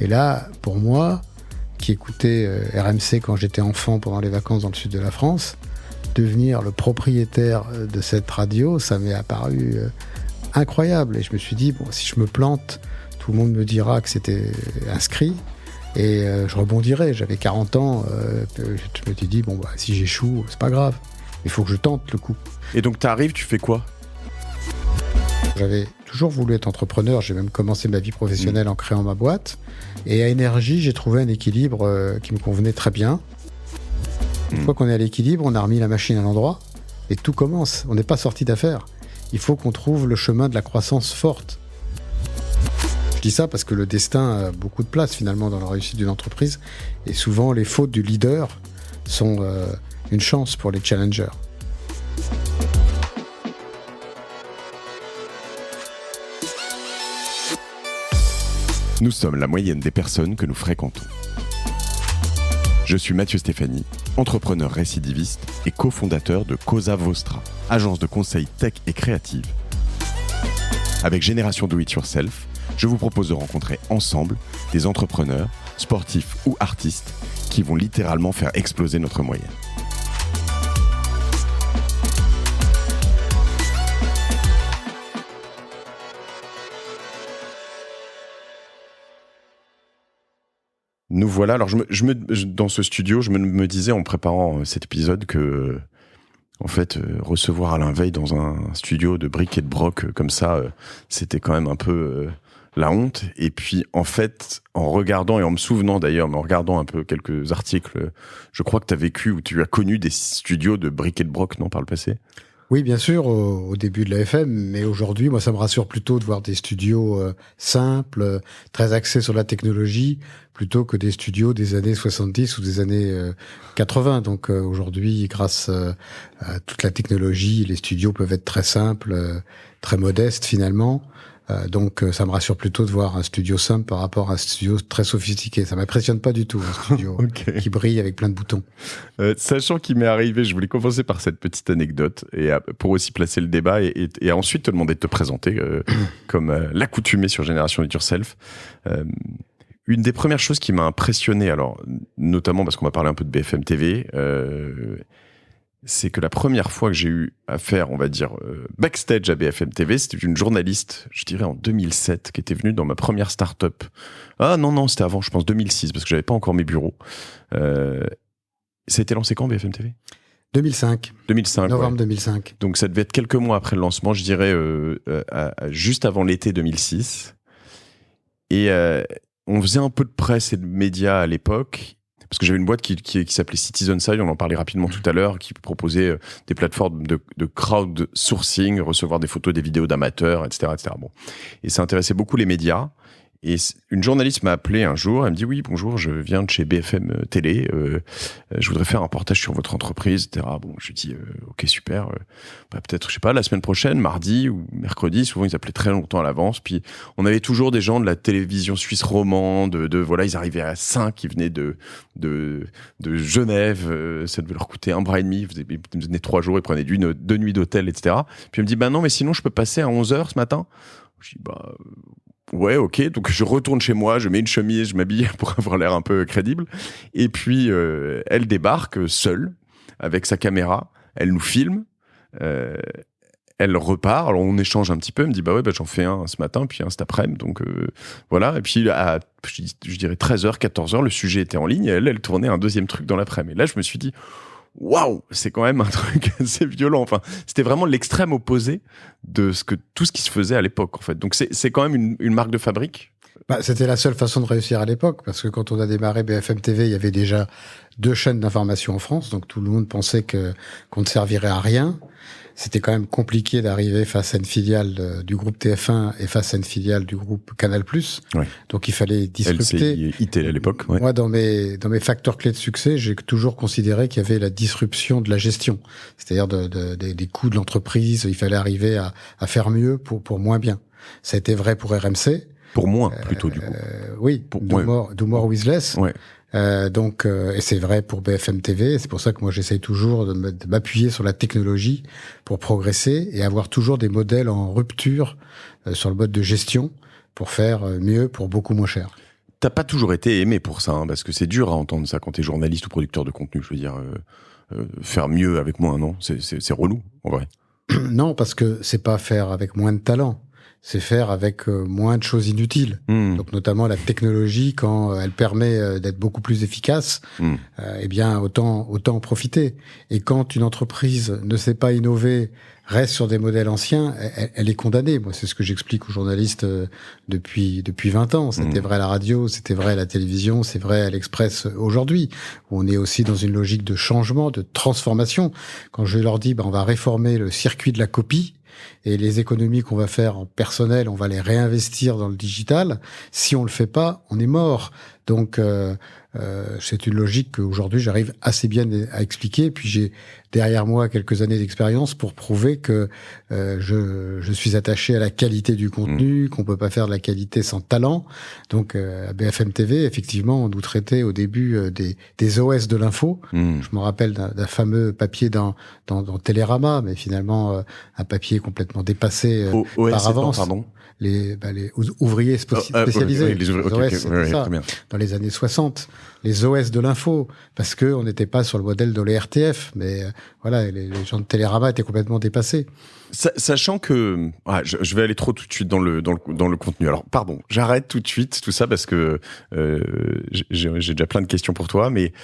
Et là, pour moi, qui écoutais RMC quand j'étais enfant pendant les vacances dans le sud de la France, devenir le propriétaire de cette radio, ça m'est apparu incroyable. Et je me suis dit, bon, si je me plante, tout le monde me dira que c'était inscrit. Et je rebondirai. J'avais 40 ans. Je me suis dit, bon, bah, si j'échoue, c'est pas grave. Il faut que je tente le coup. Et donc, t'arrives, tu fais quoi ? J'avais toujours voulu être entrepreneur. J'ai même commencé ma vie professionnelle en créant ma boîte. Et à Énergie, j'ai trouvé un équilibre qui me convenait très bien. Une fois qu'on est à l'équilibre, on a remis la machine à l'endroit et tout commence. On n'est pas sorti d'affaires. Il faut qu'on trouve le chemin de la croissance forte. Je dis ça parce que le destin a beaucoup de place finalement dans la réussite d'une entreprise et souvent les fautes du leader sont une chance pour les challengers. Nous sommes la moyenne des personnes que nous fréquentons. Je suis Mathieu Stéphanie, entrepreneur récidiviste et cofondateur de Cosa Vostra, agence de conseil tech et créative. Avec Génération Do It Yourself, je vous propose de rencontrer ensemble des entrepreneurs, sportifs ou artistes qui vont littéralement faire exploser notre moyenne. Nous voilà. Alors, dans ce studio, je me disais en préparant cet épisode que, en fait, recevoir Alain Veil dans un studio de bric et de broc comme ça, c'était quand même un peu la honte. Et puis, en fait, en regardant et en me souvenant d'ailleurs, mais en regardant un peu quelques articles, je crois que tu as vécu ou tu as connu des studios de bric et de broc, non, par le passé ? Oui, bien sûr, au début de la FM, mais aujourd'hui, moi, ça me rassure plutôt de voir des studios simples, très axés sur la technologie, plutôt que des studios des années 70 ou des années 80. Donc aujourd'hui, grâce à toute la technologie, les studios peuvent être très simples, très modestes finalement. Donc ça me rassure plutôt de voir un studio simple par rapport à un studio très sophistiqué. Ça m'impressionne pas du tout, un studio qui brille avec plein de boutons. Sachant qu'il m'est arrivé, je voulais commencer par cette petite anecdote et pour aussi placer le débat et ensuite te demander de te présenter comme l'accoutumé sur Génération Do It Yourself. Une des premières choses qui m'a impressionné, alors notamment parce qu'on va parler un peu de BFM TV, c'est que la première fois que j'ai eu affaire, on va dire, backstage à BFM TV, c'était une journaliste, je dirais en 2007, qui était venue dans ma première start-up. Ah non, c'était avant, je pense 2006, parce que j'avais pas encore mes bureaux. Ça a été lancé quand, BFM TV ? 2005. Novembre ouais. 2005. Donc ça devait être quelques mois après le lancement, je dirais juste avant l'été 2006. Et on faisait un peu de presse et de médias à l'époque. Parce que j'avais une boîte qui s'appelait Citizen Side, on en parlait rapidement tout à l'heure, qui proposait des plateformes de crowdsourcing, recevoir des photos, des vidéos d'amateurs, etc., etc. Bon. Et ça intéressait beaucoup les médias. Et une journaliste m'a appelé un jour, elle me dit « Oui, bonjour, je viens de chez BFM Télé, je voudrais faire un reportage sur votre entreprise, etc. » Bon, je lui dis « Ok, super, peut-être, je sais pas, la semaine prochaine, mardi ou mercredi. » Souvent, ils appelaient très longtemps à l'avance. Puis, on avait toujours des gens de la télévision suisse romande, voilà, ils arrivaient à 5, ils venaient de Genève, ça devait leur coûter un bras et demi, ils venaient 3 jours, ils prenaient 2 nuits d'hôtel, etc. Puis, elle me dit « Non, mais sinon, je peux passer à 11h ce matin. » Je dis « Ouais, ok. » Donc je retourne chez moi, je mets une chemise, je m'habille pour avoir l'air un peu crédible. Et puis elle débarque seule avec sa caméra, elle nous filme, elle repart. Alors on échange un petit peu. Elle me dit j'en fais un ce matin, puis un cet après-midi. Donc voilà. Et puis à je dirais 13h, 14h, le sujet était en ligne. Et elle tournait un deuxième truc dans l'après-midi. Et là je me suis dit waouh, c'est quand même un truc assez violent. Enfin, c'était vraiment l'extrême opposé de tout ce qui se faisait à l'époque, en fait. Donc, c'est quand même une marque de fabrique. C'était la seule façon de réussir à l'époque, parce que quand on a démarré BFM TV, il y avait déjà 2 chaînes d'information en France, donc tout le monde pensait qu'on ne servirait à rien. C'était quand même compliqué d'arriver face à une filiale du groupe TF1 et face à une filiale du groupe Canal+. Ouais. Donc il fallait disrupter. LCI, ITL à l'époque. Ouais. Moi, dans mes facteurs clés de succès, j'ai toujours considéré qu'il y avait la disruption de la gestion, c'est-à-dire des coûts de l'entreprise. Il fallait arriver à faire mieux pour moins bien. Ça a été vrai pour RMC. Pour moins, plutôt, du coup. Oui, Do More With Less. Ouais. Et c'est vrai pour BFM TV. C'est pour ça que moi, j'essaye toujours de m'appuyer sur la technologie pour progresser et avoir toujours des modèles en rupture sur le mode de gestion pour faire mieux pour beaucoup moins cher. t'as pas toujours été aimé pour ça, hein, parce que c'est dur à entendre ça quand t'es journaliste ou producteur de contenu. Je veux dire, faire mieux avec moins, non, c'est relou, en vrai. Non, parce que c'est pas faire avec moins de talent, c'est faire avec moins de choses inutiles. Donc notamment la technologie, quand elle permet d'être beaucoup plus efficace, eh bien autant en profiter. Et quand une entreprise ne sait pas innover, reste sur des modèles anciens, elle est condamnée. Moi, c'est ce que j'explique aux journalistes depuis 20 ans. C'était vrai à la radio, c'était vrai à la télévision, c'est vrai à l'Express aujourd'hui. On est aussi dans une logique de changement, de transformation. Quand je leur dis, on va réformer le circuit de la copie, et les économies qu'on va faire en personnel, on va les réinvestir dans le digital. Si on le fait pas, on est mort. Donc, c'est une logique qu'aujourd'hui, j'arrive assez bien à expliquer. Puis j'ai derrière moi quelques années d'expérience pour prouver que je suis attaché à la qualité du contenu, qu'on peut pas faire de la qualité sans talent. Donc, à BFM TV, effectivement, on nous traitait au début des OS de l'info. Je me rappelle d'un fameux papier dans Télérama, mais finalement, un papier complètement dépassé par avance. Pardon. Les ouvriers spécialisés. Les OS, c'était ça, dans les années 60. Les OS de l'info, parce que on n'était pas sur le modèle de l'ERTF, mais voilà, les gens de Télérama étaient complètement dépassés. Sachant que je vais aller trop tout de suite dans le contenu. Alors pardon, j'arrête tout de suite tout ça parce que j'ai déjà plein de questions pour toi, mais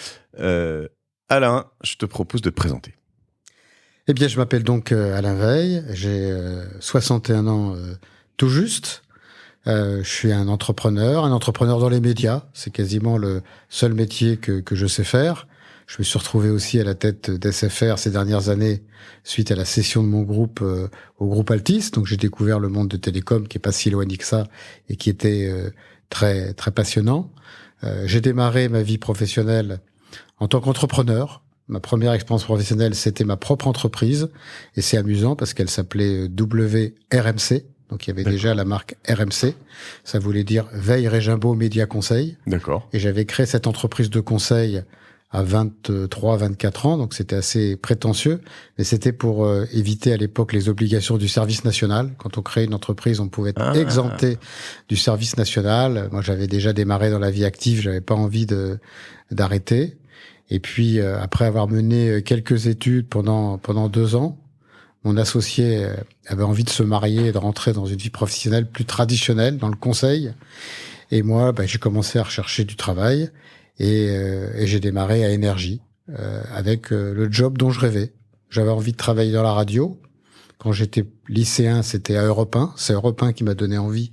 Alain, je te propose de te présenter. Eh bien, je m'appelle donc Alain Veil, j'ai 61 ans tout juste. Je suis un entrepreneur dans les médias. C'est quasiment le seul métier que je sais faire. Je me suis retrouvé aussi à la tête d'SFR ces dernières années suite à la cession de mon groupe au groupe Altis. Donc j'ai découvert le monde de télécom qui est pas si éloigné que ça et qui était très très passionnant. J'ai démarré ma vie professionnelle en tant qu'entrepreneur. Ma première expérience professionnelle, c'était ma propre entreprise et c'est amusant parce qu'elle s'appelait WRMC. Donc, il y avait déjà la marque RMC. Ça voulait dire Veil Régimbaud Média Conseil. D'accord. Et j'avais créé cette entreprise de conseil à 23, 24 ans. Donc, c'était assez prétentieux. Mais c'était pour éviter à l'époque les obligations du service national. Quand on crée une entreprise, on pouvait être exempté du service national. Moi, j'avais déjà démarré dans la vie active. J'avais pas envie d'arrêter. Et puis, après avoir mené quelques études pendant 2 ans, mon associé avait envie de se marier et de rentrer dans une vie professionnelle plus traditionnelle, dans le conseil. Et moi, j'ai commencé à rechercher du travail et j'ai démarré à Énergie avec le job dont je rêvais. J'avais envie de travailler dans la radio. Quand j'étais lycéen, c'était à Europe 1. C'est Europe 1 qui m'a donné envie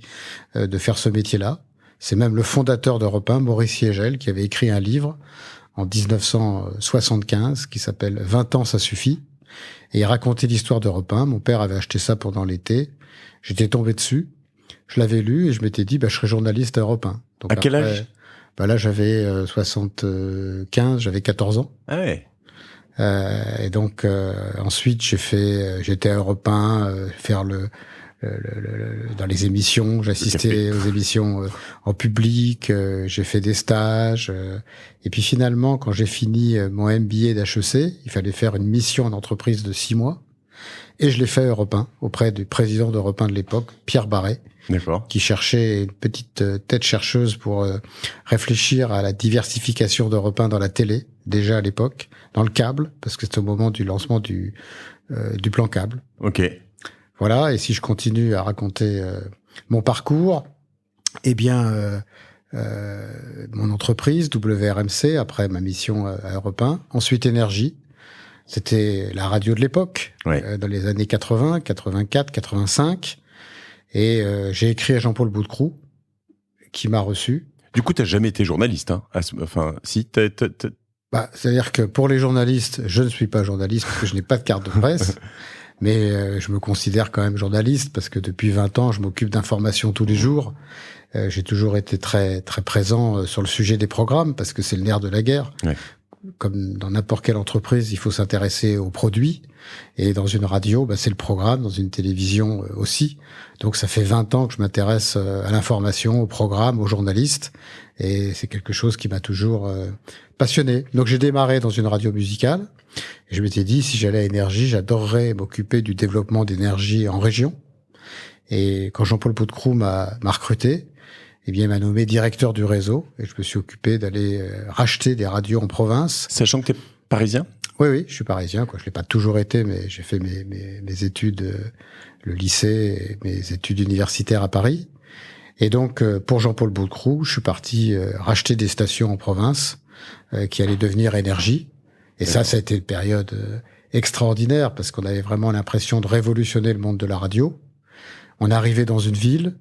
de faire ce métier-là. C'est même le fondateur d'Europe 1, Maurice Siegel, qui avait écrit un livre en 1975 qui s'appelle « 20 ans, ça suffit ». Et il racontait l'histoire d'Europe 1. Mon père avait acheté ça pendant l'été. J'étais tombé dessus. Je l'avais lu et je m'étais dit, je serai journaliste à Europe 1. Donc à quel âge? Là, j'avais 75, j'avais 14 ans. Ah ouais. Et donc, ensuite, j'étais à Europe 1, faire dans les émissions, j'assistais aux émissions en public, j'ai fait des stages, et puis finalement, quand j'ai fini mon MBA d'HEC, il fallait faire une mission en entreprise de 6 mois, et je l'ai fait à Europe 1, auprès du président d'Europe 1 de l'époque, Pierre Barret, qui cherchait une petite tête chercheuse pour réfléchir à la diversification d'Europe 1 dans la télé, déjà à l'époque, dans le câble, parce que c'était au moment du lancement du plan câble. Ok. Voilà, et si je continue à raconter mon parcours, eh bien, mon entreprise, WRMC, après ma mission à Europe 1, ensuite Énergie, c'était la radio de l'époque, dans les années 80, 84, 85, et j'ai écrit à Jean-Paul Boutcrou, qui m'a reçu. Du coup, t'as jamais été journaliste, hein? Enfin, si, c'est-à-dire que pour les journalistes, je ne suis pas journaliste parce que je n'ai pas de carte de presse. Mais je me considère quand même journaliste parce que depuis 20 ans, je m'occupe d'informations tous les jours. J'ai toujours été très très présent sur le sujet des programmes parce que c'est le nerf de la guerre. Ouais. Comme dans n'importe quelle entreprise, il faut s'intéresser aux produits. Et dans une radio, c'est le programme. Dans une télévision aussi. Donc ça fait 20 ans que je m'intéresse à l'information, aux programmes, aux journalistes. Et c'est quelque chose qui m'a toujours passionné. Donc j'ai démarré dans une radio musicale. Et je m'étais dit, si j'allais à Énergie, j'adorerais m'occuper du développement d'énergie en région. Et quand Jean-Paul Boutcrou m'a recruté, eh bien, il m'a nommé directeur du réseau et je me suis occupé d'aller racheter des radios en province. Sachant que tu es parisien ? Oui, je suis parisien, quoi. Je l'ai pas toujours été, mais j'ai fait mes études, le lycée, et mes études universitaires à Paris. Et donc, pour Jean-Paul Baudecroux, je suis parti racheter des stations en province qui allaient devenir Énergie. Et ça a été une période extraordinaire parce qu'on avait vraiment l'impression de révolutionner le monde de la radio. On arrivait dans une ville,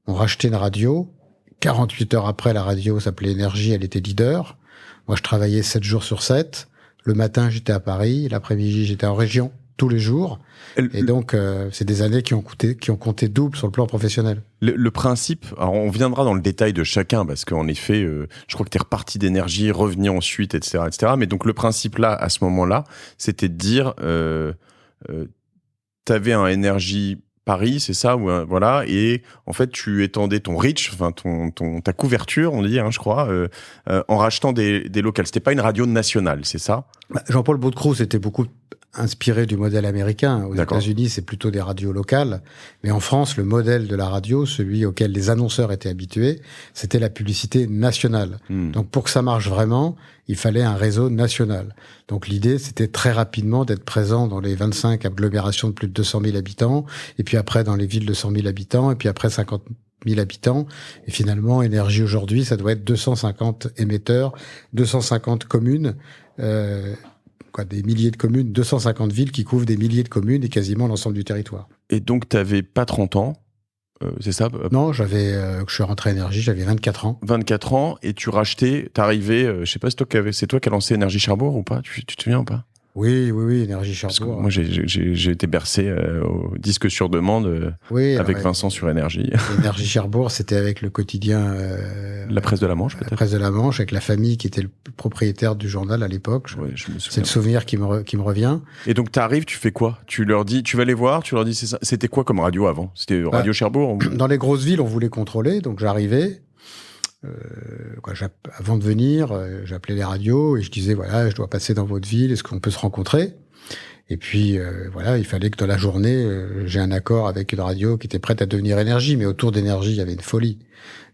on rachetait une radio. 48 heures après, la radio s'appelait Énergie, elle était leader. Moi, je travaillais 7 jours sur 7. Le matin, j'étais à Paris. L'après-midi, j'étais en région tous les jours. Et donc, c'est des années qui ont compté double sur le plan professionnel. Le principe, alors on viendra dans le détail de chacun, parce qu'en effet, je crois que tu es reparti d'Énergie, revenu ensuite, etc., etc. Mais donc, le principe là, à ce moment-là, c'était de dire, t'avais un Énergie Paris, c'est ça, voilà, et en fait, tu étendais ton reach, enfin, ta couverture, on dit, je crois, en rachetant des locales. C'était pas une radio nationale, c'est ça? Jean-Paul Baudecroux, c'était beaucoup inspiré du modèle américain. Aux États-Unis, c'est plutôt des radios locales. Mais en France, le modèle de la radio, celui auquel les annonceurs étaient habitués, c'était la publicité nationale. Donc, pour que ça marche vraiment, il fallait un réseau national. Donc, l'idée, c'était très rapidement d'être présent dans les 25 agglomérations de plus de 200 000 habitants, et puis après dans les villes de 100 000 habitants, et puis après 50 000 habitants. Et finalement, Énergie aujourd'hui, ça doit être 250 émetteurs, 250 communes, des milliers de communes, 250 villes qui couvrent des milliers de communes et quasiment l'ensemble du territoire. Et donc, tu n'avais pas 30 ans, c'est ça? Non, je suis rentré à Énergie, j'avais 24 ans. 24 ans, et tu rachetais, t'arrivais, je sais pas, c'est toi qui as lancé Énergie Cherbourg ou pas? Tu te souviens ou pas? Oui, Énergie Cherbourg. Moi, j'ai été bercé au disque sur demande avec Vincent sur Énergie. Énergie Cherbourg, c'était avec le quotidien... La Presse de la Manche, peut-être. La Presse de la Manche, avec la famille qui était le propriétaire du journal à l'époque. Je me souviens. C'est le souvenir qui me revient. Et donc, t'arrives, tu fais quoi? Tu leur dis, tu vas les voir, tu leur dis, c'est ça. C'était quoi comme radio avant? C'était Radio Cherbourg? Dans les grosses villes, on voulait contrôler, donc j'arrivais... avant de venir, j'appelais les radios et je disais voilà, je dois passer dans votre ville, est-ce qu'on peut se rencontrer? Et puis il fallait que dans la journée, j'ai un accord avec une radio qui était prête à devenir Énergie, mais autour d'Énergie, il y avait une folie.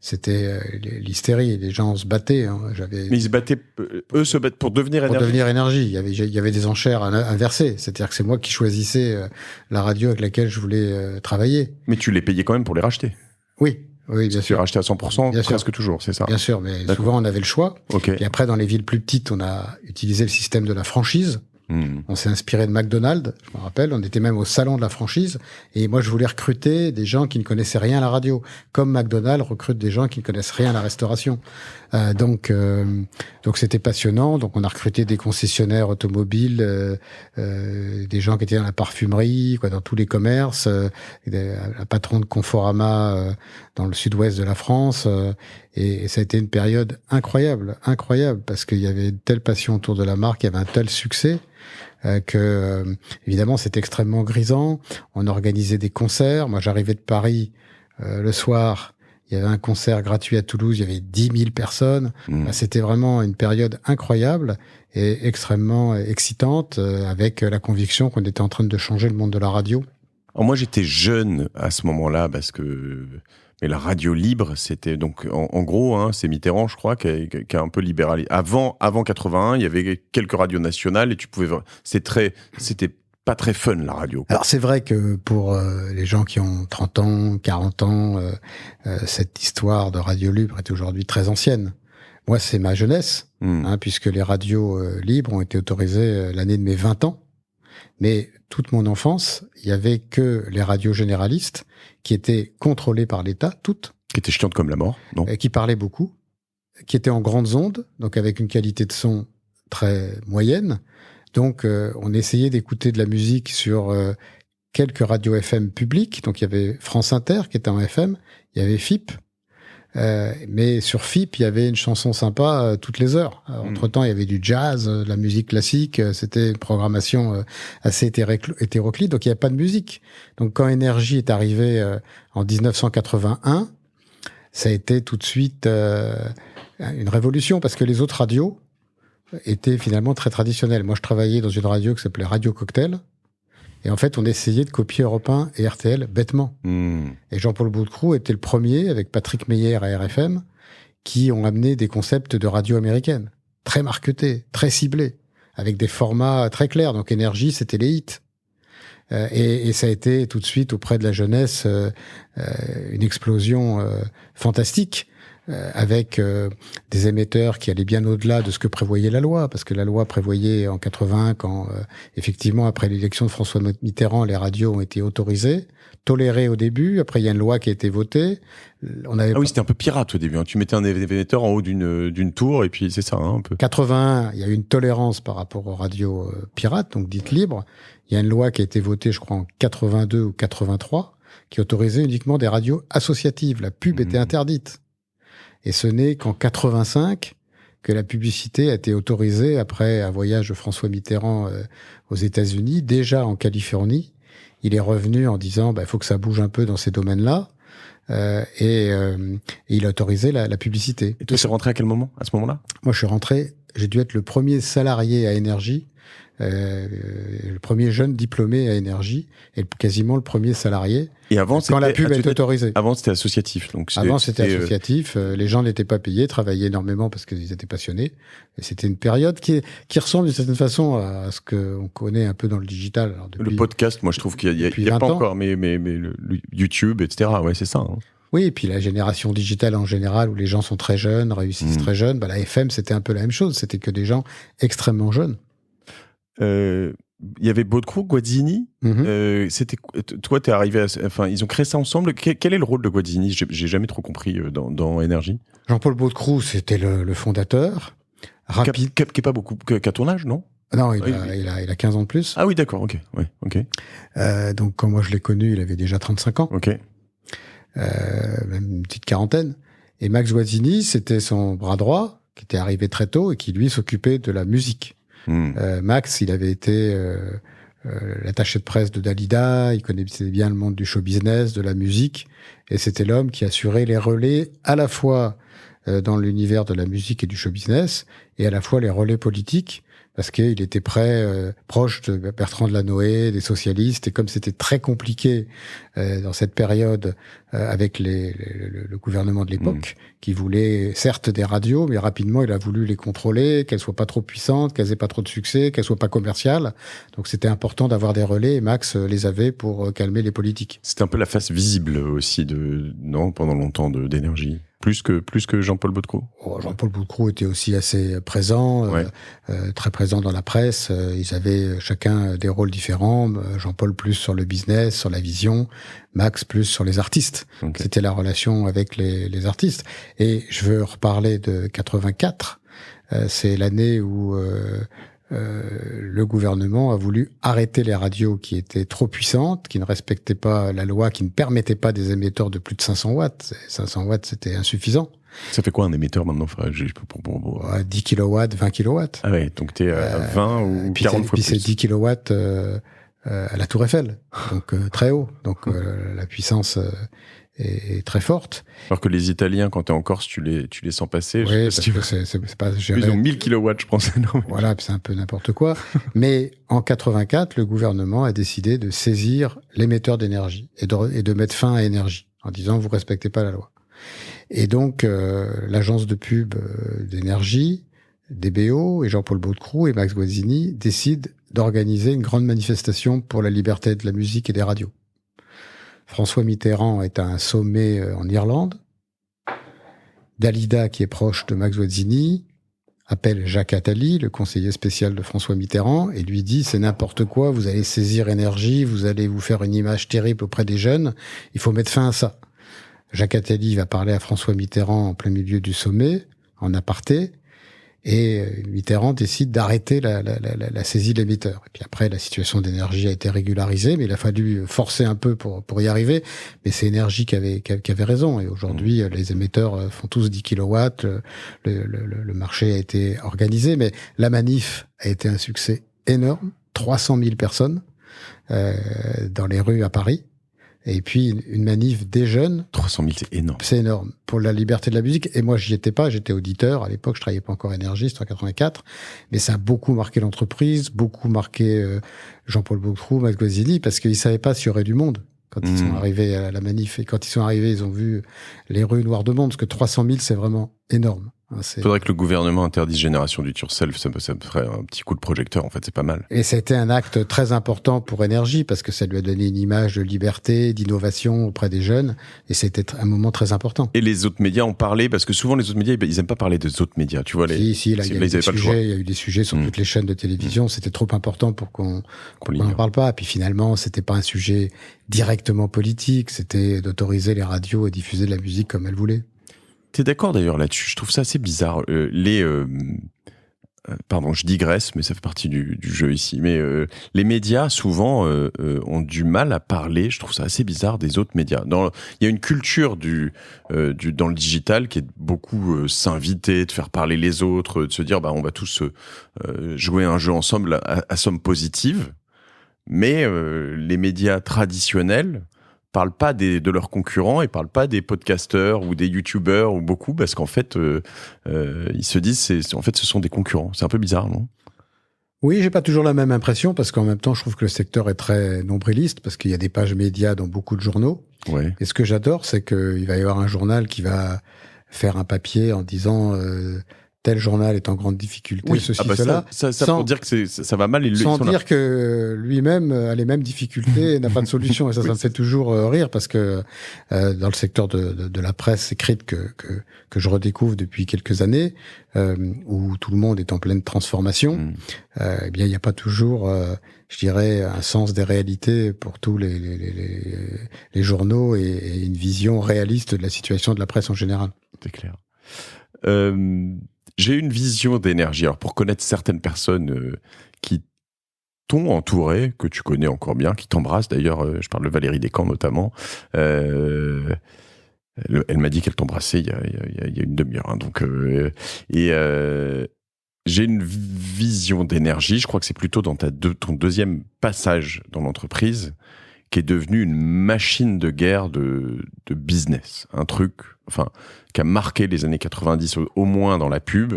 C'était l'hystérie, les gens se battaient. Mais ils se battaient, eux se battent pour devenir Énergie. Pour devenir Énergie, il y avait des enchères inversées, c'est-à-dire que c'est moi qui choisissais la radio avec laquelle je voulais travailler. Mais tu les payais quand même pour les racheter? Oui, bien sûr. Tu les rachetais à 100%, bien presque sûr. Toujours, c'est ça? Bien sûr, mais souvent on avait le choix. Okay. Et après, dans les villes plus petites, on a utilisé le système de la franchise. On s'est inspiré de McDonald's, je me rappelle, on était même au salon de la franchise, et moi je voulais recruter des gens qui ne connaissaient rien à la radio, comme McDonald's recrute des gens qui ne connaissent rien à la restauration. Donc c'était passionnant. Donc on a recruté des concessionnaires automobiles, des gens qui étaient dans la parfumerie, dans tous les commerces, un patron de Conforama dans le sud-ouest de la France, et ça a été une période incroyable, parce qu'il y avait une telle passion autour de la marque, il y avait un tel succès. Évidemment, c'était extrêmement grisant. On organisait des concerts. Moi, j'arrivais de Paris le soir. Il y avait un concert gratuit à Toulouse. Il y avait 10 000 personnes. C'était vraiment une période incroyable et extrêmement excitante, avec la conviction qu'on était en train de changer le monde de la radio. Alors moi, j'étais jeune à ce moment-là parce que... Mais la radio libre, c'était donc en gros, c'est Mitterrand, je crois, qui a un peu libéralisé. Avant 81, il y avait quelques radios nationales et tu pouvais. C'était pas très fun la radio, quoi. Alors c'est vrai que pour les gens qui ont 30 ans, 40 ans, cette histoire de radio libre est aujourd'hui très ancienne. Moi, c'est ma jeunesse, puisque les radios libres ont été autorisées l'année de mes 20 ans. Mais toute mon enfance, il y avait que les radios généralistes qui étaient contrôlées par l'État, toutes. Qui étaient chiantes comme la mort, non? Qui parlaient beaucoup, qui étaient en grandes ondes, donc avec une qualité de son très moyenne. Donc, on essayait d'écouter de la musique sur quelques radios FM publiques. Donc, il y avait France Inter qui était en FM, il y avait FIP. Mais sur FIP, il y avait une chanson sympa toutes les heures. Entre-temps, il y avait du jazz, de la musique classique. C'était une programmation assez hétéroclite, donc il n'y avait pas de musique. Donc quand Énergie est arrivé en 1981, ça a été tout de suite une révolution, parce que les autres radios étaient finalement très traditionnelles. Moi, je travaillais dans une radio qui s'appelait Radio Cocktail, Et en fait, on essayait de copier Europe 1 et RTL bêtement. Et Jean-Paul Baudecroux était le premier, avec Patrick Meyer à RFM, qui ont amené des concepts de radio américaine, très marketés, très ciblés, avec des formats très clairs. Donc Énergie, c'était les hits. Et ça a été tout de suite auprès de la jeunesse une explosion fantastique, avec des émetteurs qui allaient bien au-delà de ce que prévoyait la loi, parce que la loi prévoyait en 80, quand effectivement après l'élection de François Mitterrand, les radios ont été autorisées, tolérées au début. Après, il y a une loi qui a été votée. Oui, c'était un peu pirate au début. Hein. Tu mettais un émetteur en haut d'une tour, et puis c'est ça, un peu. 81, il y a eu une tolérance par rapport aux radios pirates, donc dites libres. Il y a une loi qui a été votée, je crois, en 82 ou 83, qui autorisait uniquement des radios associatives. La pub était interdite. Et ce n'est qu'en 85 que la publicité a été autorisée après un voyage de François Mitterrand aux États-Unis, déjà en Californie. Il est revenu en disant il faut que ça bouge un peu dans ces domaines-là. Et il a autorisé la publicité. Et toi, c'est rentré à quel moment, à ce moment-là? Moi, je suis rentré, j'ai dû être le premier salarié à Énergie, le premier jeune diplômé à Énergie, et quasiment le premier salarié. Et avant, quand la pub a été autorisée. Avant, c'était associatif. Donc avant, c'était associatif. Les gens n'étaient pas payés, travaillaient énormément parce qu'ils étaient passionnés. Et c'était une période qui ressemble d'une certaine façon à ce qu'on connaît un peu dans le digital. Alors, le podcast, moi, je trouve qu'il y a pas encore, mais le YouTube, etc. Ouais, c'est ça. Hein. Oui, et puis la génération digitale en général, où les gens sont très jeunes, réussissent très jeunes. La FM, c'était un peu la même chose. C'était que des gens extrêmement jeunes. Il y avait Baudecroux, Guazzini. Toi, t'es arrivé ils ont créé ça ensemble. Quel est le rôle de Guazzini? J'ai jamais trop compris dans Énergie. Jean-Paul Baudecroux, c'était le fondateur. Rapide. Qui est pas beaucoup, qu'à ton age, non? Non, il a 15 ans de plus. Ah oui, d'accord, ok. Ouais, ok. Donc, quand moi je l'ai connu, il avait déjà 35 ans. Ok. Même une petite quarantaine. Et Max Guazzini, c'était son bras droit, qui était arrivé très tôt et qui, lui, s'occupait de la musique. Max, il avait été l'attaché de presse de Dalida, il connaissait bien le monde du show business, de la musique, et c'était l'homme qui assurait les relais à la fois dans l'univers de la musique et du show business, et à la fois les relais politiques, parce qu'il était proche de Bertrand Delanoë, des socialistes, et comme c'était très compliqué dans cette période avec le gouvernement de l'époque, qui voulait certes des radios, mais rapidement il a voulu les contrôler, qu'elles soient pas trop puissantes, qu'elles aient pas trop de succès, qu'elles soient pas commerciales. Donc c'était important d'avoir des relais, et Max les avait pour calmer les politiques. C'était un peu la face visible aussi pendant longtemps d'Énergie. Plus que Jean-Paul Baudecroux. Jean-Paul Baudecroux était aussi assez présent, très présent dans la presse. Ils avaient chacun des rôles différents. Jean-Paul plus sur le business, sur la vision. Max plus sur les artistes. Okay. C'était la relation avec les artistes. Et je veux reparler de 84. C'est l'année où le gouvernement a voulu arrêter les radios qui étaient trop puissantes, qui ne respectaient pas la loi, qui ne permettaient pas des émetteurs de plus de 500 watts. 500 watts, c'était insuffisant. Ça fait quoi un émetteur maintenant? 10 kilowatts, 20 kilowatts. Ah ouais, donc t'es à 20 ou 40 fois plus. Puis c'est 10 kilowatts à la Tour Eiffel, donc très haut. Donc la puissance est très forte. Alors que les Italiens, quand t'es en Corse, tu les sens passer. Oui, parce que c'est pas géré. Ils ont 1000 kilowatts, je pense. Non, voilà, c'est un peu n'importe quoi. Mais en 84, le gouvernement a décidé de saisir l'émetteur d'énergie et de mettre fin à Énergie, en disant vous respectez pas la loi. Et donc, l'agence de pub d'énergie, DBO, et Jean-Paul Baudecroux et Max Guazzini décident d'organiser une grande manifestation pour la liberté de la musique et des radios. François Mitterrand est à un sommet en Irlande. Dalida, qui est proche de Max Guazzini, appelle Jacques Attali, le conseiller spécial de François Mitterrand, et lui dit « c'est n'importe quoi, vous allez saisir Énergie, vous allez vous faire une image terrible auprès des jeunes, il faut mettre fin à ça ». Jacques Attali va parler à François Mitterrand en plein milieu du sommet, en aparté, et Mitterrand décide d'arrêter la saisie de l'émetteur. Et puis après, la situation d'Énergie a été régularisée, mais il a fallu forcer un peu pour y arriver. Mais c'est Énergie qui avait raison. Et aujourd'hui, les émetteurs font tous 10 kilowatts. Le marché a été organisé, mais la manif a été un succès énorme. 300 000 personnes dans les rues à Paris. Et puis une manif des jeunes. 300 000, c'est énorme. C'est énorme pour la liberté de la musique. Et moi, j'y étais pas, j'étais auditeur. À l'époque, je travaillais pas encore Énergie, c'était en 84. Mais ça a beaucoup marqué l'entreprise, beaucoup marqué Jean-Paul Baudroux, Max Guazzini, parce qu'ils savaient pas s'il y aurait du monde quand ils sont arrivés à la manif. Et quand ils sont arrivés, ils ont vu les rues noires de monde, parce que 300 000, c'est vraiment énorme. Il faudrait que le gouvernement interdise Génération du Turcel, ça me ferait un petit coup de projecteur, en fait, c'est pas mal. Et ça a été un acte très important pour Énergie, parce que ça lui a donné une image de liberté, d'innovation auprès des jeunes, et c'était un moment très important. Et les autres médias ont parlé, parce que souvent les autres médias, ils aiment pas parler des autres médias, tu vois. Là, il y a eu des sujets sur toutes les chaînes de télévision, c'était trop important pour qu'on n'en parle pas, et puis finalement, c'était pas un sujet directement politique, c'était d'autoriser les radios à diffuser de la musique comme elles voulaient. T'es d'accord d'ailleurs là-dessus? Je trouve ça assez bizarre. Pardon, je digresse, mais ça fait partie du jeu ici. Mais les médias, souvent, ont du mal à parler, je trouve ça assez bizarre, des autres médias. Il y a une culture dans le digital qui est beaucoup s'inviter, de faire parler les autres, de se dire on va tous jouer un jeu ensemble à somme positive. Mais les médias traditionnels parlent pas de leurs concurrents et parlent pas des podcasteurs ou des youtubeurs ou beaucoup, parce qu'en fait ils se disent en fait ce sont des concurrents. C'est un peu bizarre, non? Oui, j'ai pas toujours la même impression, parce qu'en même temps je trouve que le secteur est très nombriliste, parce qu'il y a des pages médias dans beaucoup de journaux. Ouais. Et ce que j'adore, c'est qu'il va y avoir un journal qui va faire un papier en disant tel journal est en grande difficulté, cela. Ça pour dire que ça va mal. Sans dire que lui-même a les mêmes difficultés et n'a pas de solution. Et ça me fait toujours rire, parce que dans le secteur de la presse écrite que je redécouvre depuis quelques années, où tout le monde est en pleine transformation, eh bien il n'y a pas toujours, je dirais, un sens des réalités pour tous les journaux et une vision réaliste de la situation de la presse en général. C'est clair. J'ai une vision d'Énergie. Alors, pour connaître certaines personnes qui t'ont entouré, que tu connais encore bien, qui t'embrassent d'ailleurs, je parle de Valérie Descamps notamment, elle m'a dit qu'elle t'embrassait il y a une demi-heure. Donc, j'ai une vision d'Énergie, je crois que c'est plutôt dans ton deuxième passage dans l'entreprise, qui est devenu une machine de guerre de business. Un truc, qui a marqué les années 90, au moins dans la pub,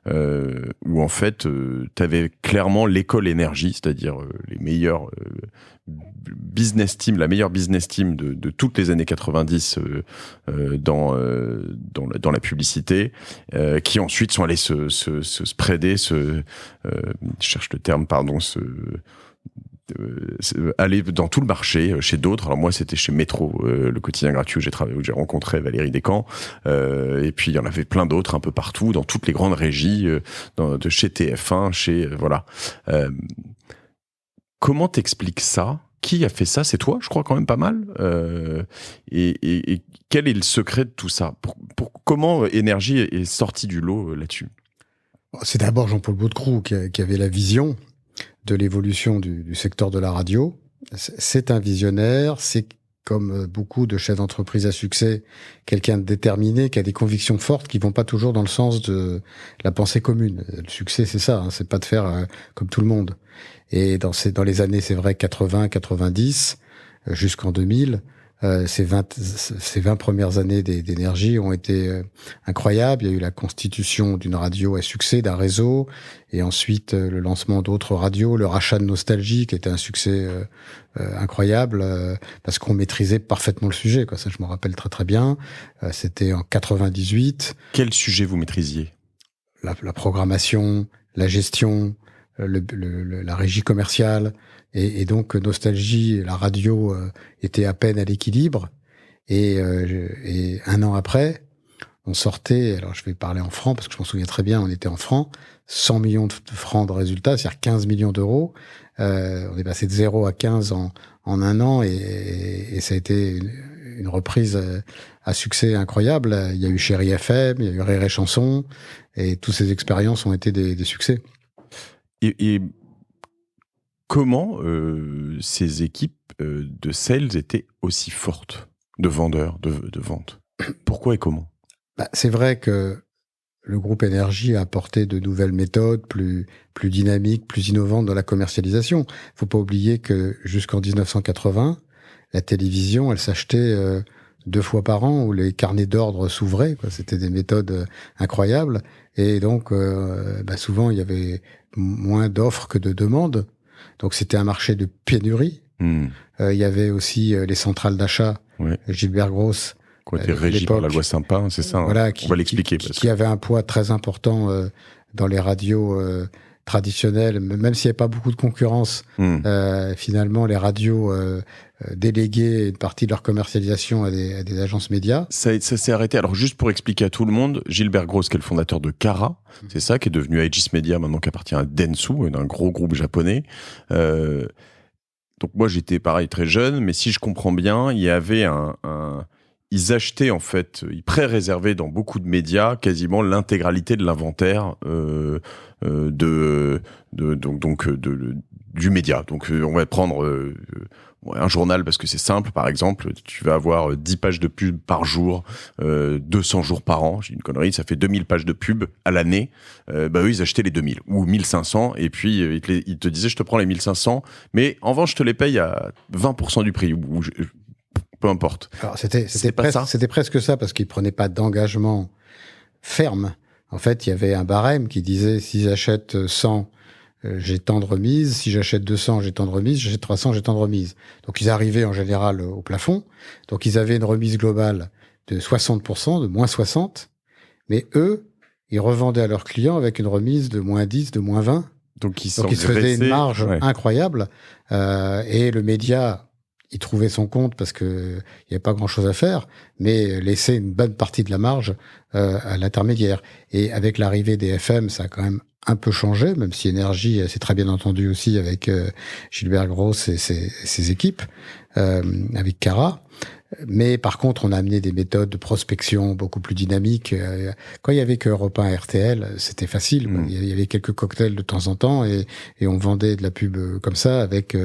où en fait, t'avais clairement l'école Énergie, c'est-à-dire les meilleurs business team, la meilleure business team de toutes les années 90 dans la publicité, qui ensuite sont allés se spreader, je cherche le terme, pardon, aller dans tout le marché chez d'autres. Alors moi c'était chez Métro, le quotidien gratuit où j'ai rencontré Valérie Descamps, et puis il y en avait plein d'autres un peu partout dans toutes les grandes régies, de chez TF1, voilà. Comment t'expliques ça? Qui a fait ça? C'est toi, je crois, quand même pas mal. Et quel est le secret de tout ça? Comment Énergie est sorti du lot là-dessus? C'est d'abord Jean-Paul Baudroux qui avait la vision de l'évolution du secteur de la radio. C'est un visionnaire, c'est, comme beaucoup de chefs d'entreprise à succès, quelqu'un de déterminé, qui a des convictions fortes qui vont pas toujours dans le sens de la pensée commune. Le succès, c'est ça, c'est pas de faire comme tout le monde. Et dans les années, c'est vrai, 80, 90, jusqu'en 2000, ces 20 premières années d'Énergie ont été incroyables. Il y a eu la constitution d'une radio à succès, d'un réseau, et ensuite le lancement d'autres radios, le rachat de Nostalgie, qui était un succès incroyable, parce qu'on maîtrisait parfaitement le sujet, quoi. Ça, je m'en rappelle très très bien. C'était en 98. Quel sujet vous maîtrisiez? La programmation, la gestion, la régie commerciale, et donc Nostalgie, la radio était à peine à l'équilibre, et un an après, on sortait, alors je vais parler en francs parce que je m'en souviens très bien, on était en francs, 100 millions de francs de résultats, c'est-à-dire 15 millions d'euros. On est passé de 0 à 15 en un an, et ça a été une reprise à succès incroyable. Il y a eu Chéri FM, il y a eu Rire et Chanson, et toutes ces expériences ont été des succès. Et comment ces équipes de sales étaient aussi fortes, de vendeurs, de ventes? Pourquoi et comment? C'est vrai que le groupe Énergie a apporté de nouvelles méthodes plus dynamiques, plus innovantes dans la commercialisation. Faut pas oublier que jusqu'en 1980, la télévision, elle s'achetait 2 fois par an, où les carnets d'ordre s'ouvraient, quoi. C'était des méthodes incroyables. Et donc, souvent, il y avait moins d'offres que de demandes. Donc, c'était un marché de pénurie. Il y avait aussi les centrales d'achat, Gilbert Gross, qui ont été régies par la loi Sympa, c'est ça. Voilà, on va l'expliquer. Qui avait un poids très important dans les radios traditionnelles, même s'il n'y avait pas beaucoup de concurrence. Finalement, les radios déléguaient une partie de leur commercialisation à des agences médias. Ça s'est arrêté. Alors, juste pour expliquer à tout le monde, Gilbert Gross, qui est le fondateur de Kara, c'est ça, qui est devenu Aegis Media, maintenant qui appartient à Dentsu, d'un gros groupe japonais. Donc moi, j'étais pareil très jeune, mais si je comprends bien, il y avait ils achetaient en fait, ils pré-réservaient dans beaucoup de médias quasiment l'intégralité de l'inventaire du média. Donc on va prendre un journal parce que c'est simple, par exemple, tu vas avoir 10 pages de pub par jour, 200 jours par an, j'ai une connerie, ça fait 2000 pages de pub à l'année. Eux, ils achetaient les 2000 ou 1500 et puis ils te disaient je te prends les 1500, mais en revanche je te les paye à 20% du prix ou peu importe. Alors c'était presque ça parce qu'ils prenaient pas d'engagement ferme. En fait, il y avait un barème qui disait si j'achète 100, j'ai tant de remise. Si j'achète 200, j'ai tant de remise. J'achète 300, j'ai tant de remise. Donc, ils arrivaient en général au plafond. Donc, ils avaient une remise globale de 60%, de moins 60. Mais eux, ils revendaient à leurs clients avec une remise de moins 10, de moins 20. Donc, ils se faisaient une marge incroyable. Et le média, il trouvait son compte parce que il n'y avait pas grand-chose à faire, mais laissait une bonne partie de la marge à l'intermédiaire. Et avec l'arrivée des FM, ça a quand même un peu changé, même si Énergie s'est très bien entendu aussi avec Gilbert Gross et ses équipes, avec Kara. Mais par contre, on a amené des méthodes de prospection beaucoup plus dynamiques. Quand il y avait que Europe 1 et RTL, c'était facile. Il y avait quelques cocktails de temps en temps et on vendait de la pub comme ça avec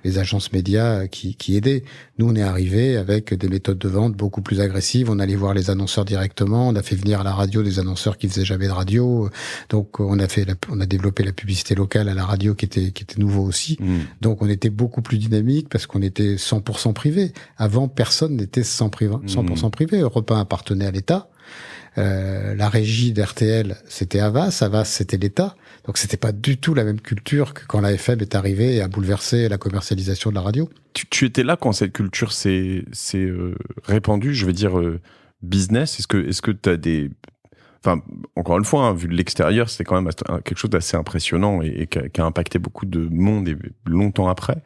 les agences médias qui aidaient. Nous, on est arrivé avec des méthodes de vente beaucoup plus agressives. On allait voir les annonceurs directement. On a fait venir à la radio des annonceurs qui faisaient jamais de radio. Donc, on a développé la publicité locale à la radio qui était nouveau aussi. Donc, on était beaucoup plus dynamique parce qu'on était 100% privé. Avant, personne n'était 100% privé. Europe 1 appartenait à l'État. La régie d'RTL, c'était Havas, c'était l'État. Donc c'était pas du tout la même culture que quand la FM est arrivée et a bouleversé la commercialisation de la radio. Tu étais là quand cette culture s'est répandue, je veux dire business. Est-ce que tu as des... Enfin, encore une fois, hein, vu de l'extérieur, c'est quand même quelque chose d'assez impressionnant et qui a impacté beaucoup de monde et longtemps après.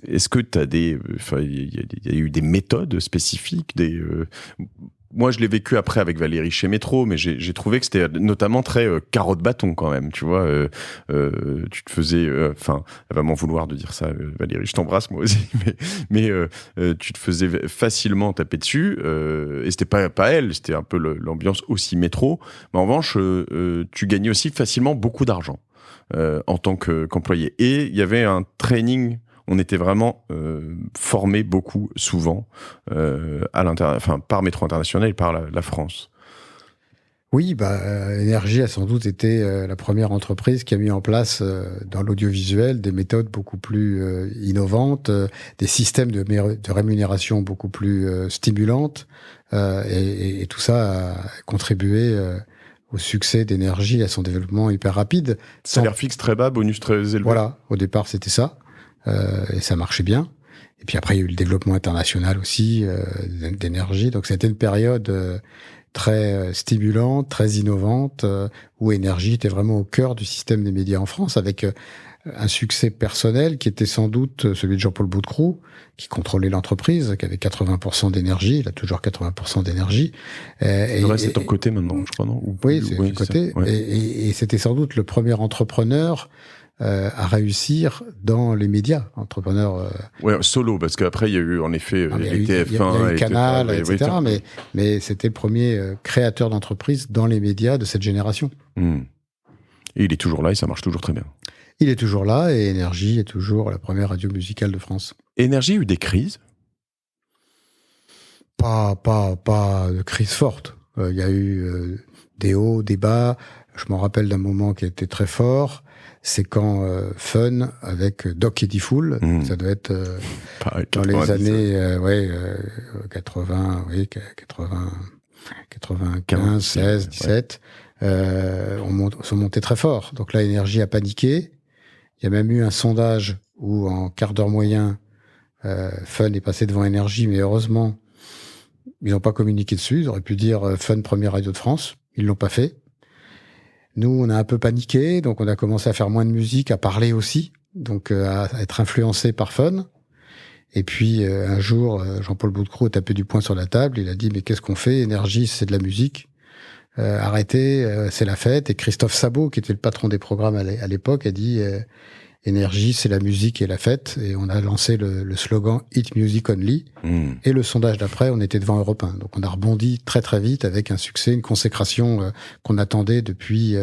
Est-ce que tu as il y a eu des méthodes spécifiques, moi, je l'ai vécu après avec Valérie chez Métro, mais j'ai trouvé que c'était notamment très carotte bâton quand même, tu vois. Tu te faisais, elle va m'en vouloir de dire ça, Valérie, je t'embrasse moi aussi, mais tu te faisais facilement taper dessus. Et c'était pas elle, c'était un peu l'ambiance aussi Métro. Mais en revanche, tu gagnais aussi facilement beaucoup d'argent en tant qu'employé. Et il y avait un training. On était vraiment formés beaucoup, souvent, par Métro International et par la France. Oui, Énergie a sans doute été la première entreprise qui a mis en place dans l'audiovisuel des méthodes beaucoup plus innovantes, des systèmes de rémunération beaucoup plus stimulantes, et tout ça a contribué au succès d'Énergie, à son développement hyper rapide. Salaire fixe très bas, bonus très élevé. Voilà, au départ c'était ça. Et ça marchait bien. Et puis après, il y a eu le développement international aussi d'Énergie. Donc, c'était une période très stimulante, très innovante, où Énergie était vraiment au cœur du système des médias en France, avec un succès personnel qui était sans doute celui de Jean-Paul Baudecroux, qui contrôlait l'entreprise, qui avait 80% d'énergie. Il a toujours 80% d'énergie. Le reste est en côté maintenant, je crois, non? Oui, c'est en côté. Ouais. Et c'était sans doute le premier entrepreneur à réussir dans les médias, entrepreneur. Ouais, solo, parce qu'après il y a eu en effet les TF1, il y a eu Canal, etc. Mais c'était le premier créateur d'entreprise dans les médias de cette génération. Et il est toujours là et ça marche toujours très bien. Il est toujours là et Énergie est toujours la première radio musicale de France. Énergie a eu des crises? Pas de crise forte. Il y a eu des hauts, des bas. Je m'en rappelle d'un moment qui a été très fort. C'est quand Fun avec Doc Eddie Fool, ça doit être Pareil, dans les 90, années 80, 95, 16, 17. On se montait très fort. Donc là, Énergie a paniqué. Il y a même eu un sondage où en quart d'heure moyen, Fun est passé devant Énergie, mais heureusement, ils n'ont pas communiqué dessus. Ils auraient pu dire Fun, première radio de France. Ils l'ont pas fait. Nous, on a un peu paniqué, donc on a commencé à faire moins de musique, à parler aussi, donc à être influencé par Fun. Et puis un jour, Jean-Paul Boutcrou a tapé du poing sur la table. Il a dit mais qu'est-ce qu'on fait? Énergie, c'est de la musique. Arrêtez, c'est la fête. Et Christophe Sabot, qui était le patron des programmes à l'époque, a dit Énergie, c'est la musique et la fête. Et on a lancé le slogan Hit Music Only. Et le sondage d'après, on était devant Europe 1. Donc on a rebondi très très vite avec un succès, une consécration qu'on attendait depuis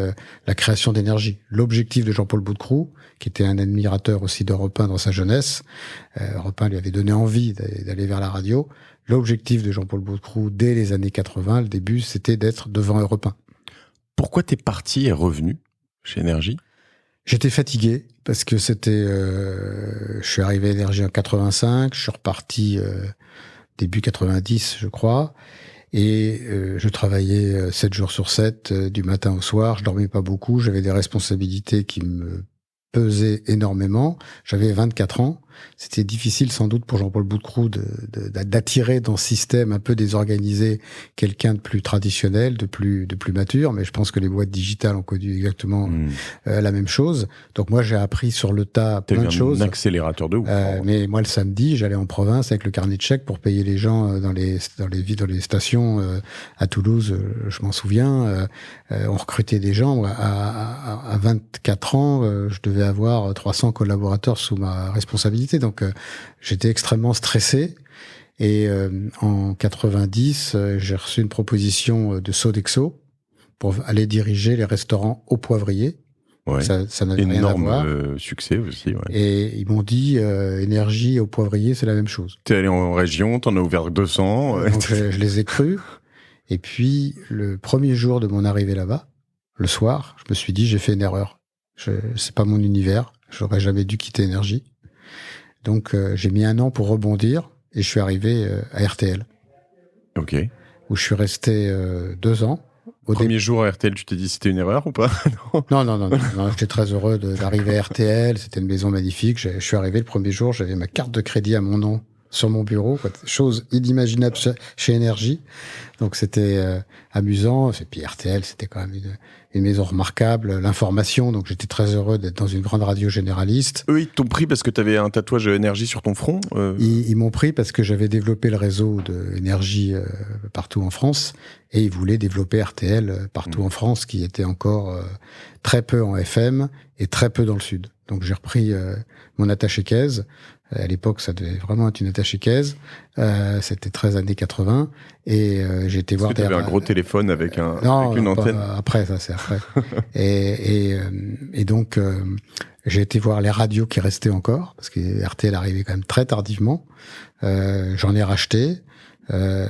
la création d'Énergie. L'objectif de Jean-Paul Boutcrou, qui était un admirateur aussi d'Europe 1 dans sa jeunesse, Europe 1 lui avait donné envie d'aller vers la radio. L'objectif de Jean-Paul Boutcrou dès les années 80, le début, c'était d'être devant Europe 1. Pourquoi t'es parti et revenu chez Énergie? J'étais fatigué parce que c'était. Je suis arrivé à Énergie en 85, je suis reparti début 90, je crois, et je travaillais 7 jours sur 7, du matin au soir. Je dormais pas beaucoup, j'avais des responsabilités qui me pesaient énormément. J'avais 24 ans. C'était difficile sans doute pour Jean-Paul Boutcrou d'attirer dans ce système un peu désorganisé quelqu'un de plus traditionnel, de plus mature, mais je pense que les boîtes digitales ont connu exactement la même chose. Donc moi j'ai appris sur le tas plein de choses. Un accélérateur de ouf. Mais moi le samedi, j'allais en province avec le carnet de chèques pour payer les gens dans les stations à Toulouse, je m'en souviens. On recrutait des gens. À 24 ans, je devais avoir 300 collaborateurs sous ma responsabilité. Donc j'étais extrêmement stressé et en 90 j'ai reçu une proposition de Sodexo pour aller diriger les restaurants au Poivrier. Ouais. Ça n'avait rien à voir. Énorme succès aussi. Ouais. Et ils m'ont dit Énergie au Poivrier, c'est la même chose. T'es allé en région, t'en as ouvert 200. Donc je les ai crus. Et puis le premier jour de mon arrivée là-bas, le soir, je me suis dit j'ai fait une erreur. C'est pas mon univers. J'aurais jamais dû quitter Énergie. Donc j'ai mis 1 an pour rebondir et je suis arrivé à RTL. Ok. Où je suis resté 2 ans. Premier jour à RTL, tu t'es dit c'était une erreur ou pas? Non, j'étais très heureux d'arriver à RTL. C'était une maison magnifique. Je suis arrivé le premier jour, j'avais ma carte de crédit à mon nom sur mon bureau, chose inimaginable chez Énergie. Donc c'était amusant. Et puis RTL, c'était quand même une maison remarquable, l'information. Donc j'étais très heureux d'être dans une grande radio généraliste. Eux, ils t'ont pris parce que t'avais un tatouage Énergie sur ton front. Ils m'ont pris parce que j'avais développé le réseau d'Énergie partout en France, et ils voulaient développer RTL partout en France, qui était encore très peu en FM et très peu dans le Sud. Donc j'ai repris mon attaché-caisse. À l'époque, ça devait vraiment être une attaché-caisse. C'était 13 années 80. Et j'ai été voir... Est-ce que tu avais un gros téléphone avec une antenne? Après, ça c'est après. et donc, j'ai été voir les radios qui restaient encore, parce que RTL arrivait quand même très tardivement. J'en ai racheté.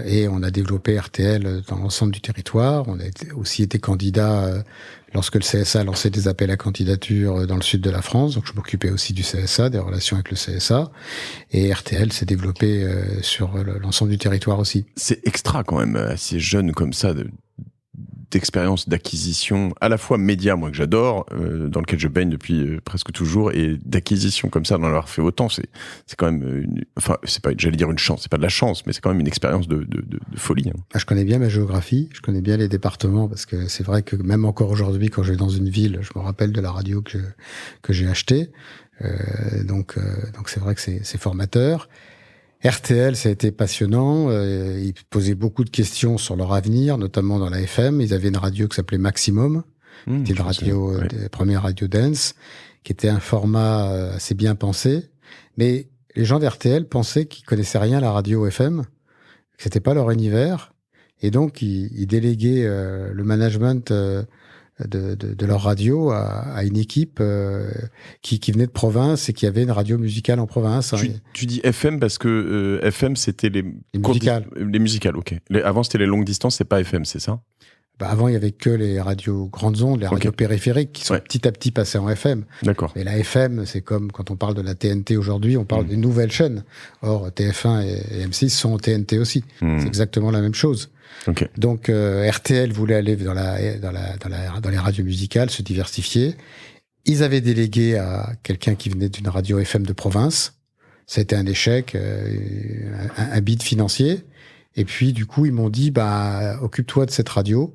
Et on a développé RTL dans l'ensemble du territoire. On a aussi été candidat lorsque le CSA a lancé des appels à candidature dans le sud de la France. Donc je m'occupais aussi du CSA, des relations avec le CSA. Et RTL s'est développé sur l'ensemble du territoire aussi. C'est extra quand même, assez jeune comme ça, d'expérience d'acquisition, à la fois média, moi que j'adore, dans lequel je baigne depuis presque toujours, et d'acquisition comme ça, d'en avoir fait autant, c'est quand même c'est pas, j'allais dire une chance, c'est pas de la chance, mais c'est quand même une expérience de folie. Hein. Je connais bien ma géographie, je connais bien les départements, parce que c'est vrai que même encore aujourd'hui, quand je vais dans une ville, je me rappelle de la radio que j'ai achetée, donc c'est vrai que c'est formateur. RTL, ça a été passionnant. Ils posaient beaucoup de questions sur leur avenir, notamment dans la FM. Ils avaient une radio qui s'appelait Maximum, qui était une radio, des premières radios dance, qui était un format assez bien pensé. Mais les gens d'RTL pensaient qu'ils connaissaient rien à la radio FM, que c'était pas leur univers, et donc ils déléguaient le management de leur radio à une équipe qui venait de province et qui avait une radio musicale en province. Tu dis FM parce que FM, c'était les musicales. Les musicales, ok. Avant, c'était les longues distances, c'est pas FM, c'est ça? Avant, il y avait que les radios grandes ondes, les radios périphériques qui sont petit à petit passées en FM. D'accord. Et la FM, c'est comme quand on parle de la TNT aujourd'hui, on parle des nouvelles chaînes. Or, TF1 et M6 sont en TNT aussi. C'est exactement la même chose. Okay. Donc, RTL voulait aller dans les radios musicales, se diversifier. Ils avaient délégué à quelqu'un qui venait d'une radio FM de province. Ça a été un échec, un bid financier. Et puis, du coup, ils m'ont dit, occupe-toi de cette radio.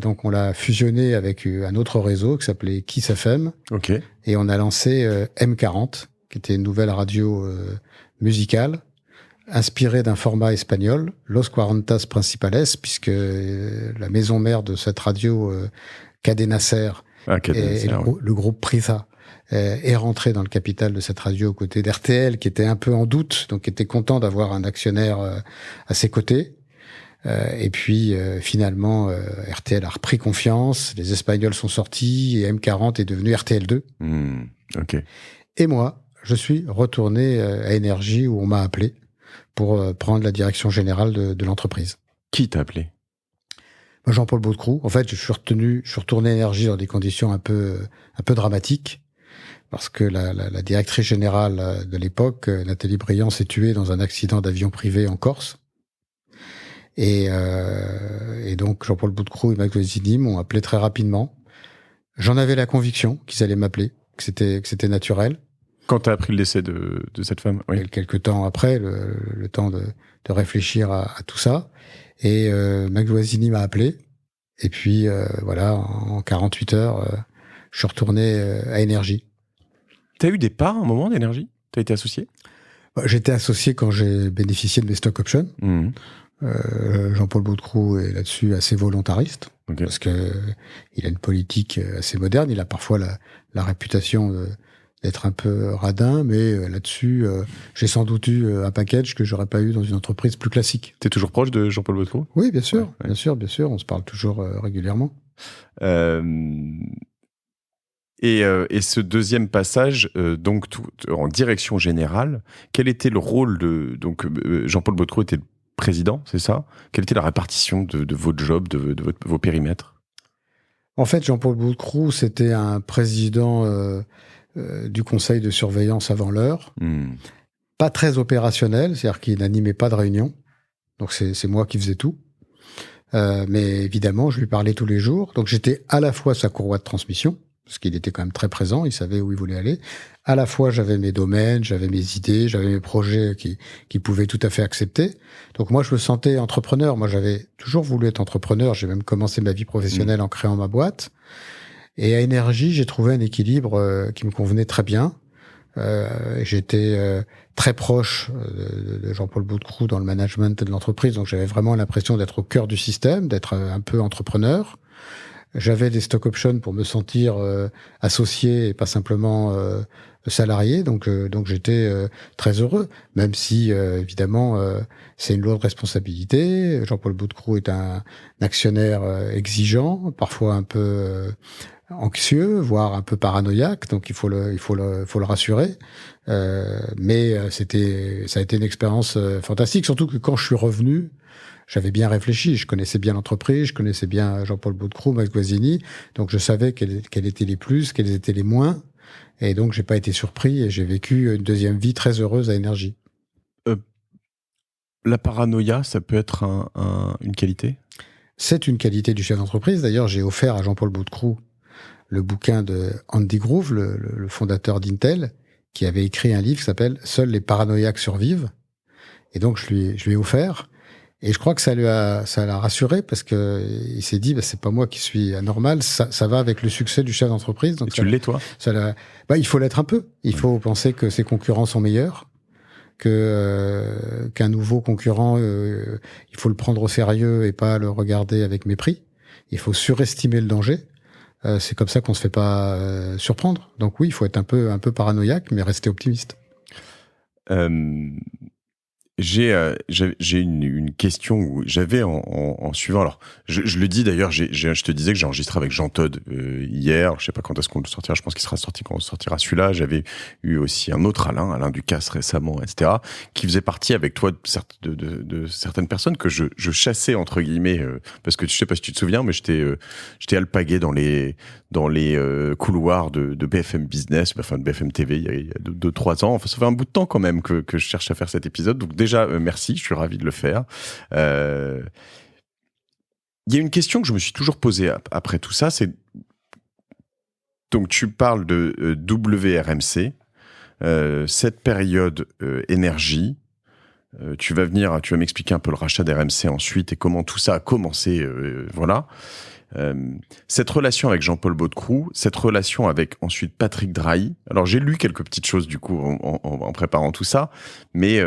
Donc, on l'a fusionné avec un autre réseau qui s'appelait Kiss FM. Okay. Et on a lancé M40, qui était une nouvelle radio musicale, inspirée d'un format espagnol, Los Cuarentas Principales, puisque la maison mère de cette radio, Cadena Ser, le groupe Prisa, est rentré dans le capital de cette radio aux côtés d'RTL, qui était un peu en doute, donc qui était content d'avoir un actionnaire à ses côtés. Et puis finalement, RTL a repris confiance, les Espagnols sont sortis et M40 est devenu RTL2. Okay. Et moi, je suis retourné à Énergie où on m'a appelé pour prendre la direction générale de l'entreprise. Qui t'a appelé ? Jean-Paul Baudecroux. En fait, je suis retourné à Énergie dans des conditions un peu dramatiques parce que la directrice générale de l'époque, Nathalie Briand, s'est tuée dans un accident d'avion privé en Corse. Et donc Jean-Paul Baudecroux et Max Guazzini m'ont appelé très rapidement. J'en avais la conviction qu'ils allaient m'appeler, que c'était naturel. Quand tu as appris le décès de cette femme, oui. Et quelques temps après, le temps de réfléchir à tout ça. Et Max Guazzini m'a appelé. Et puis voilà, en 48 heures, je suis retourné à Énergie. T'as eu des parts à un moment d'Énergie ? T'as été associé ? J'étais associé quand j'ai bénéficié de mes stock options. Jean-Paul Baudecroux est là-dessus assez volontariste, parce que il a une politique assez moderne. Il a parfois la réputation d'être un peu radin, mais là-dessus, j'ai sans doute eu un package que j'aurais pas eu dans une entreprise plus classique. T'es toujours proche de Jean-Paul Baudecroux ? Oui, bien sûr, bien sûr. On se parle toujours régulièrement. Et ce deuxième passage, donc en direction générale, quel était le rôle de Jean-Paul Baudecroux était le président, c'est ça ? Quelle était la répartition de votre job, de vos périmètres ? En fait, Jean-Paul Baudecroux, c'était un président du conseil de surveillance avant l'heure, pas très opérationnel, c'est-à-dire qu'il n'animait pas de réunion, donc c'est moi qui faisais tout. Mais évidemment, je lui parlais tous les jours, donc j'étais à la fois sa courroie de transmission, parce qu'il était quand même très présent, il savait où il voulait aller. À la fois, j'avais mes domaines, j'avais mes idées, j'avais mes projets qui pouvaient tout à fait accepter. Donc moi, je me sentais entrepreneur. Moi, j'avais toujours voulu être entrepreneur. J'ai même commencé ma vie professionnelle en créant ma boîte. Et à Énergie, j'ai trouvé un équilibre qui me convenait très bien. J'étais très proche de Jean-Paul Baudecroux dans le management de l'entreprise, donc j'avais vraiment l'impression d'être au cœur du système, d'être un peu entrepreneur. J'avais des stock options pour me sentir associé et pas simplement salarié, donc j'étais très heureux, même si évidemment c'est une lourde responsabilité. Jean-Paul Baudecroux est un actionnaire exigeant, parfois un peu anxieux, voire un peu paranoïaque, donc il faut le rassurer. Mais ça a été une expérience fantastique, surtout que quand je suis revenu, j'avais bien réfléchi, je connaissais bien l'entreprise, je connaissais bien Jean-Paul Baudecroux, Max Guazzini, donc je savais quels étaient les plus, quels étaient les moins, et donc j'ai pas été surpris et j'ai vécu une deuxième vie très heureuse à Énergie. La paranoïa, ça peut être une qualité ? C'est une qualité du chef d'entreprise. D'ailleurs, j'ai offert à Jean-Paul Baudecroux le bouquin de Andy Grove, le fondateur d'Intel, qui avait écrit un livre qui s'appelle « Seuls les paranoïaques survivent ». Et donc, je lui ai offert. Et je crois que ça l'a rassuré parce que il s'est dit, c'est pas moi qui suis anormal, ça va avec le succès du chef d'entreprise. Donc et tu l'es, toi? Il faut l'être un peu. Il faut penser que ses concurrents sont meilleurs, qu'un nouveau concurrent, il faut le prendre au sérieux et pas le regarder avec mépris. Il faut surestimer le danger. C'est comme ça qu'on se fait pas surprendre. Donc oui, il faut être un peu paranoïaque, mais rester optimiste. J'ai une question où j'avais en suivant. Alors, je le dis d'ailleurs, je te disais que j'ai enregistré avec Jean Todt hier. Je sais pas quand est-ce qu'on le sortira. Je pense qu'il sera sorti quand on sortira celui-là. J'avais eu aussi un autre Alain Ducasse récemment, etc., qui faisait partie avec toi de certaines personnes que je chassais entre guillemets parce que je sais pas si tu te souviens, mais j'étais alpagué dans les couloirs de BFM Business, enfin de BFM TV il y a 2-3 ans. Enfin, ça fait un bout de temps quand même que je cherche à faire cet épisode. Donc déjà, merci, je suis ravi de le faire. Il y a une question que je me suis toujours posée après tout ça, c'est donc tu parles de WRMC, cette période énergie. Tu vas m'expliquer un peu le rachat d'RMC ensuite et comment tout ça a commencé, voilà. Cette relation avec Jean-Paul Baudecroux, cette relation avec ensuite Patrick Drahi. Alors j'ai lu quelques petites choses du coup en préparant tout ça, mais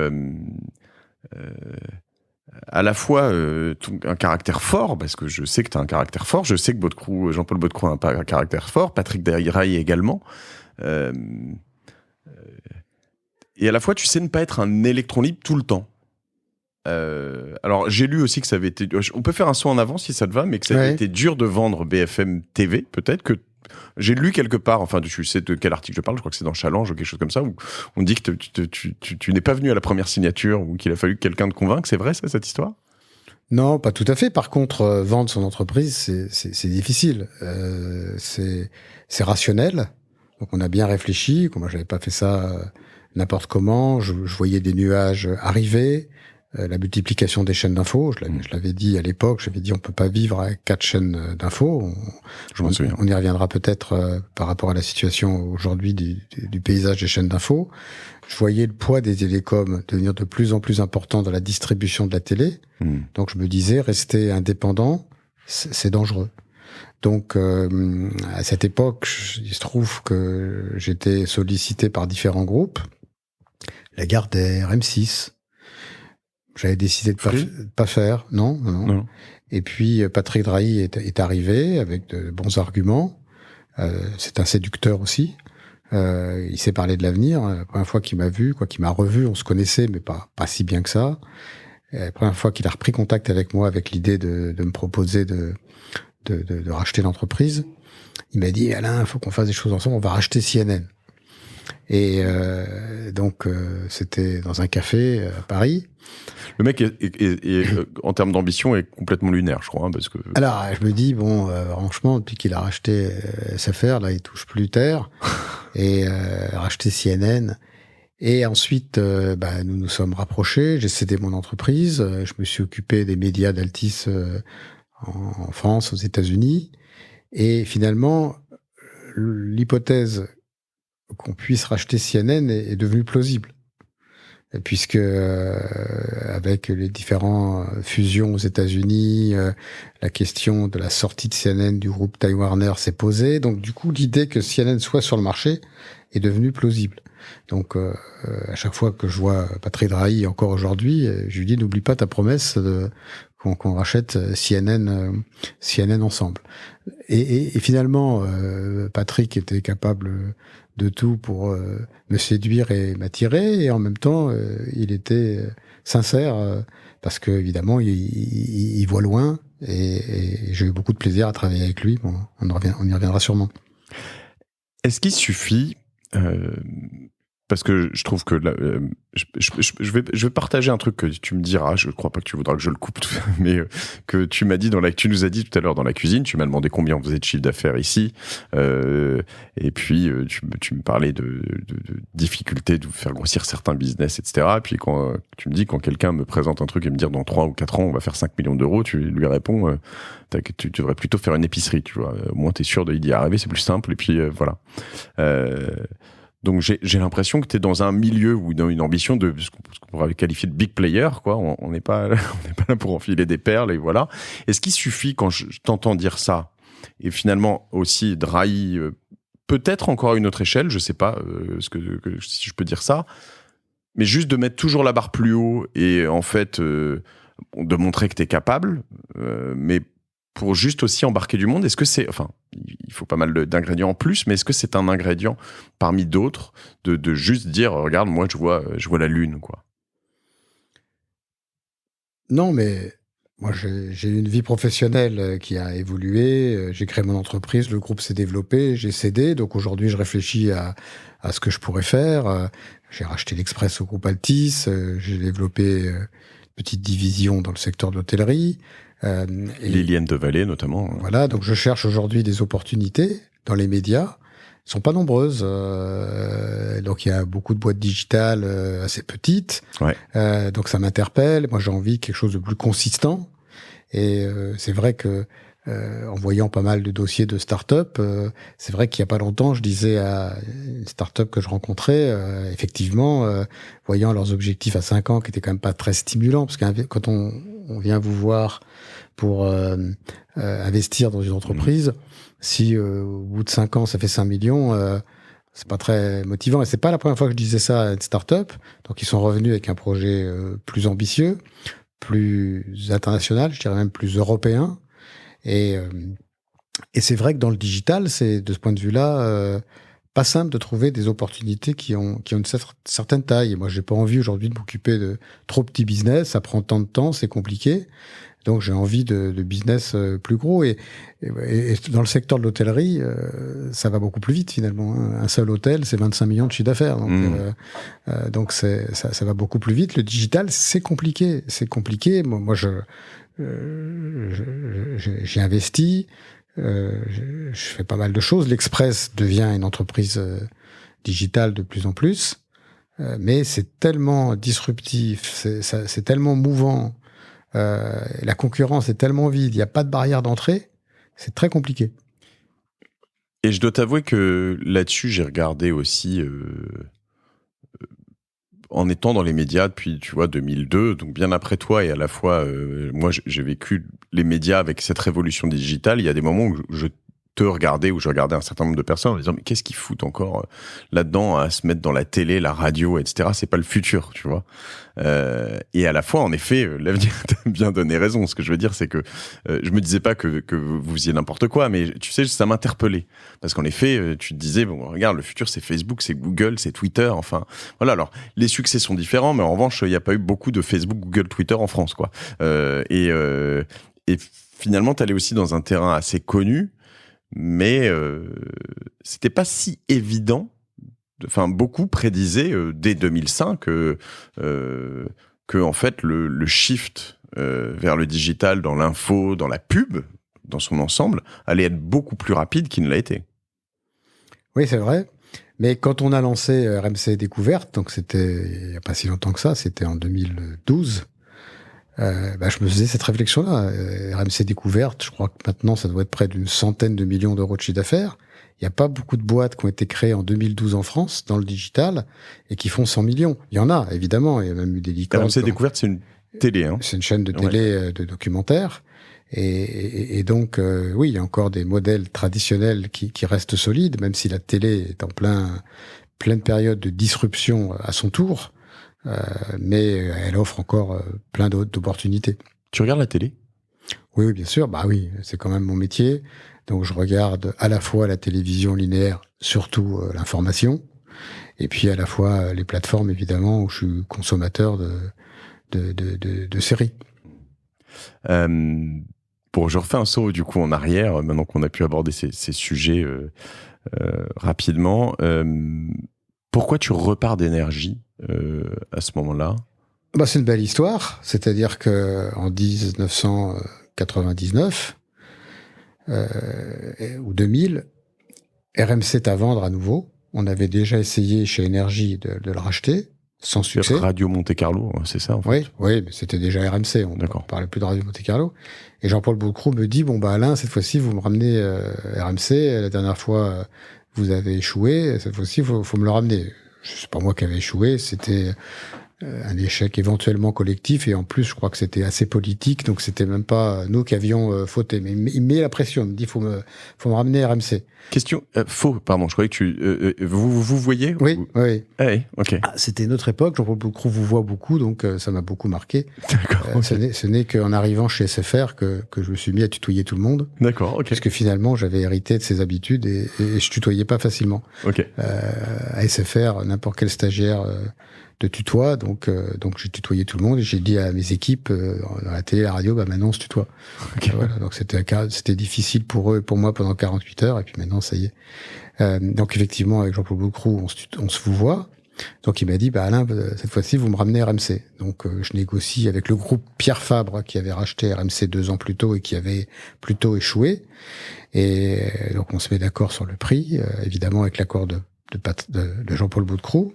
à la fois un caractère fort, parce que je sais que tu as un caractère fort, je sais que Jean-Paul Baudecroux a un caractère fort, Patrick Drahi également. Et à la fois, tu sais ne pas être un électron libre tout le temps. Alors, j'ai lu aussi que ça avait été... On peut faire un saut en avant si ça te va, mais que ça avait été dur de vendre BFM TV, peut-être que... J'ai lu quelque part, enfin, tu sais de quel article je parle, je crois que c'est dans Challenge ou quelque chose comme ça, où on dit que tu n'es pas venu à la première signature ou qu'il a fallu que quelqu'un te convainque. C'est vrai, ça, cette histoire ? Non, pas tout à fait. Par contre, vendre son entreprise, c'est difficile. C'est rationnel. Donc, on a bien réfléchi. Moi, j'avais pas fait ça n'importe comment. Je voyais des nuages arriver. La multiplication des chaînes d'infos, je l'avais dit à l'époque, j'avais dit on peut pas vivre avec 4 chaînes d'infos. Je m'en souviens. On y reviendra peut-être par rapport à la situation aujourd'hui du paysage des chaînes d'infos. Je voyais le poids des télécoms devenir de plus en plus important dans la distribution de la télé. Donc je me disais, rester indépendant, c'est dangereux. Donc à cette époque, il se trouve que j'étais sollicité par différents groupes. Lagardère, M6. J'avais décidé de pas faire, non. Et puis Patrick Drahi est arrivé avec de bons arguments. C'est un séducteur aussi. Il s'est parlé de l'avenir. La première fois qu'il m'a vu, qu'il m'a revu, on se connaissait, mais pas si bien que ça. La première fois qu'il a repris contact avec moi, avec l'idée de me proposer de racheter l'entreprise, il m'a dit Alain, il faut qu'on fasse des choses ensemble. On va racheter CNN. Et donc c'était dans un café à Paris. Le mec en termes d'ambition est complètement lunaire, je crois, parce que. Alors je me dis franchement, depuis qu'il a racheté SFR, là il touche plus terre et racheté CNN. Et ensuite, nous nous sommes rapprochés. J'ai cédé mon entreprise. Je me suis occupé des médias d'Altis en France, aux États-Unis. Et finalement, l'hypothèse qu'on puisse racheter CNN est devenue plausible. Puisque avec les différentes fusions aux États-Unis, la question de la sortie de CNN du groupe Time Warner s'est posée. Donc du coup, l'idée que CNN soit sur le marché est devenue plausible. Donc à chaque fois que je vois Patrick Drahi, encore aujourd'hui, je lui dis n'oublie pas ta promesse qu'on rachète CNN ensemble. Et finalement, Patrick était capable de tout pour me séduire et m'attirer, et en même temps il était sincère parce que évidemment il voit loin, et j'ai eu beaucoup de plaisir à travailler avec lui. Bon, on y reviendra sûrement. Est-ce qu'il suffit parce que je trouve que là, je vais partager un truc que tu me diras. Je crois pas que tu voudras que je le coupe, mais que tu m'as dit tu nous as dit tout à l'heure dans la cuisine. Tu m'as demandé combien on faisait de chiffre d'affaires ici, et puis tu me parlais de difficultés de faire grossir certains business, etc. Et puis quand tu me dis quand quelqu'un me présente un truc et me dire dans 3 ou 4 ans on va faire 5 millions d'euros, tu lui réponds tu devrais plutôt faire une épicerie, tu vois. Au moins t'es sûr d'y arriver, c'est plus simple. Et puis voilà. Donc j'ai l'impression que tu es dans un milieu ou dans une ambition de ce qu'on pourrait qualifier de big player, quoi. On n'est pas là pour enfiler des perles, et voilà. Est-ce qu'il suffit, quand je t'entends dire ça, et finalement aussi Drahi, peut-être encore à une autre échelle, je sais pas si je peux dire ça, mais juste de mettre toujours la barre plus haut et en fait de montrer que tu es capable, mais pour juste aussi embarquer du monde? Est-ce que c'est... Enfin, il faut pas mal d'ingrédients en plus, mais est-ce que c'est un ingrédient parmi d'autres de juste dire, regarde, moi, je vois la lune, quoi? Non, mais moi, j'ai eu une vie professionnelle qui a évolué. J'ai créé mon entreprise, le groupe s'est développé, j'ai cédé. Donc aujourd'hui, je réfléchis à ce que je pourrais faire. J'ai racheté l'Express au groupe Altis. J'ai développé une petite division dans le secteur de l'hôtellerie. Liliane de Vallée, notamment. Voilà, donc je cherche aujourd'hui des opportunités dans les médias. Elles sont pas nombreuses. Donc il y a beaucoup de boîtes digitales assez petites. Ouais. Donc ça m'interpelle. Moi j'ai envie de quelque chose de plus consistant. Et c'est vrai que en voyant pas mal de dossiers de start-up, c'est vrai qu'il y a pas longtemps, je disais à une start-up que je rencontrais, effectivement, voyant leurs objectifs à 5 ans qui étaient quand même pas très stimulants, parce que quand on vient vous voir pour investir dans une entreprise, si au bout de 5 ans ça fait 5 millions, c'est pas très motivant. Et c'est pas la première fois que je disais ça à une start-up. Donc ils sont revenus avec un projet plus ambitieux, plus international, je dirais même plus européen. Et c'est vrai que dans le digital, c'est de ce point de vue-là pas simple de trouver des opportunités qui ont une certaine taille. Et moi, j'ai pas envie aujourd'hui de m'occuper de trop petits business. Ça prend tant de temps, c'est compliqué. Donc, j'ai envie de business plus gros. Et dans le secteur de l'hôtellerie, ça va beaucoup plus vite finalement. Hein. Un seul hôtel, c'est 25 millions de chiffre d'affaires. Donc ça va beaucoup plus vite. Le digital, c'est compliqué. C'est compliqué. Moi, j'ai investi. Je fais pas mal de choses. L'Express devient une entreprise digitale de plus en plus. Mais c'est tellement disruptif. C'est tellement mouvant. La concurrence est tellement vide, il n'y a pas de barrière d'entrée, c'est très compliqué. Et je dois t'avouer que là-dessus, j'ai regardé aussi, en étant dans les médias depuis, tu vois, 2002, donc bien après toi, et à la fois, moi, j'ai vécu les médias avec cette révolution digitale. Il y a des moments où je regardais un certain nombre de personnes en disant mais qu'est-ce qu'ils foutent encore là-dedans à se mettre dans la télé, la radio, etc. C'est pas le futur, tu vois. Et à la fois, en effet, l'avenir t'a bien donné raison. Ce que je veux dire, c'est que je me disais pas que vous faisiez n'importe quoi, mais tu sais, ça m'interpellait parce qu'en effet, tu te disais bon, regarde, le futur, c'est Facebook, c'est Google, c'est Twitter. Enfin, voilà. Alors, les succès sont différents, mais en revanche, il n'y a pas eu beaucoup de Facebook, Google, Twitter en France, quoi. Et finalement, t'allais aussi dans un terrain assez connu. Mais c'était pas si évident. Enfin, beaucoup prédisaient dès 2005 que en fait le shift vers le digital dans l'info, dans la pub, dans son ensemble, allait être beaucoup plus rapide qu'il ne l'a été. Oui, c'est vrai. Mais quand on a lancé RMC Découverte, donc c'était il y a pas si longtemps que ça, c'était en 2012. Je me faisais cette réflexion-là. RMC Découverte, je crois que maintenant, ça doit être près d'une centaine de millions d'euros de chiffre d'affaires. Il n'y a pas beaucoup de boîtes qui ont été créées en 2012 en France, dans le digital, et qui font 100 millions. Il y en a, évidemment. Il y a même eu des licornes. RMC Découverte, c'est une télé. Hein. C'est une chaîne de télé, de documentaires. Et donc, oui, il y a encore des modèles traditionnels qui restent solides, même si la télé est en pleine période de disruption à son tour. Mais elle offre encore plein d'autres opportunités. Tu regardes la télé ? Oui, bien sûr. Bah oui, c'est quand même mon métier. Donc je regarde à la fois la télévision linéaire, surtout l'information, et puis à la fois les plateformes, évidemment, où je suis consommateur de séries. Je refais un saut du coup en arrière, maintenant qu'on a pu aborder ces sujets rapidement. Pourquoi tu repars d'énergie à ce moment-là ? C'est une belle histoire. C'est-à-dire que en 1999 ou 2000, RMC est à vendre à nouveau. On avait déjà essayé chez Énergie de le racheter, sans succès. Radio Monte-Carlo, c'est ça en fait. Oui, mais c'était déjà RMC. On ne parlait plus de Radio Monte-Carlo. Et Jean-Paul Boulcroux me dit Alain, cette fois-ci, vous me ramenez RMC. La dernière fois, vous avez échoué. Cette fois-ci, faut me le ramener. C'est pas moi qui avais échoué, c'était un échec éventuellement collectif, et en plus je crois que c'était assez politique, donc c'était même pas nous qui avions fauté. Mais il met la pression, il me dit faut me ramener RMC. Question pardon, je croyais que vous voyez. Oui. Ah oui, ok. C'était une autre époque, Jean-Paul Boulcroux vous voit beaucoup, donc ça m'a beaucoup marqué. D'accord. Ce n'est qu'en arrivant chez SFR que je me suis mis à tutoyer tout le monde. D'accord, ok. Parce que finalement j'avais hérité de ses habitudes et je tutoyais pas facilement. Ok. À SFR, n'importe quel stagiaire de tutoie, donc j'ai tutoyé tout le monde et j'ai dit à mes équipes dans la télé, la radio, maintenant on se tutoie. Okay. Voilà, donc c'était difficile pour eux et pour moi pendant 48 heures et puis maintenant ça y est. Donc effectivement avec Jean-Paul Boulcroux on se vous voit. Donc il m'a dit Alain, cette fois-ci vous me ramenez RMC. Donc je négocie avec le groupe Pierre Fabre qui avait racheté RMC 2 ans plus tôt et qui avait plutôt échoué. Et donc on se met d'accord sur le prix, évidemment avec l'accord de Jean-Paul Boulcroux.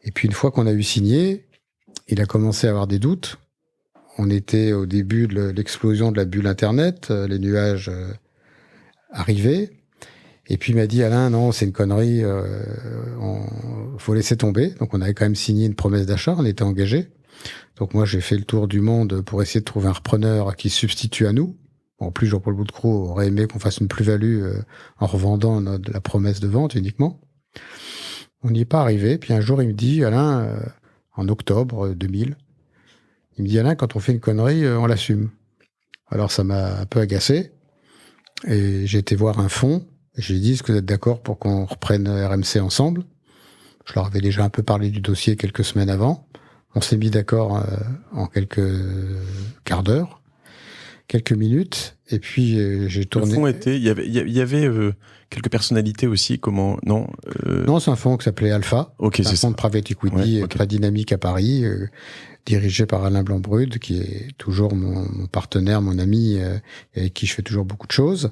Et puis une fois qu'on a eu signé, il a commencé à avoir des doutes. On était au début de l'explosion de la bulle Internet, les nuages arrivaient. Et puis il m'a dit Alain, non, c'est une connerie, faut laisser tomber. Donc on avait quand même signé une promesse d'achat, on était engagé. Donc moi j'ai fait le tour du monde pour essayer de trouver un repreneur qui se substitue à nous. En plus Jean-Paul Boulcroux aurait aimé qu'on fasse une plus-value en revendant la promesse de vente uniquement. On n'y est pas arrivé. Puis un jour il me dit Alain, en octobre 2000, il me dit Alain, quand on fait une connerie, on l'assume. Alors ça m'a un peu agacé et j'ai été voir un fonds. J'ai dit, est-ce que vous êtes d'accord pour qu'on reprenne RMC ensemble? Je leur avais déjà un peu parlé du dossier quelques semaines avant. On s'est mis d'accord en quelques quarts d'heure, quelques minutes, et puis j'ai tourné. Le fond était, il y avait quelques personnalités aussi, comment, non Non, c'est un fonds qui s'appelait Alpha. Okay, c'est un fonds de private equity très dynamique à Paris, dirigé par Alain Blanc-Brud, qui est toujours mon partenaire, mon ami, avec qui je fais toujours beaucoup de choses.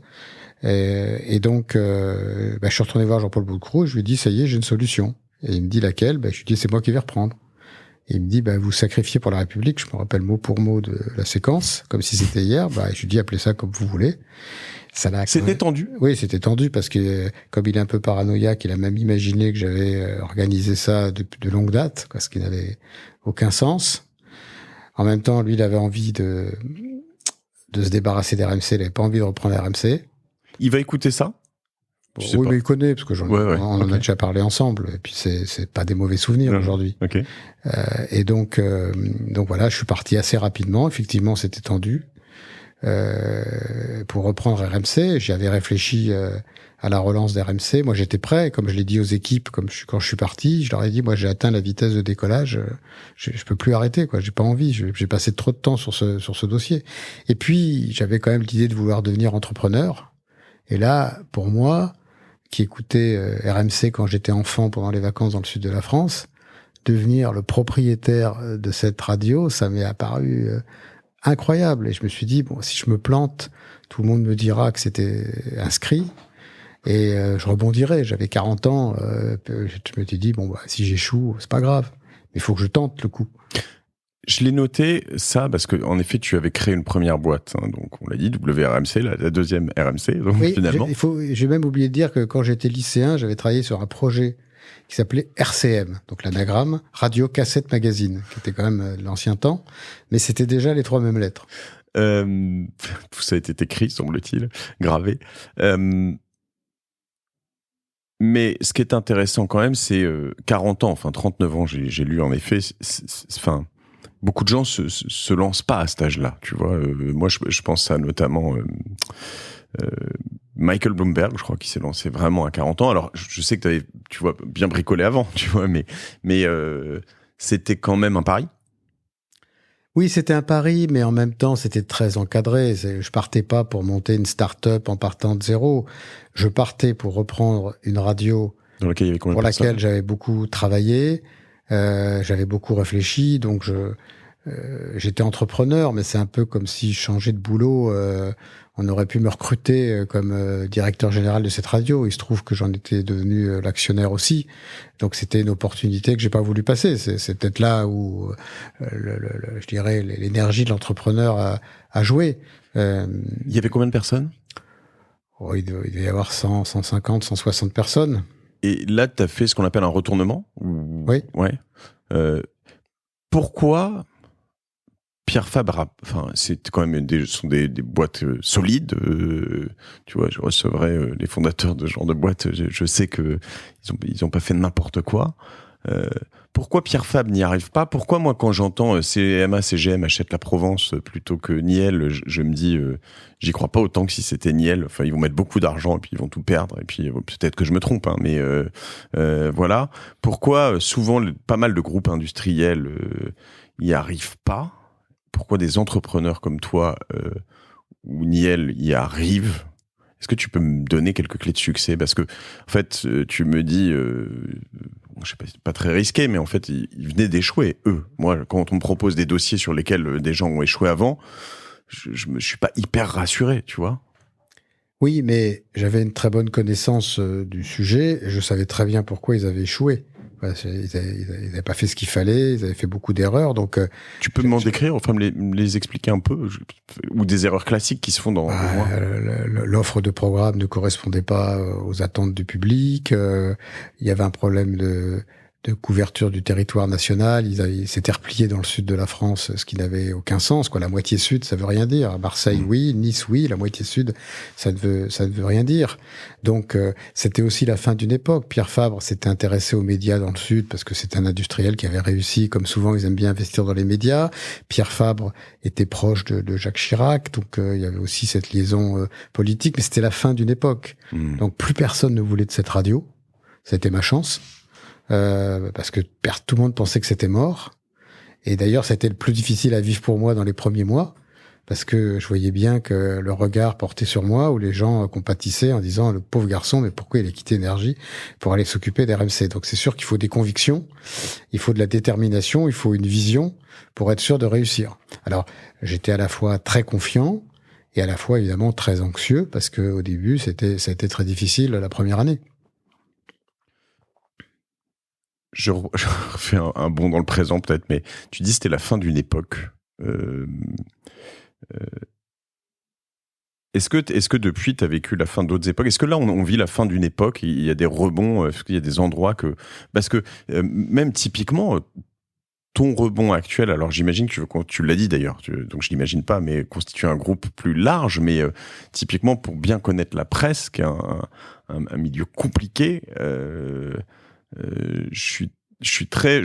Et donc, je suis retourné voir Jean-Paul Boulcroux et je lui ai dit, ça y est, j'ai une solution. Et il me dit laquelle? Je lui ai dit, c'est moi qui vais reprendre. Et il me dit, vous sacrifiez pour la République. Je me rappelle mot pour mot de la séquence, comme si c'était hier. Je lui ai dit, appelez ça comme vous voulez. C'était tendu? Oui, c'était tendu parce que, comme il est un peu paranoïaque, il a même imaginé que j'avais organisé ça de longue date, ce qui n'avait aucun sens. En même temps, lui, il avait envie de se débarrasser d'RMC. Il n'avait pas envie de reprendre RMC. Il va écouter ça? Oui, mais il connaît, parce que on en a déjà parlé ensemble. Et puis, c'est pas des mauvais souvenirs aujourd'hui. Okay. Et donc voilà, je suis parti assez rapidement. Effectivement, c'était tendu. Pour reprendre RMC, j'avais réfléchi à la relance d'RMC. Moi, j'étais prêt. Comme je l'ai dit aux équipes, quand je suis parti, je leur ai dit, moi, j'ai atteint la vitesse de décollage. Je peux plus arrêter, quoi. J'ai pas envie. J'ai passé trop de temps sur ce dossier. Et puis, j'avais quand même l'idée de vouloir devenir entrepreneur. Et là, pour moi, qui écoutais RMC quand j'étais enfant pendant les vacances dans le sud de la France, devenir le propriétaire de cette radio, ça m'est apparu incroyable. Et je me suis dit, si je me plante, tout le monde me dira que c'était inscrit. Et je rebondirai. J'avais 40 ans. Je me suis dit, si j'échoue, c'est pas grave. Mais il faut que je tente le coup. Je l'ai noté, ça, parce que en effet, tu avais créé une première boîte. Donc, on l'a dit, WRMC, la deuxième RMC. Donc, oui, finalement. J'ai même oublié de dire que quand j'étais lycéen, j'avais travaillé sur un projet qui s'appelait RCM, donc l'anagramme Radio Cassette Magazine, qui était quand même l'ancien temps, mais c'était déjà les 3 mêmes lettres. Tout ça a été écrit, semble-t-il, gravé. Mais ce qui est intéressant quand même, c'est 40 ans, 39 ans, j'ai lu en effet, beaucoup de gens se lancent pas à cet âge-là, tu vois. Moi, je pense à notamment Michael Bloomberg, je crois, qui s'est lancé vraiment à 40 ans. Alors, je sais que t'avais, tu vois, bien bricolé avant, tu vois, mais c'était quand même un pari. Oui, c'était un pari, mais en même temps, c'était très encadré. Je partais pas pour monter une start-up en partant de zéro. Je partais pour reprendre une radio pour laquelle j'avais beaucoup travaillé. J'avais beaucoup réfléchi, donc j'étais entrepreneur, mais c'est un peu comme si je changeais de boulot. On aurait pu me recruter comme directeur général de cette radio. Il se trouve que j'en étais devenu l'actionnaire aussi. Donc c'était une opportunité que j'ai pas voulu passer. C'est peut-être là où, je dirais, l'énergie de l'entrepreneur a joué. Il y avait combien de personnes? Il devait y avoir 100, 150, 160 personnes. Et là, tu as fait ce qu'on appelle un retournement? Oui. Ouais. Pourquoi Pierre Fabre, c'est quand même sont des boîtes solides. Tu vois, je recevrai les fondateurs de ce genre de boîtes. Je sais que ils ont pas fait n'importe quoi. Pourquoi Pierre Fabre n'y arrive pas? Pourquoi moi, quand j'entends CMA, CGM achète la Provence plutôt que Niel, je me dis, j'y crois pas autant que si c'était Niel. Enfin, ils vont mettre beaucoup d'argent et puis ils vont tout perdre. Et puis peut-être que je me trompe, hein, mais voilà. Pourquoi souvent pas mal de groupes industriels y arrivent pas? Pourquoi des entrepreneurs comme toi ou Niel y arrivent? Est-ce que tu peux me donner quelques clés de succès? Parce que, en fait, tu me dis, je sais pas, c'est pas très risqué, mais en fait, ils venaient d'échouer, eux. Moi, quand on me propose des dossiers sur lesquels des gens ont échoué avant, je suis pas hyper rassuré, tu vois. Oui, mais j'avais une très bonne connaissance du sujet. Et je savais très bien pourquoi ils avaient échoué. Ils n'avaient pas fait ce qu'il fallait, ils avaient fait beaucoup d'erreurs. Donc, tu peux m'en décrire, enfin me les expliquer un peu, ou des erreurs classiques qui se font dans le mois. L'offre de programme ne correspondait pas aux attentes du public. Il y avait un problème de couverture du territoire national. Ils s'étaient repliés dans le sud de la France, ce qui n'avait aucun sens, quoi. La moitié sud, ça veut rien dire. Marseille, oui. Nice, oui. La moitié sud, ça ne veut rien dire. Donc, c'était aussi la fin d'une époque. Pierre Fabre s'était intéressé aux médias dans le sud parce que c'est un industriel qui avait réussi. Comme souvent, ils aiment bien investir dans les médias. Pierre Fabre était proche de Jacques Chirac. Donc, il y avait aussi cette liaison politique. Mais c'était la fin d'une époque. Donc, plus personne ne voulait de cette radio. C'était ma chance. Parce que tout le monde pensait que c'était mort. Et d'ailleurs, c'était le plus difficile à vivre pour moi dans les premiers mois, parce que je voyais bien que le regard porté sur moi, où les gens compatissaient en disant, le pauvre garçon, mais pourquoi il a quitté Énergie pour aller s'occuper d'RMC? Donc c'est sûr qu'il faut des convictions, il faut de la détermination, il faut une vision pour être sûr de réussir. Alors, j'étais à la fois très confiant et à la fois évidemment très anxieux, parce que au début, ça a été très difficile la première année. Je refais un bond dans le présent peut-être, mais tu dis que c'était la fin d'une époque. Est-ce que depuis, tu as vécu la fin d'autres époques? Est-ce que là, on vit la fin d'une époque? Il y a des rebonds, est-ce qu'il y a des endroits que... Parce que même typiquement, ton rebond actuel, alors j'imagine que tu l'as dit d'ailleurs, donc je l'imagine pas, mais constitue un groupe plus large, mais typiquement pour bien connaître la presse, qui est un milieu compliqué... je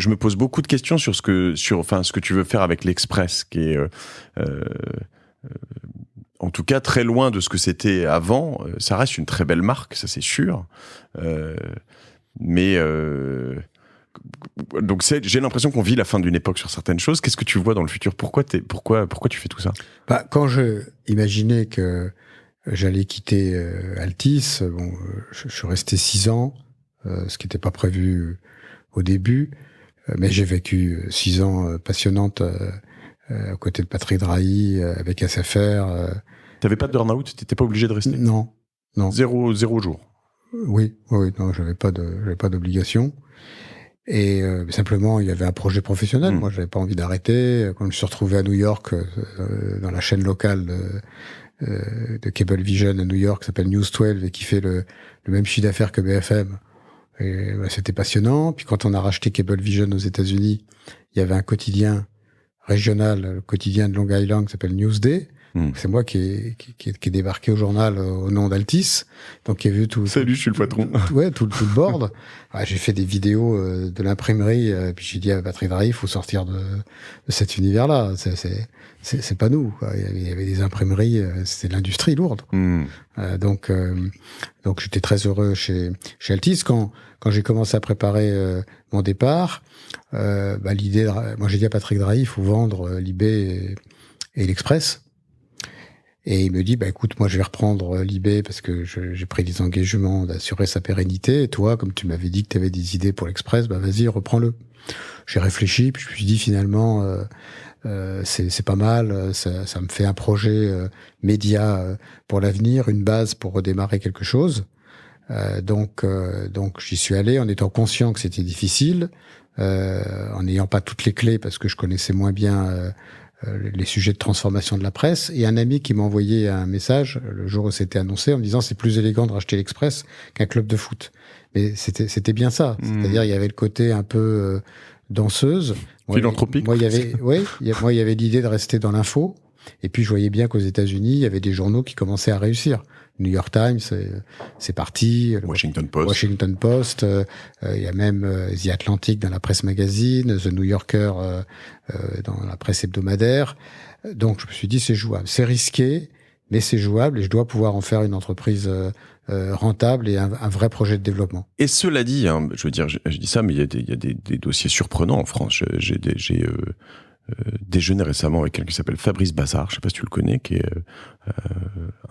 me pose beaucoup de questions sur ce que tu veux faire avec l'Express, qui est en tout cas très loin de ce que c'était avant. Ça reste une très belle marque, ça c'est sûr. Mais donc j'ai l'impression qu'on vit la fin d'une époque sur certaines choses. Qu'est-ce que tu vois dans le futur? Pourquoi tu fais tout ça? Quand je imaginais que j'allais quitter Altice, je suis resté 6 ans. Ce qui n'était pas prévu au début, mais j'ai vécu 6 ans passionnantes aux côtés de Patrick Drahi, avec SFR. T'avais pas de burn-out? T'étais pas obligé de rester? Non. Zéro jour? Oui, non, j'avais pas d'obligation. Et simplement, il y avait un projet professionnel. Moi, j'avais pas envie d'arrêter. Quand je me suis retrouvé à New York, dans la chaîne locale de Cablevision à New York, qui s'appelle News 12 et qui fait le même chiffre d'affaires que BFM, et c'était passionnant. Puis quand on a racheté Cablevision aux États-Unis, il y avait un quotidien régional, le quotidien de Long Island, qui s'appelle Newsday. C'est moi qui est débarqué au journal au nom d'Altis. Donc il y a vu tout. Salut, je suis le patron. Tout le board. J'ai fait des vidéos de l'imprimerie. Puis j'ai dit à Patrick Drahi, il faut sortir de cet univers-là. C'est pas nous, quoi. Il y avait des imprimeries, c'était de l'industrie lourde. Donc j'étais très heureux chez Altis. Quand j'ai commencé à préparer mon départ, l'idée, moi j'ai dit à Patrick Drahi, il faut vendre Libé et l'Express. Et il me dit, écoute, moi je vais reprendre Libé parce que j'ai pris des engagements d'assurer sa pérennité. Et toi, comme tu m'avais dit que tu avais des idées pour l'Express, vas-y, reprends-le. J'ai réfléchi, puis je me suis dit finalement, c'est pas mal, ça me fait un projet média pour l'avenir, une base pour redémarrer quelque chose. Donc j'y suis allé en étant conscient que c'était difficile, en n'ayant pas toutes les clés parce que je connaissais moins bien les sujets de transformation de la presse, et un ami qui m'a envoyé un message le jour où c'était annoncé en me disant c'est plus élégant de racheter l'Express qu'un club de foot. Mais c'était bien ça. C'est-à-dire il y avait le côté un peu danseuse. Philanthropique. Moi il y avait l'idée de rester dans l'info. Et puis je voyais bien qu'aux États-Unis, il y avait des journaux qui commençaient à réussir. New York Times, c'est parti. Washington Post. Washington Post. Il y a même The Atlantic dans la presse magazine, The New Yorker dans la presse hebdomadaire. Donc je me suis dit, c'est jouable. C'est risqué, mais c'est jouable et je dois pouvoir en faire une entreprise rentable et un vrai projet de développement. Et cela dit, hein, je veux dire, je dis ça, mais il y a des dossiers surprenants en France. J'ai déjeuné récemment avec quelqu'un qui s'appelle Fabrice Bazard, je sais pas si tu le connais, qui est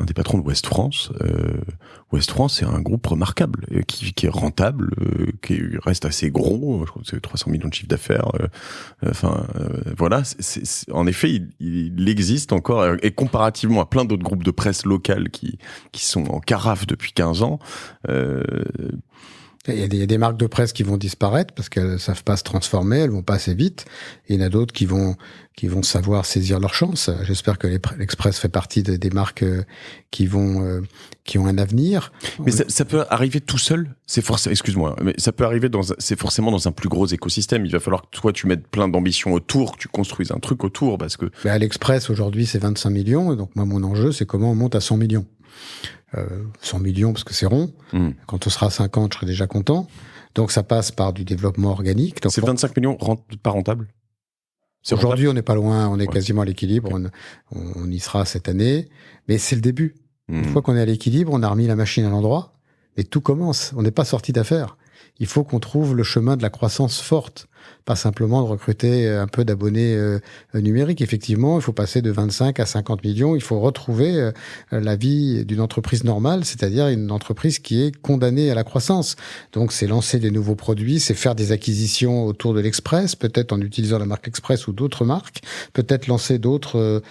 un des patrons de Ouest France. Ouest France, c'est un groupe remarquable, qui est rentable, qui reste assez gros, je crois que c'est 300 millions de chiffre d'affaires. Voilà, en effet, il existe encore, et comparativement à plein d'autres groupes de presse locales qui sont en carafe depuis 15 ans, il y a des marques de presse qui vont disparaître parce qu'elles savent pas se transformer, elles vont pas assez vite. Et il y en a d'autres qui vont savoir saisir leur chance. J'espère que l'Express fait partie des marques qui ont un avenir. Mais ça peut arriver tout seul. Excuse-moi, mais ça peut arriver c'est forcément dans un plus gros écosystème. Il va falloir que toi tu mettes plein d'ambitions autour, que tu construises un truc autour parce que. À l'Express aujourd'hui c'est 25 millions. Et donc moi mon enjeu c'est comment on monte à 100 millions. 100 millions parce que c'est rond. Quand on sera à 50, je serai déjà content. Donc ça passe par du développement organique. Donc, c'est 25 millions pas rentable. Aujourd'hui, on n'est pas loin, on est quasiment à l'équilibre. Okay. On y sera cette année, mais c'est le début. Une fois qu'on est à l'équilibre, on a remis la machine à l'endroit et tout commence. On n'est pas sorti d'affaires. Il faut qu'on trouve le chemin de la croissance forte, pas simplement de recruter un peu d'abonnés numériques. Effectivement, il faut passer de 25 à 50 millions. Il faut retrouver la vie d'une entreprise normale, c'est-à-dire une entreprise qui est condamnée à la croissance. Donc, c'est lancer des nouveaux produits, c'est faire des acquisitions autour de l'Express, peut-être en utilisant la marque Express ou d'autres marques, peut-être lancer d'autres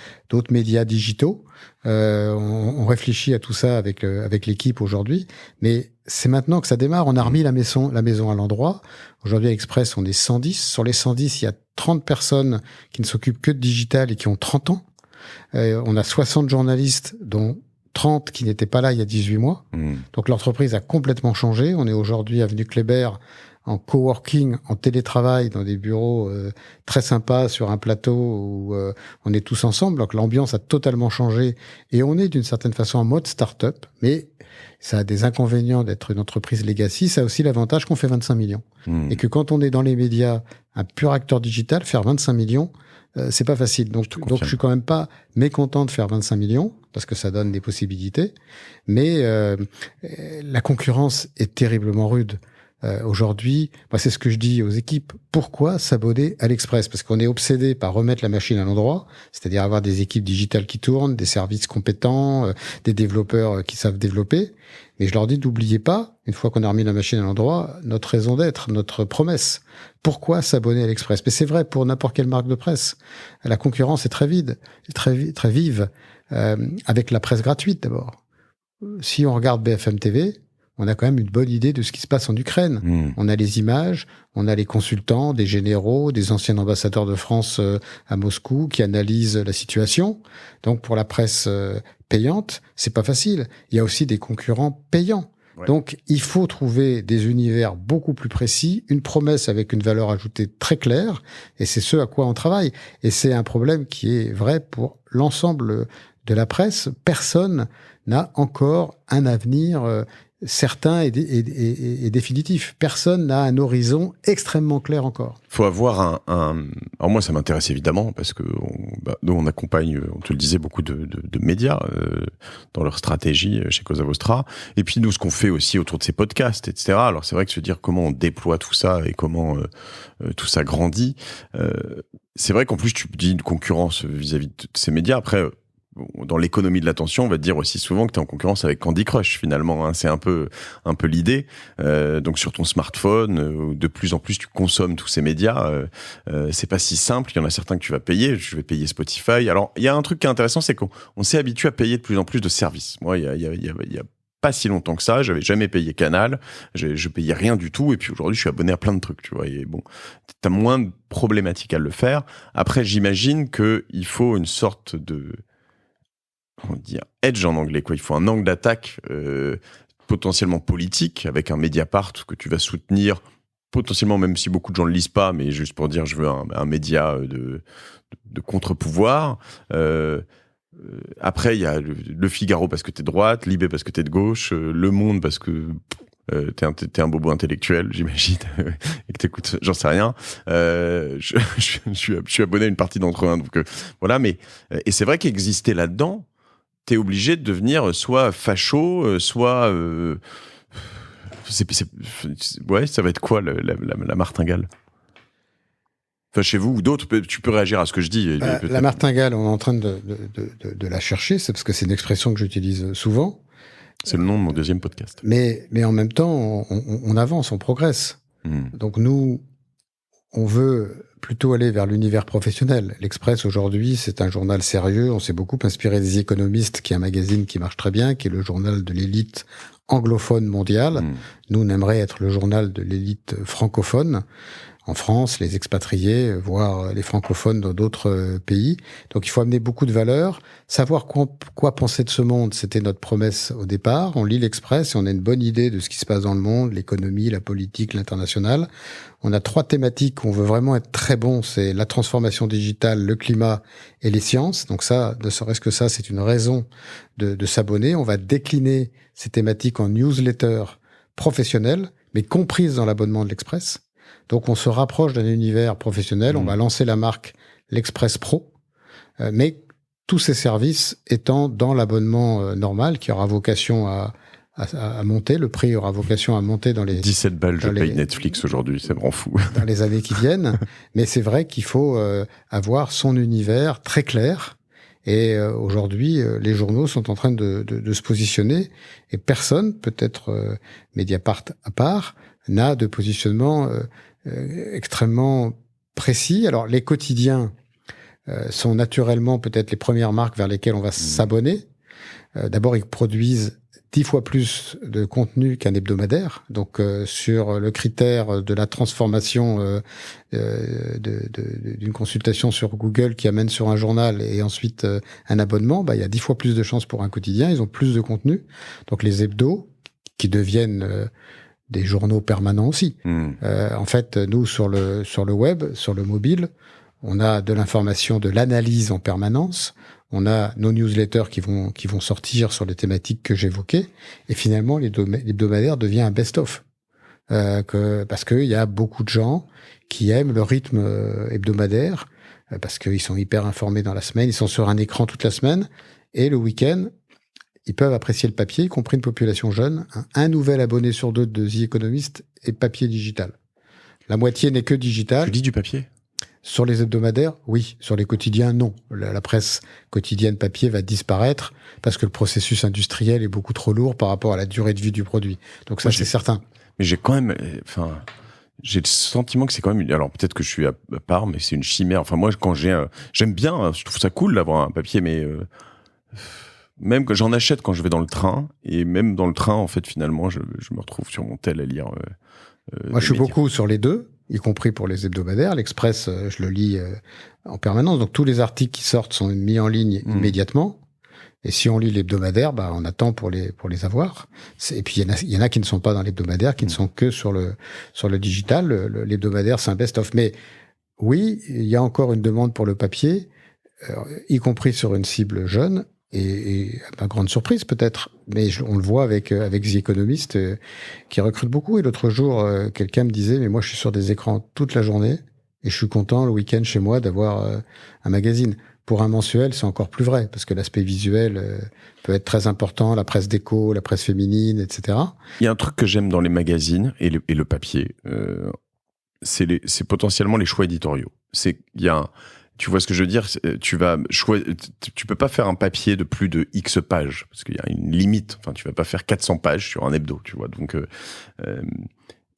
médias digitaux. On réfléchit à tout ça avec l'équipe aujourd'hui, mais c'est maintenant que ça démarre. On a remis la maison à l'endroit. Aujourd'hui, à Express, on est 110. Sur les 110, il y a 30 personnes qui ne s'occupent que de digital et qui ont 30 ans. On a 60 journalistes, dont 30 qui n'étaient pas là il y a 18 mois. Donc l'entreprise a complètement changé. On est aujourd'hui avenue Kléber, en coworking, en télétravail, dans des bureaux très sympas sur un plateau où on est tous ensemble. Donc l'ambiance a totalement changé et on est d'une certaine façon en mode start-up, mais ça a des inconvénients d'être une entreprise legacy. Ça a aussi l'avantage qu'on fait 25 millions. Et que quand on est dans les médias, un pur acteur digital, faire 25 millions, c'est pas facile. Donc je suis quand même pas mécontent de faire 25 millions parce que ça donne des possibilités. Mais la concurrence est terriblement rude. Aujourd'hui, moi, c'est ce que je dis aux équipes. Pourquoi s'abonner à l'Express? Parce qu'on est obsédé par remettre la machine à l'endroit, c'est-à-dire avoir des équipes digitales qui tournent, des services compétents, des développeurs qui savent développer. Mais je leur dis, n'oubliez pas, une fois qu'on a remis la machine à l'endroit, notre raison d'être, notre promesse. Pourquoi s'abonner à l'Express? Mais c'est vrai pour n'importe quelle marque de presse. La concurrence est très vive, avec la presse gratuite d'abord. Si on regarde BFM TV, on a quand même une bonne idée de ce qui se passe en Ukraine. On a les images, on a les consultants, des généraux, des anciens ambassadeurs de France à Moscou qui analysent la situation. Donc pour la presse payante, c'est pas facile. Il y a aussi des concurrents payants. Ouais. Donc il faut trouver des univers beaucoup plus précis, une promesse avec une valeur ajoutée très claire, et c'est ce à quoi on travaille. Et c'est un problème qui est vrai pour l'ensemble de la presse. Personne n'a encore un avenir certain et définitif. Personne n'a un horizon extrêmement clair encore. Faut avoir alors moi, ça m'intéresse évidemment parce que nous, on accompagne, on te le disait, beaucoup de médias dans leur stratégie chez Cosa Vostra. Et puis nous, ce qu'on fait aussi autour de ces podcasts, etc. Alors c'est vrai que se dire comment on déploie tout ça et comment tout ça grandit. C'est vrai qu'en plus, tu dis une concurrence vis-à-vis de ces médias. Après, dans l'économie de l'attention, on va te dire aussi souvent que tu es en concurrence avec Candy Crush finalement, hein. C'est un peu l'idée. Donc sur ton smartphone, de plus en plus tu consommes tous ces médias. C'est pas si simple. Il y en a certains que tu vas payer. Je vais payer Spotify. Alors il y a un truc qui est intéressant, c'est qu'on s'est habitué à payer de plus en plus de services. Moi, il y a pas si longtemps que ça, j'avais jamais payé Canal, je payais rien du tout, et puis aujourd'hui je suis abonné à plein de trucs, tu vois, et bon, t'as moins de problématiques à le faire. Après, j'imagine que il faut une sorte de, on dit edge en anglais, quoi. Il faut un angle d'attaque potentiellement politique avec un Mediapart que tu vas soutenir potentiellement, même si beaucoup de gens ne le lisent pas, mais juste pour dire je veux un média de contre-pouvoir. Après, il y a le Figaro parce que t'es de droite, Libé parce que t'es de gauche, Le Monde parce que t'es un bobo intellectuel, j'imagine, et que t'écoutes, j'en sais rien. Je suis abonné à une partie d'entre eux, donc voilà. Mais et c'est vrai qu'exister là-dedans, t'es obligé de devenir soit facho, soit ouais, ça va être quoi la martingale? Enfin, chez vous ou d'autres, tu peux réagir à ce que je dis. La martingale, on est en train de la chercher, c'est parce que c'est une expression que j'utilise souvent. C'est le nom de mon deuxième podcast. Mais en même temps, on avance, on progresse. Donc nous, on veut plutôt aller vers l'univers professionnel. L'Express, aujourd'hui, c'est un journal sérieux. On s'est beaucoup inspiré des Économistes, qui est un magazine qui marche très bien, qui est le journal de l'élite anglophone mondiale. Nous, on aimerait être le journal de l'élite francophone. En France, les expatriés, voire les francophones dans d'autres pays. Donc il faut amener beaucoup de valeurs. Savoir quoi penser de ce monde, c'était notre promesse au départ. On lit l'Express et on a une bonne idée de ce qui se passe dans le monde, l'économie, la politique, l'international. On a 3 thématiques où on veut vraiment être très bon. C'est la transformation digitale, le climat et les sciences. Donc ça, ne serait-ce que ça, c'est une raison de s'abonner. On va décliner ces thématiques en newsletter professionnelles, mais comprises dans l'abonnement de l'Express. Donc, on se rapproche d'un univers professionnel. On va lancer la marque l'Express Pro, mais tous ces services étant dans l'abonnement normal, qui aura vocation à monter. Le prix aura vocation à monter dans les 17 balles. Je paye Netflix aujourd'hui, ça me rend fou. Dans les années qui viennent. Mais c'est vrai qu'il faut avoir son univers très clair. Et aujourd'hui, les journaux sont en train de se positionner, et personne, peut-être Mediapart à part, n'a de positionnement extrêmement précis. Alors, les quotidiens sont naturellement peut-être les premières marques vers lesquelles on va s'abonner. D'abord, ils produisent 10 fois plus de contenu qu'un hebdomadaire. Donc, sur le critère de la transformation d'une consultation sur Google qui amène sur un journal et ensuite un abonnement, il y a 10 fois plus de chances pour un quotidien. Ils ont plus de contenu. Donc, les hebdos, qui deviennent des journaux permanents aussi. En fait, nous, sur le web, sur le mobile, on a de l'information, de l'analyse en permanence. On a nos newsletters qui vont sortir sur les thématiques que j'évoquais. Et finalement, l'hebdomadaire devient un best-of. Parce qu'il y a beaucoup de gens qui aiment le rythme hebdomadaire, parce qu'ils sont hyper informés dans la semaine, ils sont sur un écran toute la semaine, et le week-end, ils peuvent apprécier le papier, y compris une population jeune. Un nouvel abonné sur 2 de The Economist est papier digital. La moitié n'est que digital. Tu lis du papier ? Sur les hebdomadaires, oui. Sur les quotidiens, non. La presse quotidienne papier va disparaître parce que le processus industriel est beaucoup trop lourd par rapport à la durée de vie du produit. Donc ça, c'est certain. Mais j'ai quand même... j'ai le sentiment que c'est quand même... Alors peut-être que je suis à part, mais c'est une chimère. Enfin moi, quand j'aime bien, je trouve ça cool d'avoir un papier, mais... Même que j'en achète quand je vais dans le train, et même dans le train, en fait, finalement, je me retrouve sur mon tel à lire. Moi, je suis beaucoup sur les 2, y compris pour les hebdomadaires. L'Express, je le lis en permanence. Donc, tous les articles qui sortent sont mis en ligne immédiatement. Et si on lit l'hebdomadaire, on attend pour les avoir. Et puis, il y en a qui ne sont pas dans l'hebdomadaire, qui ne sont que sur le digital. L'hebdomadaire, c'est un best-of. Mais oui, il y a encore une demande pour le papier, y compris sur une cible jeune. Et à ma grande surprise peut-être, mais on le voit avec The Economist qui recrute beaucoup. Et l'autre jour, quelqu'un me disait, mais moi je suis sur des écrans toute la journée et je suis content le week-end chez moi d'avoir un magazine. Pour un mensuel, c'est encore plus vrai, parce que l'aspect visuel peut être très important, la presse déco, la presse féminine, etc. Il y a un truc que j'aime dans les magazines et le papier, c'est potentiellement les choix éditoriaux. Tu vois ce que je veux dire ? Tu peux pas faire un papier de plus de X pages, parce qu'il y a une limite. Enfin, tu vas pas faire 400 pages sur un hebdo, tu vois. Donc,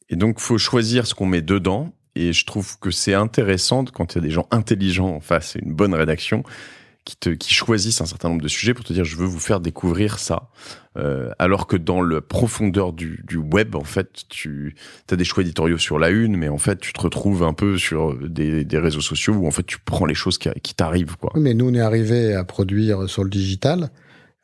et donc, faut choisir ce qu'on met dedans. Et je trouve que c'est intéressant quand il y a des gens intelligents en face et une bonne rédaction qui choisissent un certain nombre de sujets pour te dire je veux vous faire découvrir ça. Alors que dans la profondeur du web, en fait, tu as des choix éditoriaux sur la une, mais en fait, tu te retrouves un peu sur des réseaux sociaux où en fait, tu prends les choses qui t'arrivent, quoi. Mais nous, on est arrivé à produire sur le digital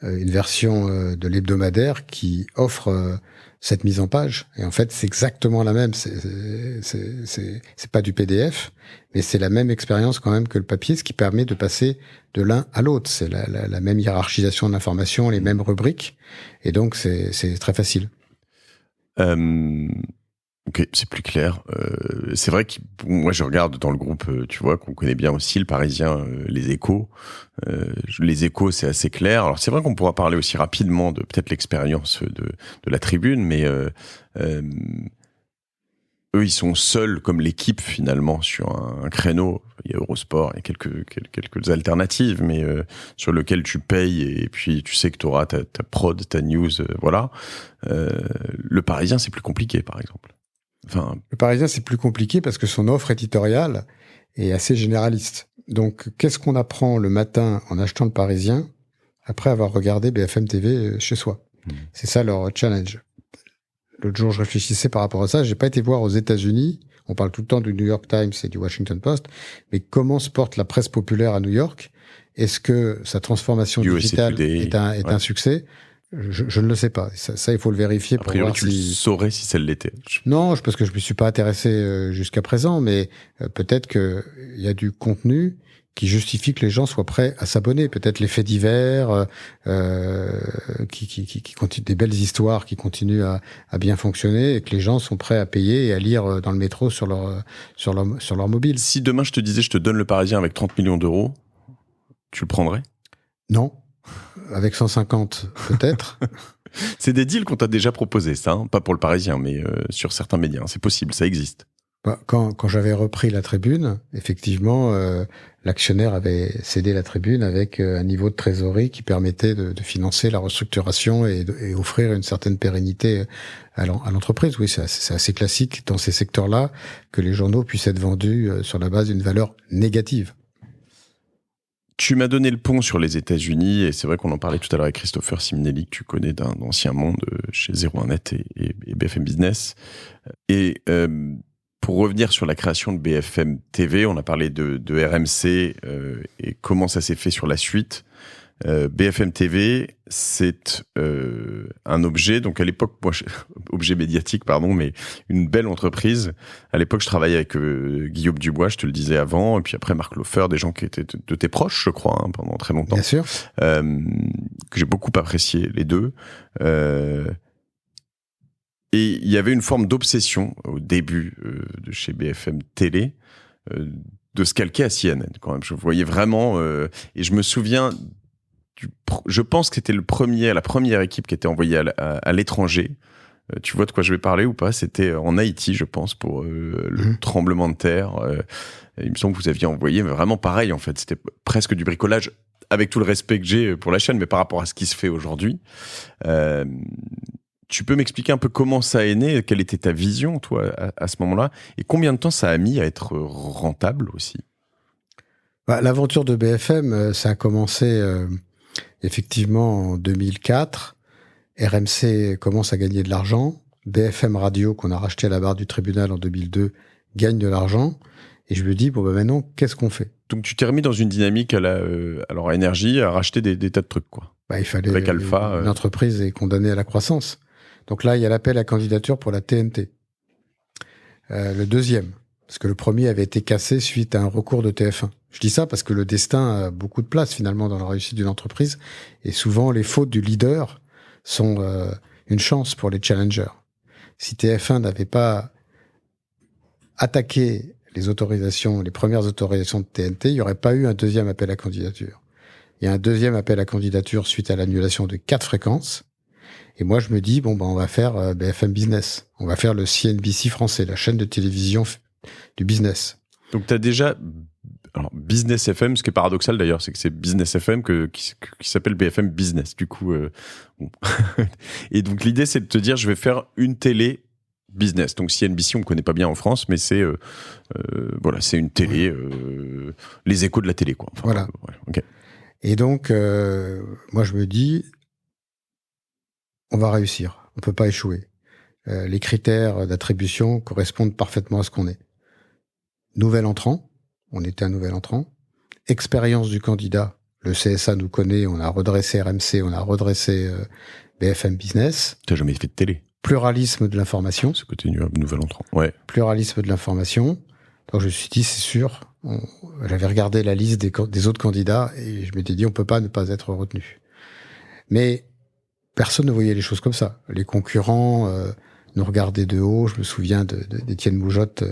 une version de l'hebdomadaire qui offre cette mise en page. Et en fait, c'est exactement la même. C'est pas du PDF, mais c'est la même expérience quand même que le papier, ce qui permet de passer de l'un à l'autre. C'est la même hiérarchisation de l'information, les mêmes rubriques. Et donc, c'est très facile. Ok, c'est plus clair. C'est vrai que moi, je regarde dans le groupe, tu vois, qu'on connaît bien aussi, le Parisien, les Échos. Les Échos, c'est assez clair. Alors, c'est vrai qu'on pourra parler aussi rapidement de peut-être l'expérience de la Tribune, mais eux, ils sont seuls comme l'équipe finalement sur un créneau. Il y a Eurosport, il y a quelques alternatives, mais sur lequel tu payes et puis tu sais que tu auras ta prod, ta news, voilà. Le Parisien, c'est plus compliqué, par exemple. Enfin, le Parisien, c'est plus compliqué parce que son offre éditoriale est assez généraliste. Donc, qu'est-ce qu'on apprend le matin en achetant le Parisien après avoir regardé BFM TV chez soi? C'est ça leur challenge. L'autre jour, je réfléchissais par rapport à ça. J'ai pas été voir aux États-Unis. On parle tout le temps du New York Times et du Washington Post. Mais comment se porte la presse populaire à New York? Est-ce que sa transformation digitale est un succès? Je ne le sais pas. Ça, il faut le vérifier pour voir tu le saurais si ça l'était. Non, parce que je me suis pas intéressé jusqu'à présent, mais peut-être que il y a du contenu qui justifie que les gens soient prêts à s'abonner. Peut-être les faits divers, qui continuent, des belles histoires qui continuent à bien fonctionner et que les gens sont prêts à payer et à lire dans le métro sur leur mobile. Si demain je te disais, je te donne le Parisien avec 30 millions d'euros, tu le prendrais? Non. Avec 150, peut-être. C'est des deals qu'on t'a déjà proposés, ça, hein, pas pour le Parisien, mais sur certains médias. C'est possible, ça existe. Quand j'avais repris la Tribune, effectivement, l'actionnaire avait cédé la Tribune avec un niveau de trésorerie qui permettait de financer la restructuration et offrir une certaine pérennité à l'entreprise. Oui, c'est assez classique dans ces secteurs-là que les journaux puissent être vendus sur la base d'une valeur négative. Tu m'as donné le pont sur les États-Unis, et c'est vrai qu'on en parlait tout à l'heure avec Christopher Simonelli, que tu connais d'un ancien monde chez 01net et BFM Business. Et pour revenir sur la création de BFM TV, on a parlé de RMC et comment ça s'est fait sur la suite. BFM TV, c'est un objet, donc à l'époque, objet médiatique, pardon, mais une belle entreprise. À l'époque, je travaillais avec Guillaume Dubois, je te le disais avant, et puis après Marc Loffer, des gens qui étaient de tes proches, je crois, hein, pendant très longtemps. Bien sûr. Que j'ai beaucoup apprécié, les deux. Et il y avait une forme d'obsession au début de chez BFM Télé, de se calquer à CNN, quand même. Je voyais vraiment, et je me souviens... Je pense que c'était la première équipe qui était envoyée à l'étranger. Tu vois de quoi je vais parler ou pas? C'était en Haïti, je pense, pour le tremblement de terre. Il me semble que vous aviez envoyé, mais vraiment pareil, en fait. C'était presque du bricolage, avec tout le respect que j'ai pour la chaîne, mais par rapport à ce qui se fait aujourd'hui. Tu peux m'expliquer un peu comment ça est né? Quelle était ta vision, toi, à ce moment-là? Et combien de temps ça a mis à être rentable aussi? L'aventure de BFM, ça a commencé... effectivement, en 2004, RMC commence à gagner de l'argent. BFM Radio, qu'on a racheté à la barre du tribunal en 2002, gagne de l'argent. Et je me dis, maintenant, qu'est-ce qu'on fait? Donc, tu t'es remis dans une dynamique alors Énergie, à racheter des tas de trucs, quoi. Il fallait... Avec Alpha... L'entreprise est condamnée à la croissance. Donc là, il y a l'appel à candidature pour la TNT. Le deuxième. Parce que le premier avait été cassé suite à un recours de TF1. Je dis ça parce que le destin a beaucoup de place finalement dans la réussite d'une entreprise. Et souvent, les fautes du leader sont une chance pour les challengers. Si TF1 n'avait pas attaqué les premières autorisations de TNT, il n'y aurait pas eu un deuxième appel à candidature. Il y a un deuxième appel à candidature suite à l'annulation de 4 fréquences. Et moi, je me dis, on va faire BFM Business. On va faire le CNBC français, la chaîne de télévision du business. Donc, tu as déjà... Alors, Business FM, ce qui est paradoxal d'ailleurs, c'est que c'est Business FM qui s'appelle BFM Business. Du coup, bon. Et donc, l'idée, c'est de te dire, je vais faire une télé business. Donc, CNBC, on ne connaît pas bien en France, mais c'est c'est une télé, les échos de la télé, quoi. Enfin, voilà. Okay. Et donc, moi, je me dis, on va réussir. On ne peut pas échouer. Les critères d'attribution correspondent parfaitement à ce qu'on est. Nouvel entrant. On était un nouvel entrant. Expérience du candidat. Le CSA nous connaît. On a redressé RMC. On a redressé BFM Business. Tu n'as jamais fait de télé? pluralisme de l'information. Ce côté nouvel entrant. Ouais. Pluralisme de l'information. Donc je me suis dit, c'est sûr. J'avais regardé la liste des autres candidats et je m'étais dit, on peut pas ne pas être retenu. Mais personne ne voyait les choses comme ça. Les concurrents nous regardaient de haut. Je me souviens d'Étienne Moujotte,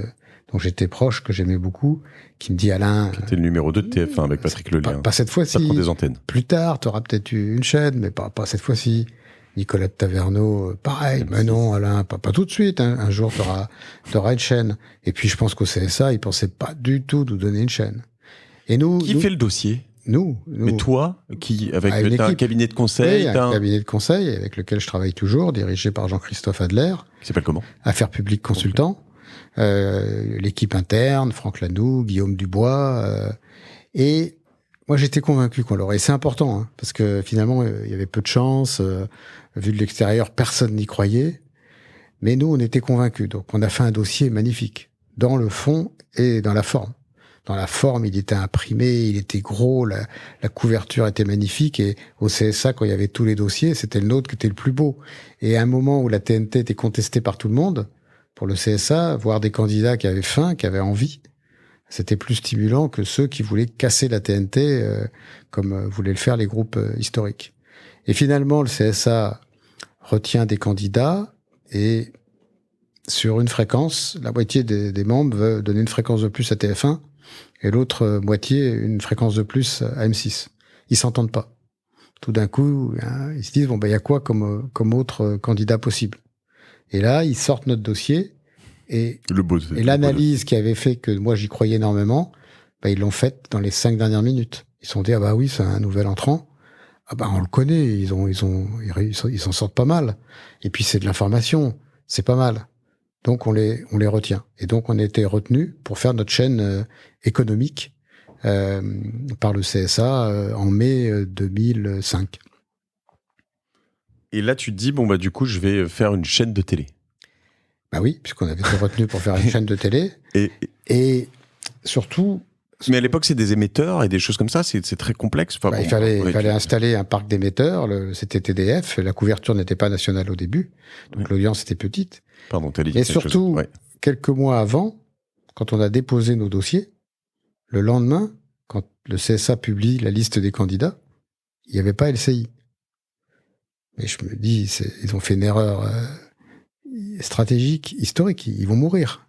dont j'étais proche, que j'aimais beaucoup, qui me dit, Alain... C'était le numéro 2 de TF1 avec Patrick Lelay. Pas cette fois-ci. Ça prend des antennes. Plus tard, tu auras peut-être eu une chaîne, mais pas cette fois-ci. Nicolas de Taverneau, pareil. Mais non, Alain, pas tout de suite. Hein. Un jour, t'auras une chaîne. Et puis, je pense qu'au CSA, ils pensaient pas du tout nous donner une chaîne. Et nous... Qui fait le dossier ? Nous. Mais toi, avec un cabinet de conseil, un cabinet de conseil avec lequel je travaille toujours, dirigé par Jean-Christophe Adler. Qui s'appelle comment ? Affaires publiques consultant. L'équipe interne, Franck Lanoux, Guillaume Dubois. Et moi, j'étais convaincu qu'on l'aurait. Et c'est important, hein, parce que finalement, il y avait peu de chance. Vu de l'extérieur, personne n'y croyait. Mais nous, on était convaincus. Donc, on a fait un dossier magnifique, dans le fond et dans la forme. Dans la forme, il était imprimé, il était gros, la couverture était magnifique. Et au CSA, quand il y avait tous les dossiers, c'était le nôtre qui était le plus beau. Et à un moment où la TNT était contestée par tout le monde, pour le CSA, voir des candidats qui avaient faim, qui avaient envie, c'était plus stimulant que ceux qui voulaient casser la TNT, comme voulaient le faire les groupes historiques. Et finalement, le CSA retient des candidats et sur une fréquence, la moitié des membres veut donner une fréquence de plus à TF1 et l'autre moitié une fréquence de plus à M6. Ils s'entendent pas. Tout d'un coup, ils se disent bon il y a quoi comme autre candidat possible. Et là, ils sortent notre dossier et l'analyse qui avait fait que moi j'y croyais énormément, ils l'ont faite dans les 5 dernières minutes. Ils se sont dit oui, c'est un nouvel entrant. On le connaît, ils s'en sortent pas mal. Et puis c'est de l'information, c'est pas mal. Donc on les retient. Et donc on a été retenus pour faire notre chaîne économique par le CSA en mai 2005. Et là tu te dis du coup je vais faire une chaîne de télé. Oui, puisqu'on avait été retenus pour faire une chaîne de télé. Et surtout... Mais à l'époque, c'est des émetteurs et des choses comme ça, c'est très complexe. Il fallait installer un parc d'émetteurs, c'était TDF, la couverture n'était pas nationale au début, donc l'audience était petite. Pardon, t'as dit et surtout, quelques mois avant, quand on a déposé nos dossiers, le lendemain, quand le CSA publie la liste des candidats, il n'y avait pas LCI. Mais je me dis, ils ont fait une erreur stratégique, historique, ils vont mourir.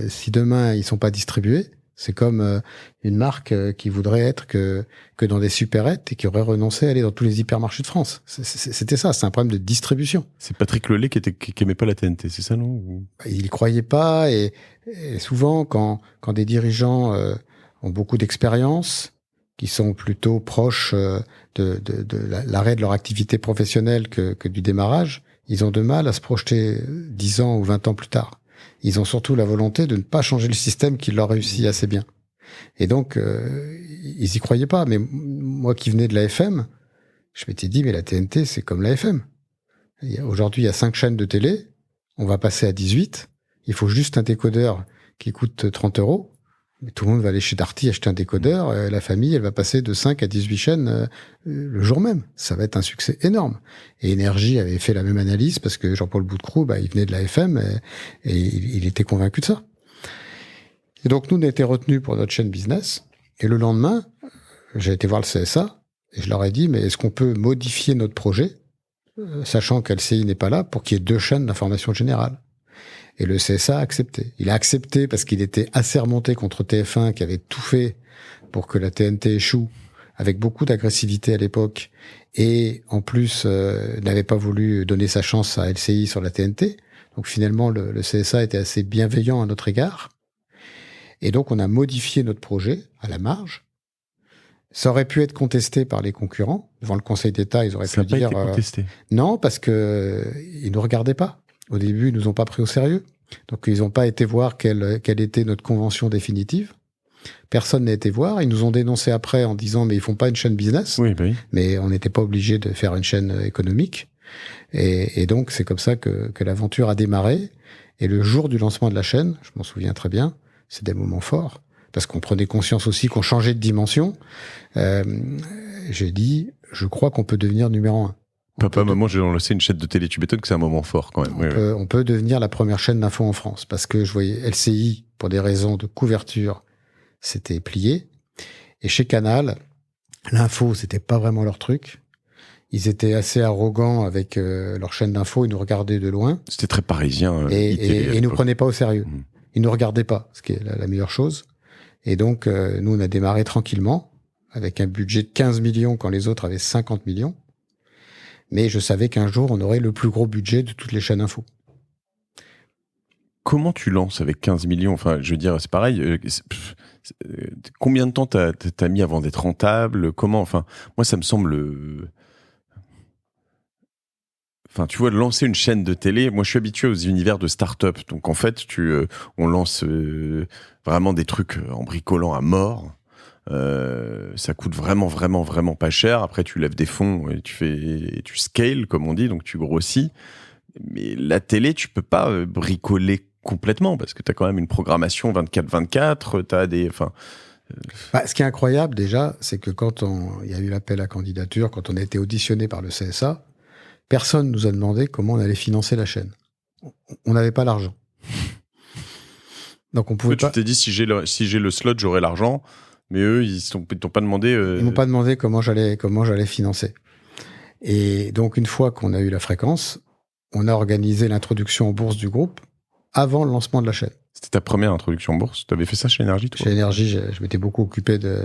Si demain, ils sont pas distribués, c'est comme une marque qui voudrait être que dans des supérettes et qui aurait renoncé à aller dans tous les hypermarchés de France. C'était ça, c'est un problème de distribution. C'est Patrick Lelay qui aimait pas la TNT, c'est ça, non ? Il y croyait pas et souvent quand des dirigeants ont beaucoup d'expérience, qui sont plutôt proches de l'arrêt de leur activité professionnelle que du démarrage, ils ont de mal à se projeter 10 ans ou 20 ans plus tard. Ils ont surtout la volonté de ne pas changer le système qui leur réussit assez bien. Et donc, ils y croyaient pas. Mais moi qui venais de la FM, je m'étais dit, mais la TNT, c'est comme la FM. Aujourd'hui, il y a 5 chaînes de télé. On va passer à 18. Il faut juste un décodeur qui coûte 30 €. Mais tout le monde va aller chez Darty acheter un décodeur. La famille, elle va passer de 5 à 18 chaînes le jour même. Ça va être un succès énorme. Et Énergie avait fait la même analyse parce que Jean-Paul Boutcrou, il venait de la FM et il était convaincu de ça. Et donc, nous, on a été retenus pour notre chaîne business. Et le lendemain, j'ai été voir le CSA et je leur ai dit, mais est-ce qu'on peut modifier notre projet, sachant qu'LCI n'est pas là, pour qu'il y ait 2 chaînes d'information générale? Et le CSA a accepté. Il a accepté parce qu'il était assez remonté contre TF1 qui avait tout fait pour que la TNT échoue, avec beaucoup d'agressivité à l'époque, et en plus n'avait pas voulu donner sa chance à LCI sur la TNT. Donc finalement, le CSA était assez bienveillant à notre égard. Et donc on a modifié notre projet à la marge. Ça aurait pu être contesté par les concurrents. Devant le Conseil d'État, ils auraient pu dire... Ça n'a pas été contesté. Non, parce que ils nous regardaient pas. Au début, ils nous ont pas pris au sérieux. Donc, ils n'ont pas été voir quelle était notre convention définitive. Personne n'a été voir. Ils nous ont dénoncé après en disant, mais ils font pas une chaîne business. Oui. Mais on n'était pas obligé de faire une chaîne économique. Et donc, c'est comme ça que l'aventure a démarré. Et le jour du lancement de la chaîne, je m'en souviens très bien, c'est des moments forts. Parce qu'on prenait conscience aussi qu'on changeait de dimension. J'ai dit, je crois qu'on peut devenir numéro 1. Papa, maman, j'ai lancé une chaîne de télé. Tu m'étonnes que c'est un moment fort quand même. On peut devenir la première chaîne d'info en France parce que je voyais LCI, pour des raisons de couverture, c'était plié. Et chez Canal, l'info, c'était pas vraiment leur truc. Ils étaient assez arrogants avec leur chaîne d'info. Ils nous regardaient de loin. C'était très parisien. Et ils nous prenaient pas au sérieux. Ils nous regardaient pas, ce qui est la meilleure chose. Et donc, nous, on a démarré tranquillement avec un budget de 15 millions quand les autres avaient 50 millions. Mais je savais qu'un jour, on aurait le plus gros budget de toutes les chaînes info. Comment tu lances avec 15 millions? Enfin, je veux dire, c'est pareil. Combien de temps t'as mis avant d'être rentable? Comment? Enfin, moi, ça me semble... Enfin, tu vois, lancer une chaîne de télé, moi je suis habitué aux univers de start-up. Donc en fait, on lance vraiment des trucs en bricolant à mort. Ça coûte vraiment pas cher. Après, tu lèves des fonds et tu scales, comme on dit, donc tu grossis. Mais la télé, tu peux pas bricoler complètement parce que tu as quand même une programmation 24/24. T'as des... Ce qui est incroyable déjà, c'est que quand il y a eu l'appel à candidature, quand on a été auditionné par le CSA, personne nous a demandé comment on allait financer la chaîne. On n'avait pas l'argent. Donc on pouvait pas... Tu t'es dit, si j'ai le slot, j'aurai l'argent. Mais eux, ils t'ont pas demandé... Ils m'ont pas demandé comment j'allais financer. Et donc, une fois qu'on a eu la fréquence, on a organisé l'introduction en bourse du groupe avant le lancement de la chaîne. C'était ta première introduction en bourse? Tu avais fait ça chez Énergie, toi? Chez Énergie, je m'étais beaucoup occupé de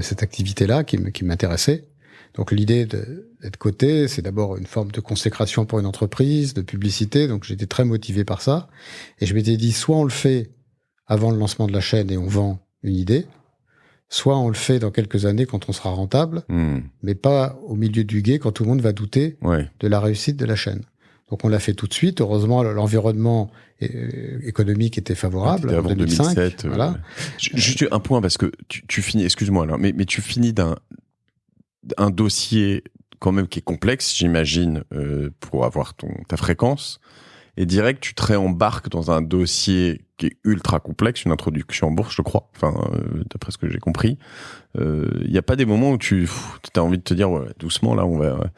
cette activité-là qui m'intéressait. Donc, l'idée d'être coté, c'est d'abord une forme de consécration pour une entreprise, de publicité. Donc, j'étais très motivé par ça. Et je m'étais dit, soit on le fait avant le lancement de la chaîne et on vend une idée, soit on le fait dans quelques années quand on sera rentable, mais pas au milieu du gué quand tout le monde va douter de la réussite de la chaîne. Donc on l'a fait tout de suite. Heureusement, l'environnement économique était favorable. Avant 2005, 2007. Voilà. Juste un point, parce que tu finis, excuse-moi, là, mais tu finis d'un dossier quand même qui est complexe, j'imagine, pour avoir ta fréquence. Et direct, tu te réembarques dans un dossier qui est ultra complexe, une introduction en bourse, je crois, d'après ce que j'ai compris. Il n'y a pas des moments où tu as envie de te dire, ouais, doucement, là, on va...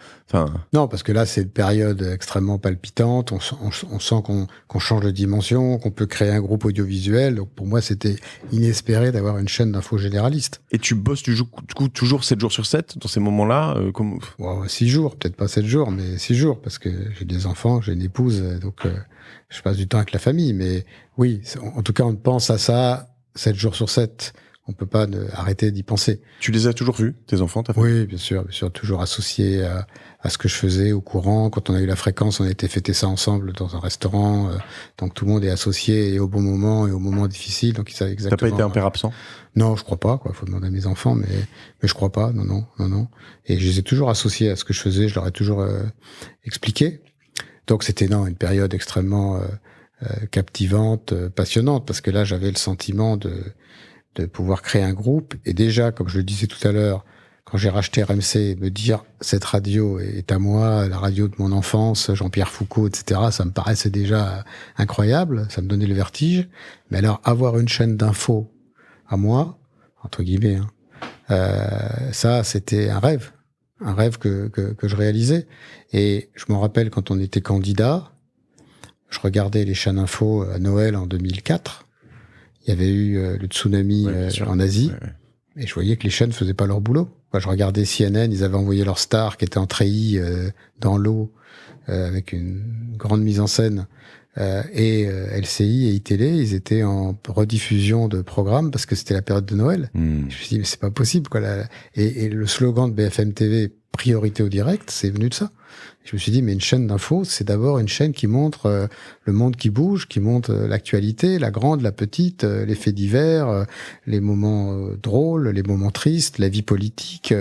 Non, parce que là, c'est une période extrêmement palpitante. On sent qu'on change de dimension, qu'on peut créer un groupe audiovisuel. Donc, pour moi, c'était inespéré d'avoir une chaîne d'infos généraliste. Et tu bosses du coup toujours 7 jours sur 7 dans ces moments-là 6 jours, peut-être pas 7 jours, mais 6 jours, parce que j'ai des enfants, j'ai une épouse, donc je passe du temps avec la famille. Mais oui, en tout cas, on pense à ça 7 jours sur 7. On peut pas arrêter d'y penser. Tu les as toujours vus, tes enfants, ta femme? Oui, bien sûr, toujours associés à ce que je faisais au courant. Quand on a eu la fréquence, on a été fêter ça ensemble dans un restaurant. Donc tout le monde est associé et au bon moment et au moment difficile. Donc ils savaient exactement. T'as pas été un père absent? Non, je crois pas. Faut demander à mes enfants, mais je crois pas. Non. Et je les ai toujours associés à ce que je faisais. Je leur ai toujours expliqué. Donc c'était une période extrêmement captivante, passionnante, parce que là j'avais le sentiment de pouvoir créer un groupe. Et déjà, comme je le disais tout à l'heure, quand j'ai racheté RMC, me dire cette radio est à moi, la radio de mon enfance, Jean-Pierre Foucault, etc., ça me paraissait déjà incroyable, ça me donnait le vertige. Mais alors, avoir une chaîne d'infos à moi, entre guillemets, ça, c'était un rêve que je réalisais. Et je m'en rappelle quand on était candidat, je regardais les chaînes infos à Noël en 2004. Il y avait eu le tsunami en Asie, et je voyais que les chaînes faisaient pas leur boulot. Moi, je regardais CNN, ils avaient envoyé leur star qui était en treillis dans l'eau, avec une grande mise en scène, et LCI et iTélé, ils étaient en rediffusion de programmes parce que c'était la période de Noël. Je me suis dit, mais c'est pas possible, quoi. Et le slogan de BFM TV, priorité au direct, c'est venu de ça. Je me suis dit, mais une chaîne d'infos, c'est d'abord une chaîne qui montre le monde qui bouge, qui montre l'actualité, la grande, la petite, les faits divers, les moments drôles, les moments tristes, la vie politique,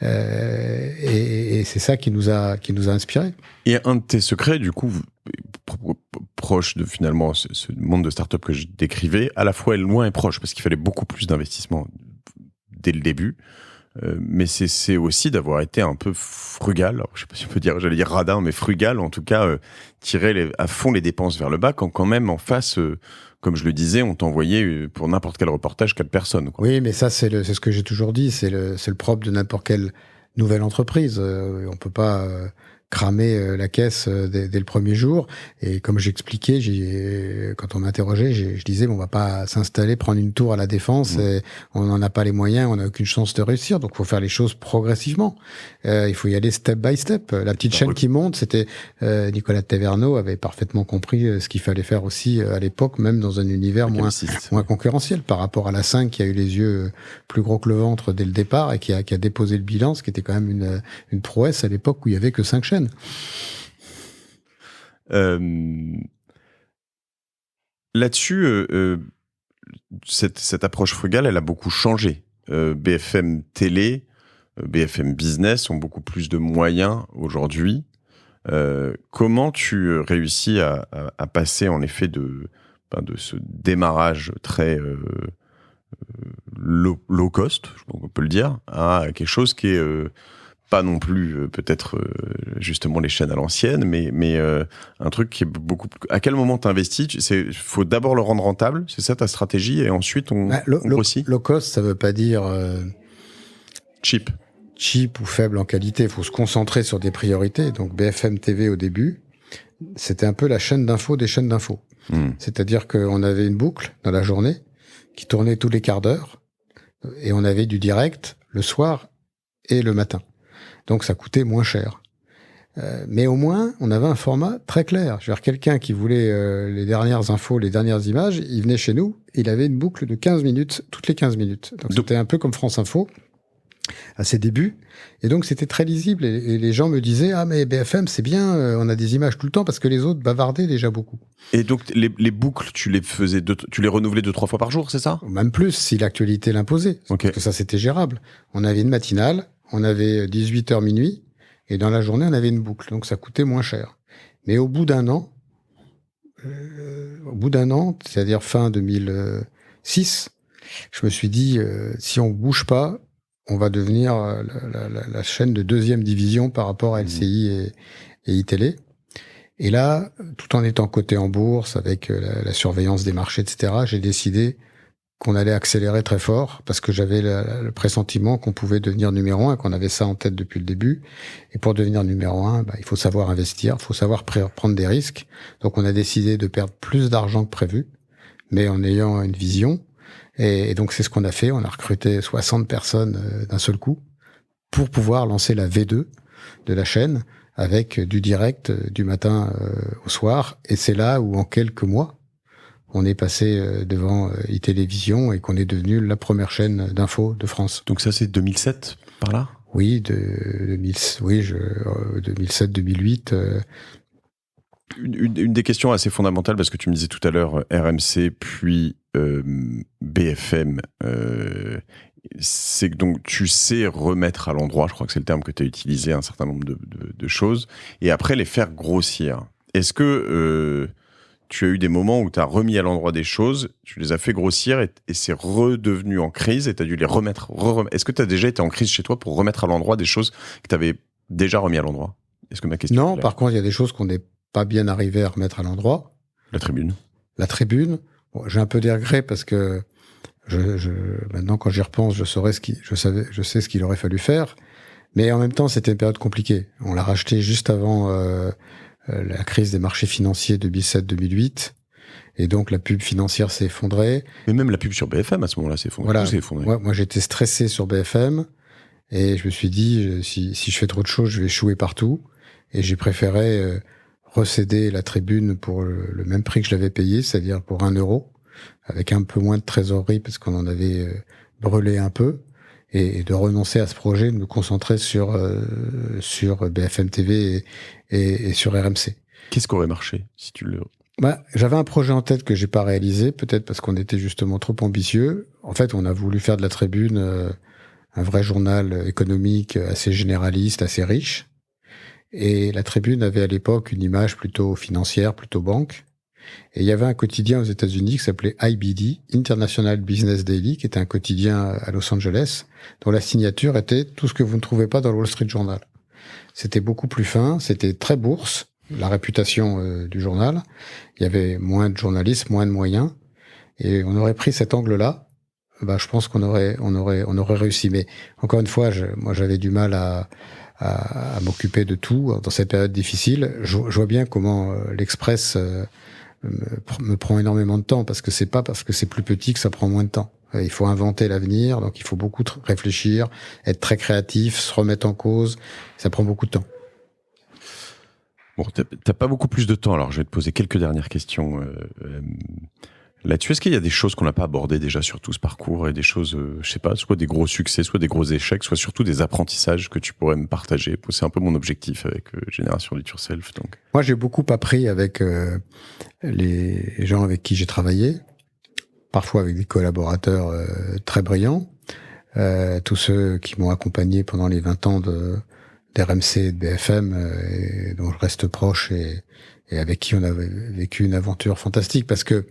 et c'est ça qui nous a inspirés. Et un de tes secrets, du coup, proche de finalement ce monde de start-up que je décrivais, à la fois loin et proche, parce qu'il fallait beaucoup plus d'investissement dès le début. Mais c'est aussi d'avoir été un peu frugal. Alors, je sais pas si on peut dire, j'allais dire radin, mais frugal, en tout cas, tirer à fond les dépenses vers le bas, quand même en face, comme je le disais, on t'envoyait pour n'importe quel reportage 4 personnes, quoi. Oui, mais ça, c'est ce que j'ai toujours dit, c'est le propre de n'importe quel nouvelle entreprise. On peut pas cramer la caisse dès le premier jour. Et comme j'expliquais, quand on m'interrogeait, je disais, bon, on va pas s'installer, prendre une tour à la Défense, et on n'en a pas les moyens, on n'a aucune chance de réussir. Donc, il faut faire les choses progressivement. Il faut y aller step by step. La petite chaîne qui monte, c'était Nicolas Taverneau avait parfaitement compris ce qu'il fallait faire aussi à l'époque, même dans un univers moins concurrentiel par rapport à la 5 qui a eu les yeux plus gros que le ventre dès le départ et qui a déposé le bilan, ce qui était quand même une prouesse à l'époque où il y avait que 5 chaînes. Là-dessus, cette approche frugale, elle a beaucoup changé. BFM Télé, BFM Business ont beaucoup plus de moyens aujourd'hui. Comment tu réussis à passer en effet de ce démarrage très low cost, on peut le dire, à quelque chose qui est pas non plus peut-être justement les chaînes à l'ancienne, mais un truc qui est beaucoup plus... À quel moment t'investis? Faut d'abord le rendre rentable, c'est ça ta stratégie, et ensuite on grossit. Low cost, ça veut pas dire cheap ou faible en qualité. Il faut se concentrer sur des priorités. Donc BFM TV au début, c'était un peu la chaîne d'info des chaînes d'info. C'est-à-dire qu'on avait une boucle dans la journée qui tournait tous les quarts d'heure, et on avait du direct le soir et le matin. Donc ça coûtait moins cher. Mais au moins, on avait un format très clair. Je veux dire, quelqu'un qui voulait les dernières infos, les dernières images, il venait chez nous, il avait une boucle de 15 minutes, toutes les 15 minutes. Donc c'était un peu comme France Info à ses débuts. Et donc c'était très lisible. Et les gens me disaient, ah mais BFM c'est bien, on a des images tout le temps, parce que les autres bavardaient déjà beaucoup. Et donc les boucles, tu les renouvelais 2-3 fois par jour, c'est ça? Même plus, si l'actualité l'imposait. Okay. Parce que ça c'était gérable. On avait une matinale, on avait 18h minuit, et dans la journée, on avait une boucle. Donc, ça coûtait moins cher. Mais au bout d'un an, c'est-à-dire fin 2006, je me suis dit, si on bouge pas, on va devenir la chaîne de deuxième division par rapport à LCI et iTélé. Et là, tout en étant coté en bourse, avec la surveillance des marchés, etc., j'ai décidé qu'on allait accélérer très fort, parce que j'avais le pressentiment qu'on pouvait devenir numéro 1, qu'on avait ça en tête depuis le début. Et pour devenir numéro 1, il faut savoir investir, il faut savoir prendre des risques. Donc on a décidé de perdre plus d'argent que prévu, mais en ayant une vision. Et donc c'est ce qu'on a fait. On a recruté 60 personnes d'un seul coup pour pouvoir lancer la V2 de la chaîne, avec du direct du matin au soir. Et c'est là où, en quelques mois, on est passé devant iTélévision et qu'on est devenu la première chaîne d'info de France. Donc ça, c'est 2007, par là? Oui, 2007-2008. Une des questions assez fondamentales, parce que tu me disais tout à l'heure RMC, puis BFM, c'est que donc tu sais remettre à l'endroit, je crois que c'est le terme que tu as utilisé, un certain nombre de choses, et après les faire grossir. Est-ce que... tu as eu des moments où tu as remis à l'endroit des choses, tu les as fait grossir et c'est redevenu en crise et tu as dû les remettre. Est-ce que tu as déjà été en crise chez toi pour remettre à l'endroit des choses que tu avais déjà remis à l'endroit? Est-ce que ma question Non, par contre, il y a des choses qu'on n'est pas bien arrivé à remettre à l'endroit. La tribune. Bon, j'ai un peu des regrets parce que maintenant, quand j'y repense, je sais ce qu'il aurait fallu faire. Mais en même temps, c'était une période compliquée. On l'a racheté juste avant la crise des marchés financiers 2007-2008, et donc la pub financière s'est effondrée. Mais même la pub sur BFM à ce moment-là s'est effondrée. Voilà. Tout s'est effondré. Moi j'étais stressé sur BFM, et je me suis dit, si je fais trop de choses, je vais échouer partout, et j'ai préféré recéder la tribune pour le même prix que je l'avais payé, c'est-à-dire pour 1 euro, avec un peu moins de trésorerie, parce qu'on en avait brûlé un peu, et de renoncer à ce projet, de me concentrer sur BFM TV et sur RMC. Qu'est-ce qui aurait marché si tu le... J'avais un projet en tête que j'ai pas réalisé, peut-être parce qu'on était justement trop ambitieux. En fait, on a voulu faire de la tribune un vrai journal économique assez généraliste, assez riche. Et la tribune avait à l'époque une image plutôt financière, plutôt banque. Et il y avait un quotidien aux États-Unis qui s'appelait IBD, International Business Daily, qui était un quotidien à Los Angeles, dont la signature était tout ce que vous ne trouvez pas dans le Wall Street Journal. C'était beaucoup plus fin, c'était très bourse, la réputation du journal. Il y avait moins de journalistes, moins de moyens. Et on aurait pris cet angle-là, bah, je pense qu'on aurait réussi. Mais encore une fois, moi, j'avais du mal à m'occuper de tout dans cette période difficile. Je vois bien comment l'Express me prend énormément de temps, parce que c'est pas parce que c'est plus petit que ça prend moins de temps. Il faut inventer l'avenir, donc il faut beaucoup réfléchir, être très créatif, se remettre en cause. Ça prend beaucoup de temps. Bon, t'as pas beaucoup plus de temps, alors je vais te poser quelques dernières questions là-dessus. Est-ce qu'il y a des choses qu'on n'a pas abordées déjà sur tout ce parcours, et des choses, je sais pas, soit des gros succès, soit des gros échecs, soit surtout des apprentissages que tu pourrais me partager? C'est un peu mon objectif avec Génération Do It Yourself. Donc. Moi, j'ai beaucoup appris avec les gens avec qui j'ai travaillé, parfois avec des collaborateurs très brillants, tous ceux qui m'ont accompagné pendant les 20 ans d'RMC et de BFM, et dont je reste proche, et avec qui on a vécu une aventure fantastique. Parce que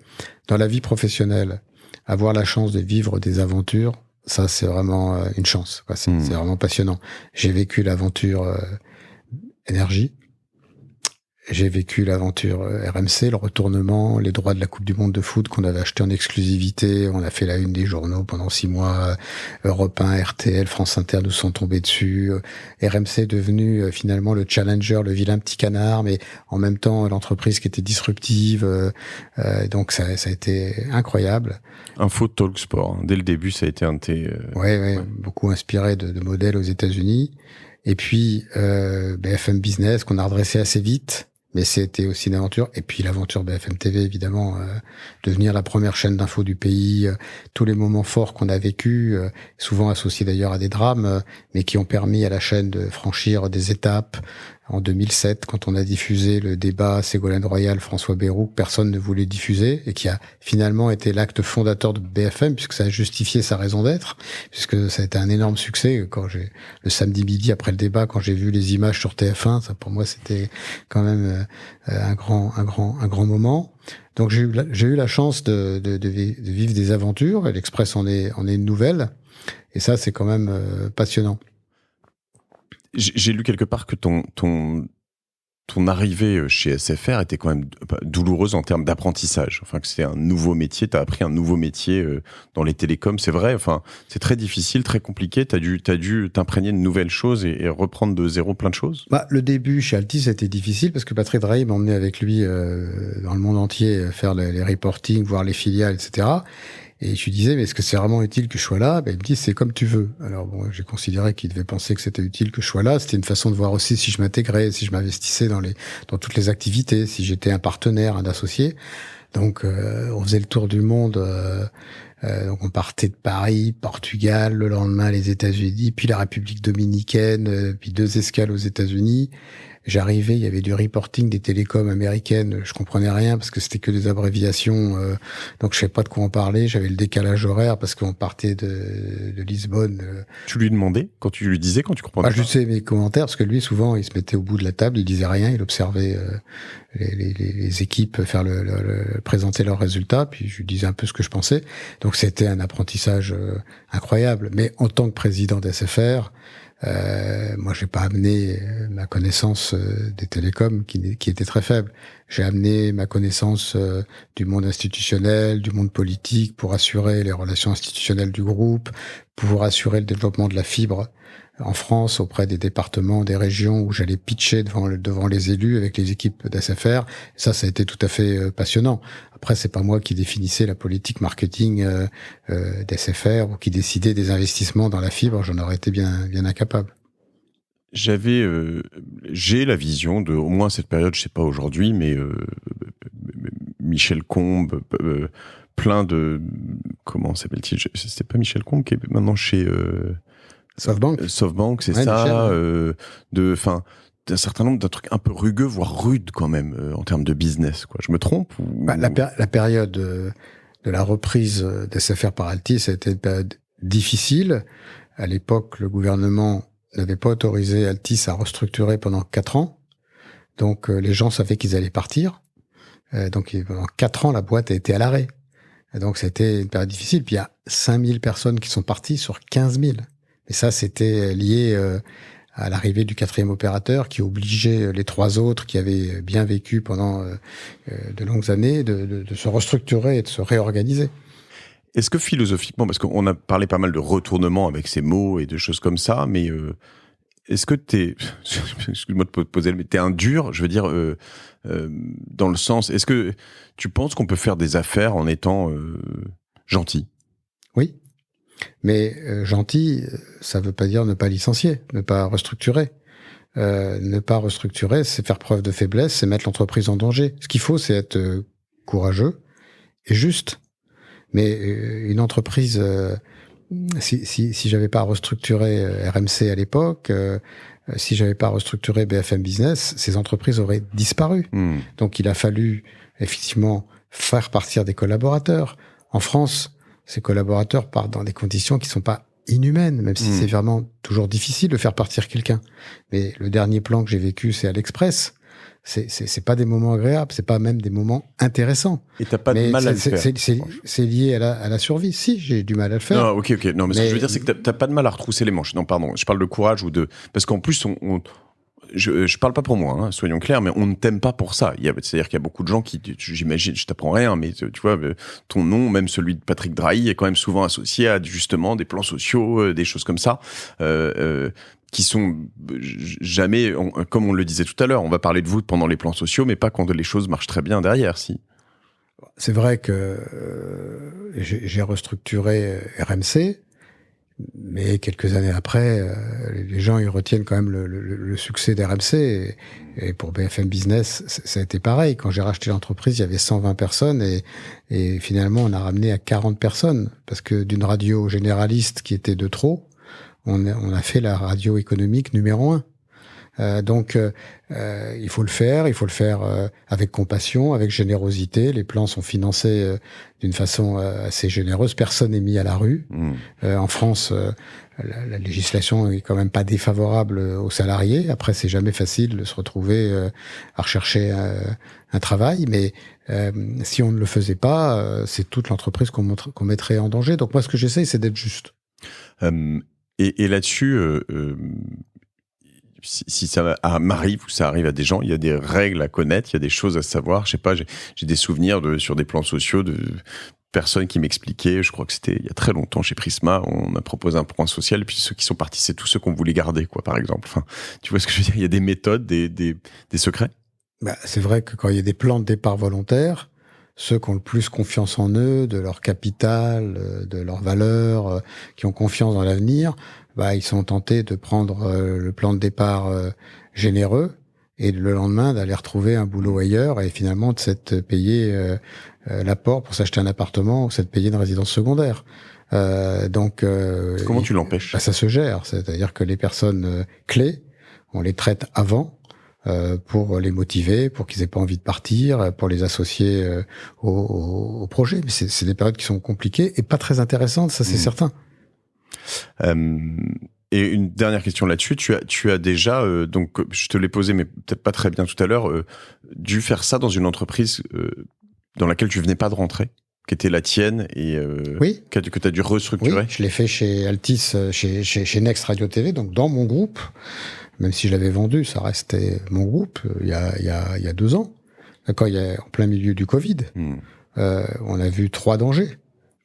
dans la vie professionnelle, avoir la chance de vivre des aventures, ça c'est vraiment une chance. C'est vraiment passionnant. J'ai vécu l'aventure énergie. J'ai vécu l'aventure RMC, le retournement, les droits de la Coupe du Monde de foot qu'on avait acheté en exclusivité. On a fait la une des journaux pendant 6 mois. Europe 1, RTL, France Inter nous sont tombés dessus. RMC est devenu finalement le challenger, le vilain petit canard, mais en même temps l'entreprise qui était disruptive. Donc ça a été incroyable. Info Talk Sport, dès le début ça a été un de tes... Ouais, beaucoup inspiré de modèles aux États-Unis. Et puis BFM Business qu'on a redressé assez vite. Mais c'était aussi une aventure. Et puis l'aventure BFM TV, évidemment, devenir la première chaîne d'info du pays, tous les moments forts qu'on a vécus, souvent associés d'ailleurs à des drames, mais qui ont permis à la chaîne de franchir des étapes. En 2007, quand on a diffusé le débat Ségolène Royal, François Bayrou, personne ne voulait diffuser, et qui a finalement été l'acte fondateur de BFM, puisque ça a justifié sa raison d'être, puisque ça a été un énorme succès. Quand le samedi midi après le débat, quand j'ai vu les images sur TF1, ça pour moi c'était quand même un grand moment. Donc j'ai eu la chance de vivre des aventures, et l'Express en est une nouvelle, et ça c'est quand même passionnant. J'ai lu quelque part que ton arrivée chez SFR était quand même douloureuse en termes d'apprentissage. Enfin, que c'était un nouveau métier. T'as appris un nouveau métier dans les télécoms. C'est vrai. Enfin, c'est très difficile, très compliqué. T'as dû t'imprégner de nouvelles choses et reprendre de zéro plein de choses. Le début chez Altis, c'était difficile parce que Patrick Drahi m'emmenait avec lui dans le monde entier faire les reportings, voir les filiales, etc. Et je lui disais, mais est-ce que c'est vraiment utile que je sois là? Il me dit, c'est comme tu veux. Alors bon, j'ai considéré qu'il devait penser que c'était utile que je sois là. C'était une façon de voir aussi si je m'intégrais, si je m'investissais dans toutes les activités, si j'étais un partenaire, un associé. Donc, on faisait le tour du monde. Donc, on partait de Paris, Portugal, le lendemain les États-Unis, puis la République dominicaine, puis 2 escales aux États-Unis. J'arrivais, il y avait du reporting des télécoms américaines, je comprenais rien parce que c'était que des abréviations, donc je savais pas de quoi on parlait. J'avais le décalage horaire parce qu'on partait de Lisbonne. Tu lui demandais quand tu lui disais, quand tu comprenais pas? Je sais mes commentaires parce que lui souvent il se mettait au bout de la table, il disait rien, il observait les équipes faire présenter leurs résultats, puis je lui disais un peu ce que je pensais. Donc c'était un apprentissage incroyable. Mais en tant que président d'SFR, moi, j'ai pas amené ma connaissance des télécoms qui était très faible. J'ai amené ma connaissance du monde institutionnel, du monde politique, pour assurer les relations institutionnelles du groupe, pour assurer le développement de la fibre en France auprès des départements, des régions où j'allais pitcher devant les élus avec les équipes d'SFR. Ça a été tout à fait passionnant. Après, c'est pas moi qui définissais la politique marketing d'SFR ou qui décidait des investissements dans la fibre. J'en aurais été bien incapable. J'ai la vision de, au moins cette période, je sais pas aujourd'hui, mais Michel Combes, plein de, comment s'appelle-t-il? C'était pas Michel Combes qui est maintenant chez SoftBank, c'est ça. Un certain nombre d'un truc un peu rugueux, voire rude quand même, en termes de business, quoi. Je me trompe ou... La période de la reprise d'SFR par Altis, ça a été une période difficile. À l'époque, le gouvernement n'avait pas autorisé Altis à restructurer pendant 4 ans. Donc, les gens savaient qu'ils allaient partir. Donc, pendant 4 ans, la boîte a été à l'arrêt. Et donc, c'était une période difficile. Puis, il y a 5000 personnes qui sont parties sur 15 000. Et ça, c'était lié à l'arrivée du 4e opérateur qui obligeait les 3 autres qui avaient bien vécu pendant de longues années de se restructurer et de se réorganiser. Est-ce que philosophiquement, parce qu'on a parlé pas mal de retournement avec ces mots et de choses comme ça, mais est-ce que excuse-moi de poser, mais t'es un dur, je veux dire, dans le sens, est-ce que tu penses qu'on peut faire des affaires en étant gentil? Oui, mais gentil, ça veut pas dire ne pas licencier, ne pas restructurer. Ne pas restructurer, c'est faire preuve de faiblesse, c'est mettre l'entreprise en danger. Ce qu'il faut, c'est être courageux et juste. Mais une entreprise, si j'avais pas restructuré RMC à l'époque, si j'avais pas restructuré BFM Business, ces entreprises auraient disparu. Donc il a fallu effectivement faire partir des collaborateurs. En France, ces collaborateurs partent dans des conditions qui sont pas inhumaine, même si c'est vraiment toujours difficile de faire partir quelqu'un. Mais le dernier plan que j'ai vécu, c'est à l'Express. C'est pas des moments agréables, c'est pas même des moments intéressants. Et t'as pas de mal à le faire. C'est lié à la survie. Si, j'ai du mal à le faire. Non, ok. Non, mais ce que je veux dire, c'est que t'as pas de mal à retrousser les manches. Non, pardon. Je parle de courage parce qu'en plus, je parle pas pour moi, hein, soyons clairs, mais on ne t'aime pas pour ça. C'est-à-dire qu'il y a beaucoup de gens qui, j'imagine, je t'apprends rien, mais tu vois, ton nom, même celui de Patrick Drahi, est quand même souvent associé à justement des plans sociaux, des choses comme ça, qui sont jamais, comme on le disait tout à l'heure, on va parler de vous pendant les plans sociaux, mais pas quand les choses marchent très bien derrière, si. C'est vrai que j'ai restructuré RMC. Mais quelques années après, les gens ils retiennent quand même le succès d'RMC. Et pour BFM Business, ça a été pareil. Quand j'ai racheté l'entreprise, il y avait 120 personnes et finalement on a ramené à 40 personnes parce que d'une radio généraliste qui était de trop, on a fait la radio économique numéro 1. Donc il faut le faire avec compassion, avec générosité. Les plans sont financés d'une façon assez généreuse. Personne n'est mis à la rue. En France, la législation est quand même pas défavorable aux salariés. Après, c'est jamais facile de se retrouver à rechercher un travail, mais si on ne le faisait pas, c'est toute l'entreprise qu'on mettrait en danger. Donc moi, ce que j'essaye, c'est d'être juste. Et là-dessus. Si ça m'arrive ou ça arrive à des gens, il y a des règles à connaître, il y a des choses à savoir. Je sais pas, j'ai des souvenirs sur des plans sociaux de personnes qui m'expliquaient, je crois que c'était il y a très longtemps chez Prisma, on a proposé un plan social, et puis ceux qui sont partis, c'est tous ceux qu'on voulait garder, quoi, par exemple. Enfin, tu vois ce que je veux dire? Il y a des méthodes, des secrets. C'est vrai que quand il y a des plans de départ volontaires, ceux qui ont le plus confiance en eux, de leur capital, de leurs valeurs, qui ont confiance dans l'avenir, ils sont tentés de prendre le plan de départ généreux et le lendemain d'aller retrouver un boulot ailleurs et finalement de s'être payé l'apport pour s'acheter un appartement ou s'être payé une résidence secondaire. Comment tu l'empêches? Ça se gère, c'est-à-dire que les personnes clés, on les traite avant pour les motiver, pour qu'ils aient pas envie de partir, pour les associer au projet. Mais c'est des périodes qui sont compliquées et pas très intéressantes, ça c'est certain. Et une dernière question là-dessus, tu as déjà, donc je te l'ai posé, mais peut-être pas très bien tout à l'heure, dû faire ça dans une entreprise dans laquelle tu venais pas de rentrer, qui était la tienne et oui. que tu as dû restructurer. Oui, je l'ai fait chez Altis, chez Next Radio TV, donc dans mon groupe. Même si je l'avais vendu, ça restait mon groupe il y a 2 ans. Quand il y a en plein milieu du Covid, on a vu 3 dangers.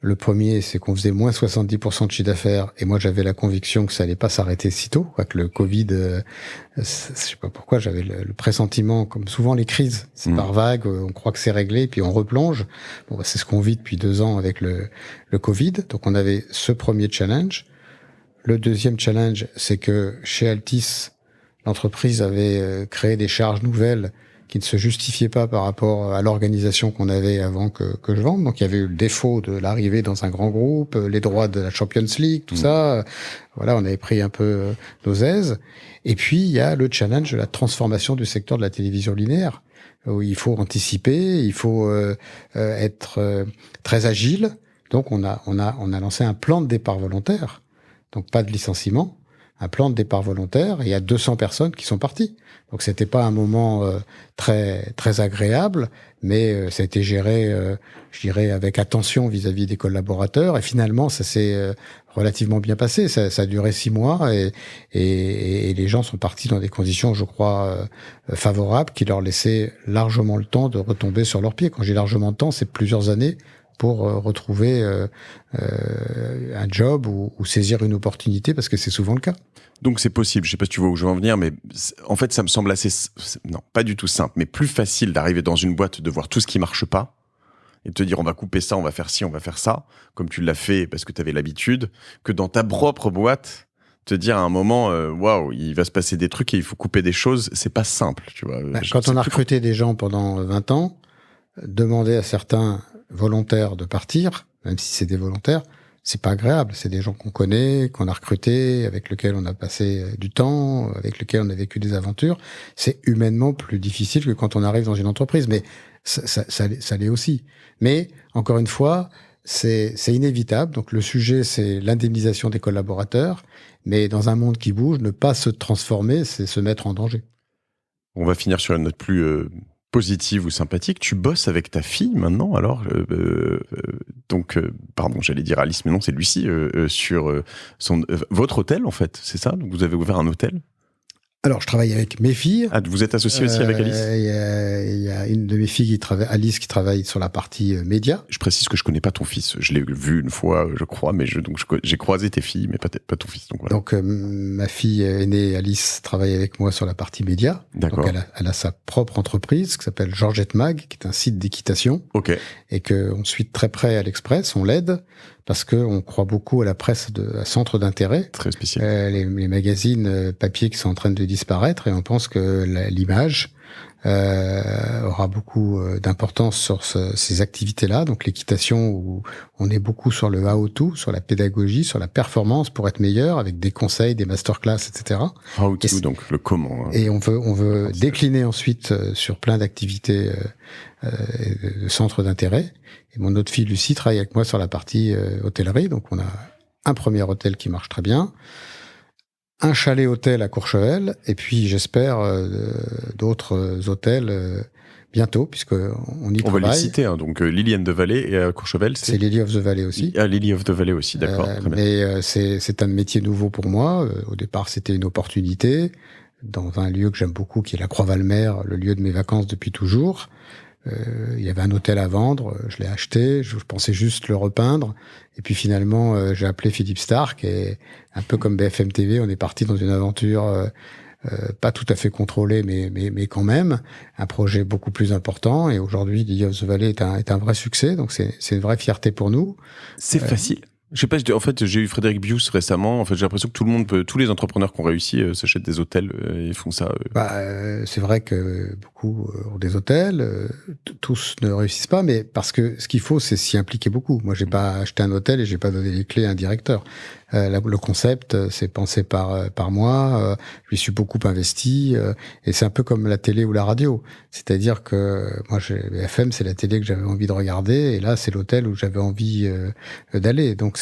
Le premier, c'est qu'on faisait moins 70% de chiffre d'affaires, et moi j'avais la conviction que ça allait pas s'arrêter si tôt, que le Covid, je sais pas pourquoi, j'avais le pressentiment, comme souvent les crises, c'est par vague, on croit que c'est réglé, puis on replonge. C'est ce qu'on vit depuis 2 ans avec le Covid. Donc on avait ce premier challenge. Le deuxième challenge, c'est que chez Altis, l'entreprise avait créé des charges nouvelles qui ne se justifiaient pas par rapport à l'organisation qu'on avait avant que je vende. Donc il y avait eu le défaut de l'arrivée dans un grand groupe, les droits de la Champions League, tout ça. Voilà, on avait pris un peu nos aises. Et puis il y a le challenge de la transformation du secteur de la télévision linéaire, où il faut anticiper, il faut être très agile. Donc on a lancé un plan de départ volontaire, donc pas de licenciement. Un plan de départ volontaire, et il y a 200 personnes qui sont parties. Donc c'était pas un moment très très agréable, mais ça a été géré, je dirais, avec attention vis-à-vis des collaborateurs. Et finalement, ça s'est relativement bien passé. Ça a duré 6 mois, et les gens sont partis dans des conditions, je crois, favorables, qui leur laissaient largement le temps de retomber sur leurs pieds. Quand j'ai largement de temps, c'est plusieurs années pour retrouver un job ou saisir une opportunité, parce que c'est souvent le cas. Donc c'est possible, je sais pas si tu vois où je veux en venir, mais en fait ça me semble non, pas du tout simple, mais plus facile d'arriver dans une boîte, de voir tout ce qui marche pas, et de te dire on va couper ça, on va faire ci, on va faire ça, comme tu l'as fait parce que tu avais l'habitude, que dans ta propre boîte, te dire à un moment, waouh, il va se passer des trucs et il faut couper des choses, c'est pas simple, tu vois. Quand on a recruté des gens pendant 20 ans, demander à certains volontaires de partir, même si c'est des volontaires, c'est pas agréable. C'est des gens qu'on connaît, qu'on a recrutés, avec lesquels on a passé du temps, avec lesquels on a vécu des aventures. C'est humainement plus difficile que quand on arrive dans une entreprise, mais ça l'est aussi. Mais encore une fois, c'est inévitable. Donc le sujet, c'est l'indemnisation des collaborateurs, mais dans un monde qui bouge, ne pas se transformer, c'est se mettre en danger. On va finir sur une note plus positive ou sympathique. Tu bosses avec ta fille maintenant, alors donc, pardon, j'allais dire Alice, mais non, c'est Lucie, sur votre hôtel, en fait, c'est ça? Donc vous avez ouvert un hôtel? Alors, je travaille avec mes filles. Ah, vous êtes associé aussi avec Alice? Il y a une de mes filles Alice, qui travaille sur la partie média. Je précise que je connais pas ton fils. Je l'ai vu une fois, je crois, mais j'ai croisé tes filles, mais pas ton fils. Donc, voilà. Donc ma fille aînée, Alice, travaille avec moi sur la partie média. D'accord. Donc elle a sa propre entreprise qui s'appelle Georgette Mag, qui est un site d'équitation. Ok. Et qu'on suit très près à l'Express, on l'aide, parce qu'on croit beaucoup à la presse à centre d'intérêt. Très spécial. Les magazines papier qui sont en train de disparaître, et on pense que l'image aura beaucoup d'importance sur ces activités-là. Donc l'équitation, où on est beaucoup sur le how-to, sur la pédagogie, sur la performance pour être meilleur, avec des conseils, des masterclass, etc. How-to, donc le comment. Et on veut décliner ensuite sur plein d'activités de centres d'intérêt. Et mon autre fille Lucie travaille avec moi sur la partie hôtellerie. Donc on a un premier hôtel qui marche très bien, un chalet hôtel à Courchevel, et puis j'espère d'autres hôtels bientôt, puisque on y travaille. On va les citer, hein, donc Lily and the Valley et à Courchevel. C'est Lily of the Valley aussi. Ah, Lily of the Valley aussi, d'accord. Mais c'est un métier nouveau pour moi. Au départ, c'était une opportunité dans un lieu que j'aime beaucoup, qui est la Croix-Valmer, le lieu de mes vacances depuis toujours. Il y avait un hôtel à vendre, je l'ai acheté, je pensais juste le repeindre, et puis finalement j'ai appelé Philippe Stark, et un peu comme BFM TV, on est parti dans une aventure pas tout à fait contrôlée, mais quand même un projet beaucoup plus important. Et aujourd'hui, Lily of the Valley est un vrai succès, donc c'est une vraie fierté pour nous. C'est facile. Je sais pas, en fait, j'ai eu Frédéric Bius récemment. En fait, j'ai l'impression que tous les entrepreneurs qui ont réussi s'achètent des hôtels et font ça. C'est vrai que beaucoup ont des hôtels, tous ne réussissent pas, mais parce que ce qu'il faut, c'est s'y impliquer beaucoup. Moi, j'ai pas acheté un hôtel et j'ai pas donné les clés à un directeur. Le concept, c'est pensé par moi. Je suis beaucoup investi, et c'est un peu comme la télé ou la radio. C'est-à-dire que moi, BFM, c'est la télé que j'avais envie de regarder, et là, c'est l'hôtel où j'avais envie d'aller. Donc,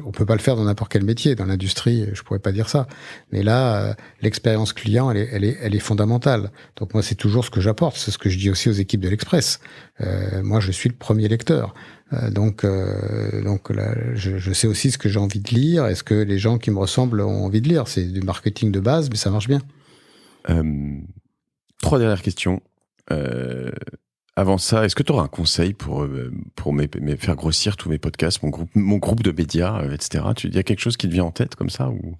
on peut pas le faire dans n'importe quel métier. Dans l'industrie, je pourrais pas dire ça. Mais là, l'expérience client, elle est fondamentale. Donc moi, c'est toujours ce que j'apporte. C'est ce que je dis aussi aux équipes de l'Express. Moi, je suis le premier lecteur. Donc là, je sais aussi ce que j'ai envie de lire et ce que les gens qui me ressemblent ont envie de lire. C'est du marketing de base, mais ça marche bien. 3 dernières questions. Avant ça, est-ce que tu auras un conseil pour faire grossir tous mes podcasts, mon groupe de médias, etc. Il y a quelque chose qui te vient en tête comme ça ou...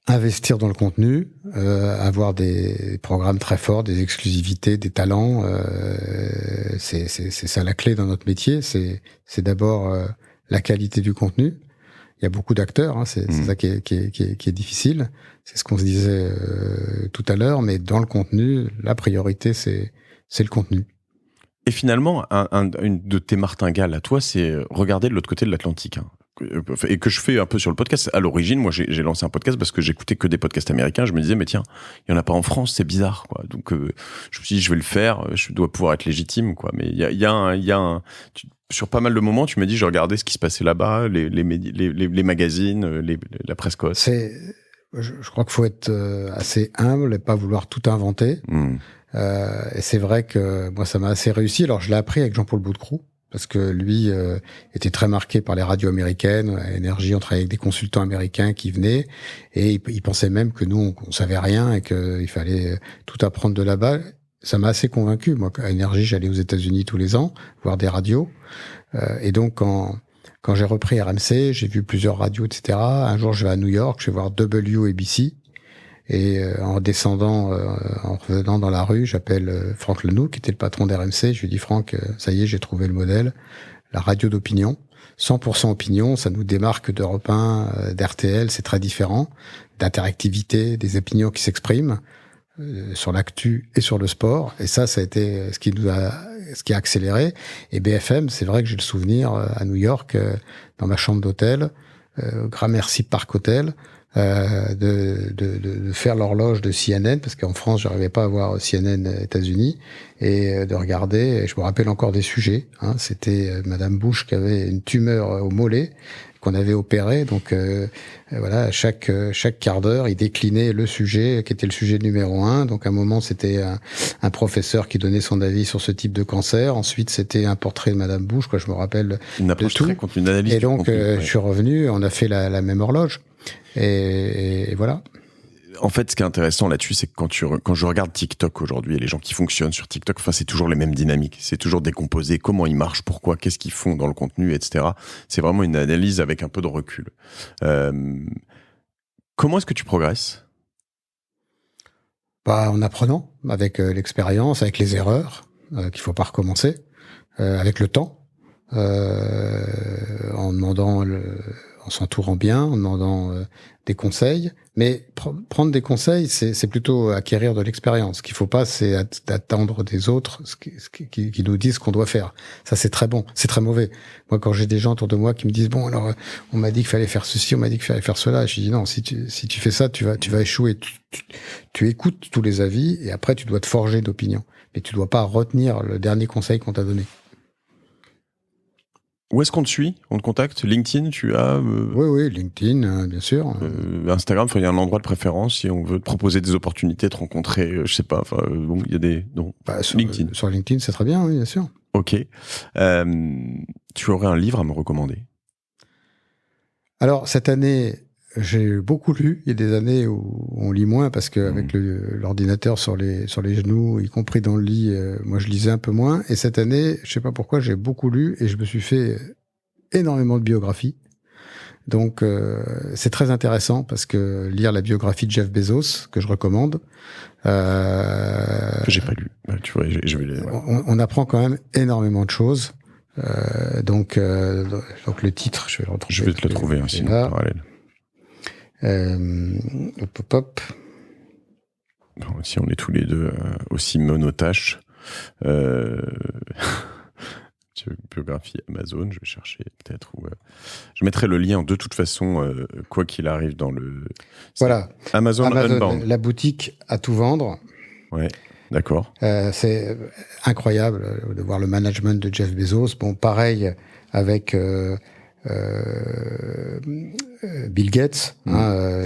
Investir dans le contenu, avoir des programmes très forts, des exclusivités, des talents, c'est ça la clé dans notre métier. C'est d'abord la qualité du contenu. Il y a beaucoup d'acteurs, hein, c'est ça qui est difficile. C'est ce qu'on se disait tout à l'heure, mais dans le contenu, la priorité c'est le contenu. Et finalement, une de tes martingales à toi, c'est regarder de l'autre côté de l'Atlantique. Hein. Et que je fais un peu sur le podcast. À l'origine, moi, j'ai lancé un podcast parce que j'écoutais que des podcasts américains. Je me disais, mais tiens, il y en a pas en France, c'est bizarre, quoi. Donc, je me suis dit, je vais le faire. Je dois pouvoir être légitime, quoi. Mais il y a sur pas mal de moments, tu m'as dit, je regardais ce qui se passait là-bas, les magazines, la presse cosse. Je crois qu'il faut être assez humble et pas vouloir tout inventer. Et c'est vrai que moi, ça m'a assez réussi. Alors, je l'ai appris avec Jean-Paul Boutcroux, parce que lui était très marqué par les radios américaines. À Énergie, on travaillait avec des consultants américains qui venaient, et il pensait même que nous, on savait rien et qu'il fallait tout apprendre de là-bas. ça m'a assez convaincu. Moi, à Énergie, j'allais aux États-Unis tous les ans voir des radios. Et donc, quand j'ai repris RMC, j'ai vu plusieurs radios, etc. Un jour, je vais à New York, je vais voir WABC. Et en descendant, en revenant dans la rue, j'appelle Franck Lenoux, qui était le patron d'RMC. Je lui dis, Franck, ça y est, j'ai trouvé le modèle. La radio d'opinion. 100% opinion, ça nous démarque d'Europe 1, d'RTL, c'est très différent. D'interactivité, des opinions qui s'expriment sur l'actu et sur le sport. Et ça a été ce qui a accéléré. Et BFM, c'est vrai que j'ai le souvenir à New York, dans ma chambre d'hôtel, Gramercy Park Hotel, de faire l'horloge de CNN, parce qu'en France, j'arrivais pas à voir CNN États-Unis, et de regarder. Et je me rappelle encore des sujets. C'était Madame Bush qui avait une tumeur au mollet qu'on avait opéré. Donc voilà, chaque quart d'heure, il déclinait le sujet qui était le sujet numéro 1. Donc à un moment, c'était un professeur qui donnait son avis sur ce type de cancer. Ensuite, c'était un portrait de Madame Bush, quoi. Je me rappelle une approche très contre une analyse. Et donc, je suis revenu. On a fait la même horloge. Et voilà. En fait, ce qui est intéressant là-dessus, c'est que quand je regarde TikTok aujourd'hui et les gens qui fonctionnent sur TikTok, enfin, c'est toujours les mêmes dynamiques. C'est toujours décomposé. Comment ils marchent, pourquoi, qu'est-ce qu'ils font dans le contenu, etc. C'est vraiment une analyse avec un peu de recul. Comment est-ce que tu progresses ? En apprenant, avec l'expérience, avec les erreurs, qu'il faut pas recommencer, avec le temps, en demandant en s'entourant bien, en demandant des conseils. Mais prendre des conseils, c'est plutôt acquérir de l'expérience. Ce qu'il faut pas, c'est d'attendre des autres qui nous disent ce qu'on doit faire. Ça, c'est très bon. C'est très mauvais. Moi, quand j'ai des gens autour de moi qui me disent, bon, alors, on m'a dit qu'il fallait faire ceci, on m'a dit qu'il fallait faire cela. Je dis, non, si tu fais ça, tu vas échouer. Tu écoutes tous les avis et après, tu dois te forger d'opinion. Mais tu dois pas retenir le dernier conseil qu'on t'a donné. Où est-ce qu'on te suit ? On te contacte ? LinkedIn, tu as Oui, LinkedIn, bien sûr. Instagram, il y a un endroit de préférence si on veut te proposer des opportunités, te rencontrer, je sais pas. Bon, il y a des non. LinkedIn. Sur LinkedIn, c'est très bien, oui, bien sûr. Ok. Tu aurais un livre à me recommander ? Alors cette année, j'ai beaucoup lu. Il y a des années où on lit moins parce qu'avec l'ordinateur sur les genoux, y compris dans le lit, moi je lisais un peu moins. Et cette année, je sais pas pourquoi, j'ai beaucoup lu et je me suis fait énormément de biographies. Donc c'est très intéressant parce que lire la biographie de Jeff Bezos, que je recommande, que j'ai pas lu. Tu vois, je vais on apprend quand même énormément de choses. Donc le titre, je vais le retrouver. Je vais te le trouver sinon en parallèle. Hop. Bon, si on est tous les deux aussi monotaches, biographie Amazon, je vais chercher peut-être. Je mettrai le lien de toute façon, quoi qu'il arrive dans le. Voilà. Amazon Unbound. La boutique à tout vendre. Ouais. D'accord. C'est incroyable de voir le management de Jeff Bezos. Bon, pareil avec Bill Gates.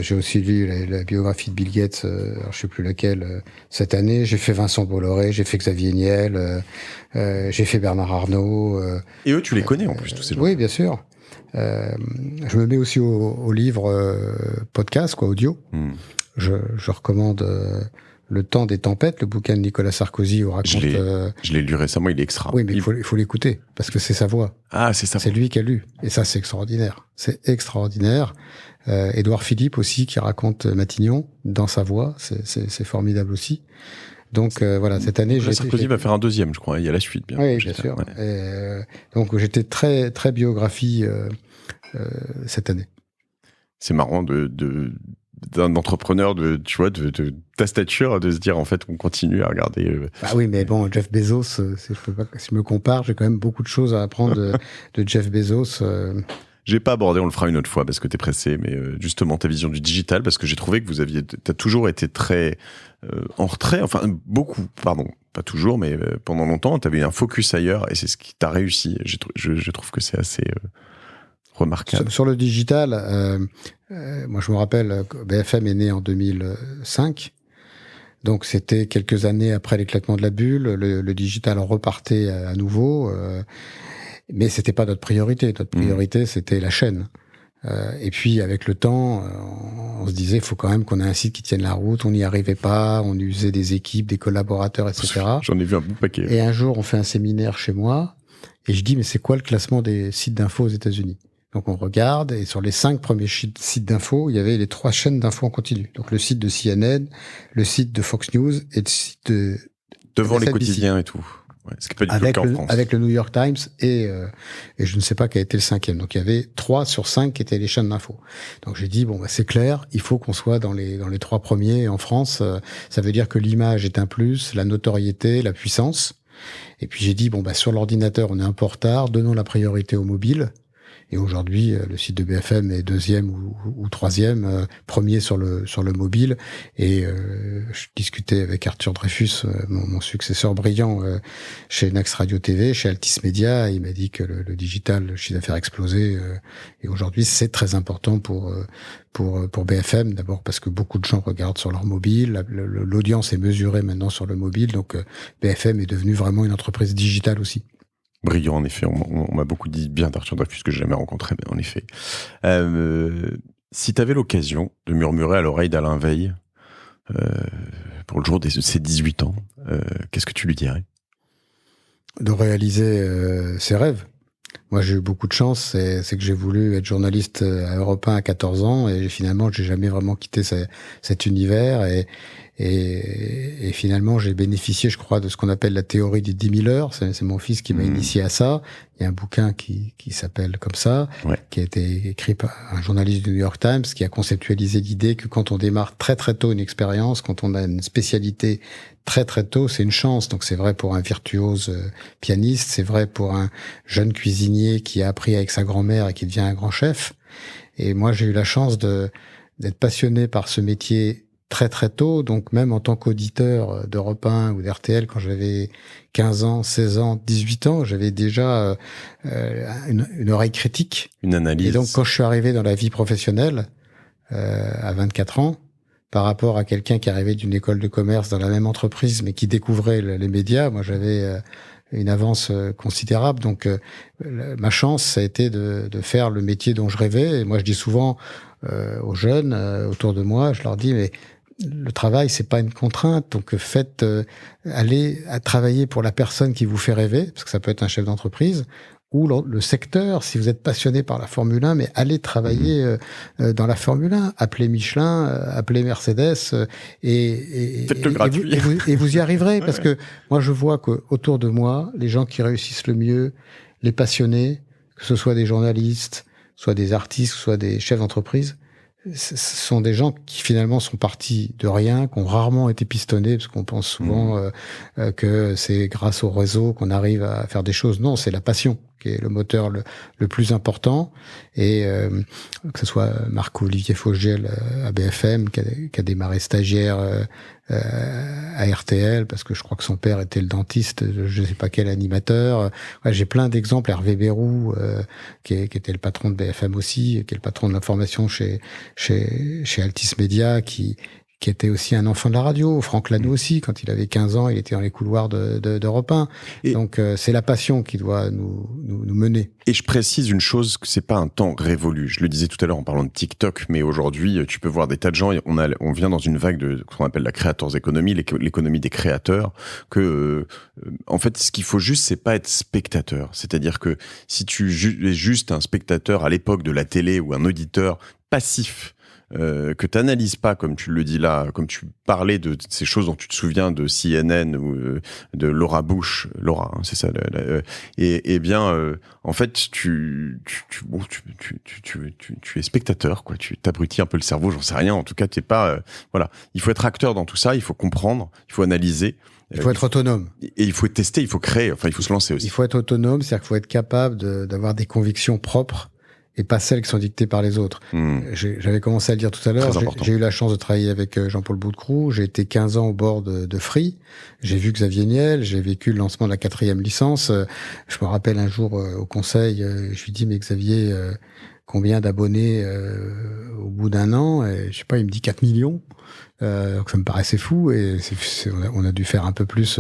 J'ai aussi lu la biographie de Bill Gates, alors je sais plus laquelle, cette année. J'ai fait Vincent Bolloré, j'ai fait Xavier Niel, j'ai fait Bernard Arnault. Et eux, tu les connais en plus, tous ces gens. Oui, bien sûr. Je me mets aussi au livre podcast, audio. Je recommande Le temps des tempêtes, le bouquin de Nicolas Sarkozy où raconte. Je l'ai lu récemment, il est extra. Oui, mais il faut l'écouter parce que c'est sa voix. Ah, c'est ça. C'est lui qui a lu, et ça c'est extraordinaire. C'est extraordinaire. Édouard Philippe aussi qui raconte Matignon dans sa voix, c'est formidable aussi. Donc voilà, cette année, Sarkozy va faire un deuxième, je crois. Il y a la suite, bien. Oui, bien sûr. Ouais. Donc j'étais très très biographie cette année. C'est marrant d'un entrepreneur de ta stature de se dire en fait on continue à regarder. Ah oui, mais bon, Jeff Bezos, si je me compare, j'ai quand même beaucoup de choses à apprendre de Jeff Bezos. J'ai pas abordé, on le fera une autre fois parce que t'es pressé, mais justement ta vision du digital, parce que j'ai trouvé que t'as toujours été très en retrait, enfin beaucoup, pardon, pas toujours, mais pendant longtemps, t'avais un focus ailleurs et c'est ce qui t'a réussi. Je trouve que c'est assez remarquable. Sur le digital, moi je me rappelle que BFM est né en 2005. Donc c'était quelques années après l'éclatement de la bulle, le digital repartait à nouveau, mais c'était pas notre priorité. Notre priorité c'était la chaîne. Et puis avec le temps, on se disait, il faut quand même qu'on ait un site qui tienne la route. On n'y arrivait pas, on usait des équipes, des collaborateurs, etc. J'en ai vu un bon paquet. Et un jour, on fait un séminaire chez moi, et je dis, mais c'est quoi le classement des sites d'infos aux États-Unis? Donc on regarde, et sur les 5 premiers sites d'infos, il y avait les 3 chaînes d'infos en continu. Donc le site de CNN, le site de Fox News et le site de devant les MSNBC. Quotidiens et tout. Ouais, ce qui peut être le cas en France. Avec le New York Times et je ne sais pas quel a été le 5e. Donc il y avait 3 sur 5 qui étaient les chaînes d'infos. Donc j'ai dit bon bah c'est clair, il faut qu'on soit dans les 3 premiers en France. Ça veut dire que l'image est un plus, la notoriété, la puissance. Et puis j'ai dit bon bah sur l'ordinateur on est un peu en retard, donnons la priorité au mobile. Et aujourd'hui, le site de BFM est 2e ou 3e, premier sur le mobile. Et je discutais avec Arthur Dreyfus, mon successeur brillant chez Next Radio TV, chez Altis Media. Il m'a dit que le digital, le chiffre d'affaires explosé. Et aujourd'hui, c'est très important pour BFM. D'abord parce que beaucoup de gens regardent sur leur mobile. L'audience est mesurée maintenant sur le mobile. Donc BFM est devenu vraiment une entreprise digitale aussi. Brillant, en effet. On m'a beaucoup dit bien d'Arthur Dreyfus, que j'ai jamais rencontré, mais en effet. Si tu avais l'occasion de murmurer à l'oreille d'Alain Veil pour le jour de ses 18 ans, qu'est-ce que tu lui dirais? De réaliser ses rêves. Moi, j'ai eu beaucoup de chance. C'est que j'ai voulu être journaliste à Europe 1 à 14 ans et finalement, j'ai jamais vraiment quitté cet univers et finalement, j'ai bénéficié, je crois, de ce qu'on appelle la théorie des 10 000 heures. C'est mon fils qui m'a initié à ça. Il y a un bouquin qui s'appelle comme ça, qui a été écrit par un journaliste du New York Times, qui a conceptualisé l'idée que quand on démarre très très tôt une expérience, quand on a une spécialité très très tôt, c'est une chance. Donc c'est vrai pour un virtuose pianiste, c'est vrai pour un jeune cuisinier qui a appris avec sa grand-mère et qui devient un grand chef. Et moi, j'ai eu la chance d'être passionné par ce métier très très tôt, donc même en tant qu'auditeur d'Europe 1 ou d'RTL, quand j'avais 15 ans, 16 ans, 18 ans, j'avais déjà une oreille critique. Une analyse. Et donc quand je suis arrivé dans la vie professionnelle, à 24 ans, par rapport à quelqu'un qui arrivait d'une école de commerce dans la même entreprise, mais qui découvrait les médias, moi j'avais une avance considérable. Donc ma chance, ça a été de faire le métier dont je rêvais. Et moi je dis souvent aux jeunes autour de moi, je leur dis mais le travail, c'est pas une contrainte, donc faites aller à travailler pour la personne qui vous fait rêver, parce que ça peut être un chef d'entreprise, ou le secteur, si vous êtes passionné par la Formule 1, mais allez travailler dans la Formule 1, appelez Michelin, appelez Mercedes, et vous y arriverez, parce que moi je vois que autour de moi, les gens qui réussissent le mieux, les passionnés, que ce soit des journalistes, soit des artistes, soit des chefs d'entreprise, ce sont des gens qui finalement sont partis de rien, qui ont rarement été pistonnés, parce qu'on pense souvent que c'est grâce au réseau qu'on arrive à faire des choses. Non, c'est la passion qui est le moteur le plus important. Et que ce soit Marc-Olivier Fogiel à BFM, qui a démarré stagiaire à RTL, parce que je crois que son père était le dentiste, je ne sais pas quel animateur. Ouais, j'ai plein d'exemples. Hervé Bérou, qui était le patron de BFM aussi, qui est le patron de l'information chez Altis Media, qui était aussi un enfant de la radio. Franck Lano aussi, quand il avait 15 ans, il était dans les couloirs d'Europe 1. Donc c'est la passion qui doit nous mener. Et je précise une chose, que c'est pas un temps révolu. Je le disais tout à l'heure en parlant de TikTok, mais aujourd'hui, tu peux voir des tas de gens, on vient dans une vague de ce qu'on appelle la creators economy, l'économie des créateurs, que en fait, ce qu'il faut juste, c'est pas être spectateur. C'est-à-dire que si tu es juste un spectateur à l'époque de la télé ou un auditeur passif, que tu n'analyses pas, comme tu le dis là, comme tu parlais de ces choses dont tu te souviens de CNN ou de Laura Bush, hein, c'est ça, et bien, en fait, tu es spectateur, quoi. Tu t'abrutis un peu le cerveau, j'en sais rien. En tout cas, t'es pas, voilà. Il faut être acteur dans tout ça, il faut comprendre, il faut analyser. Il faut être autonome. Et il faut tester, il faut créer, enfin, il faut se lancer aussi. Il faut être autonome, c'est-à-dire qu'il faut être capable d'avoir des convictions propres et pas celles qui sont dictées par les autres. J'avais commencé à le dire tout à l'heure, j'ai eu la chance de travailler avec Jean-Paul Boutcrou, j'ai été 15 ans au bord de Free, j'ai vu Xavier Niel, j'ai vécu le lancement de la 4e licence. Je me rappelle un jour au conseil, je lui dis mais Xavier, combien d'abonnés au bout d'un an. Et, je sais pas, il me dit 4 millions. Donc ça me paraissait fou. Et on a dû faire un peu plus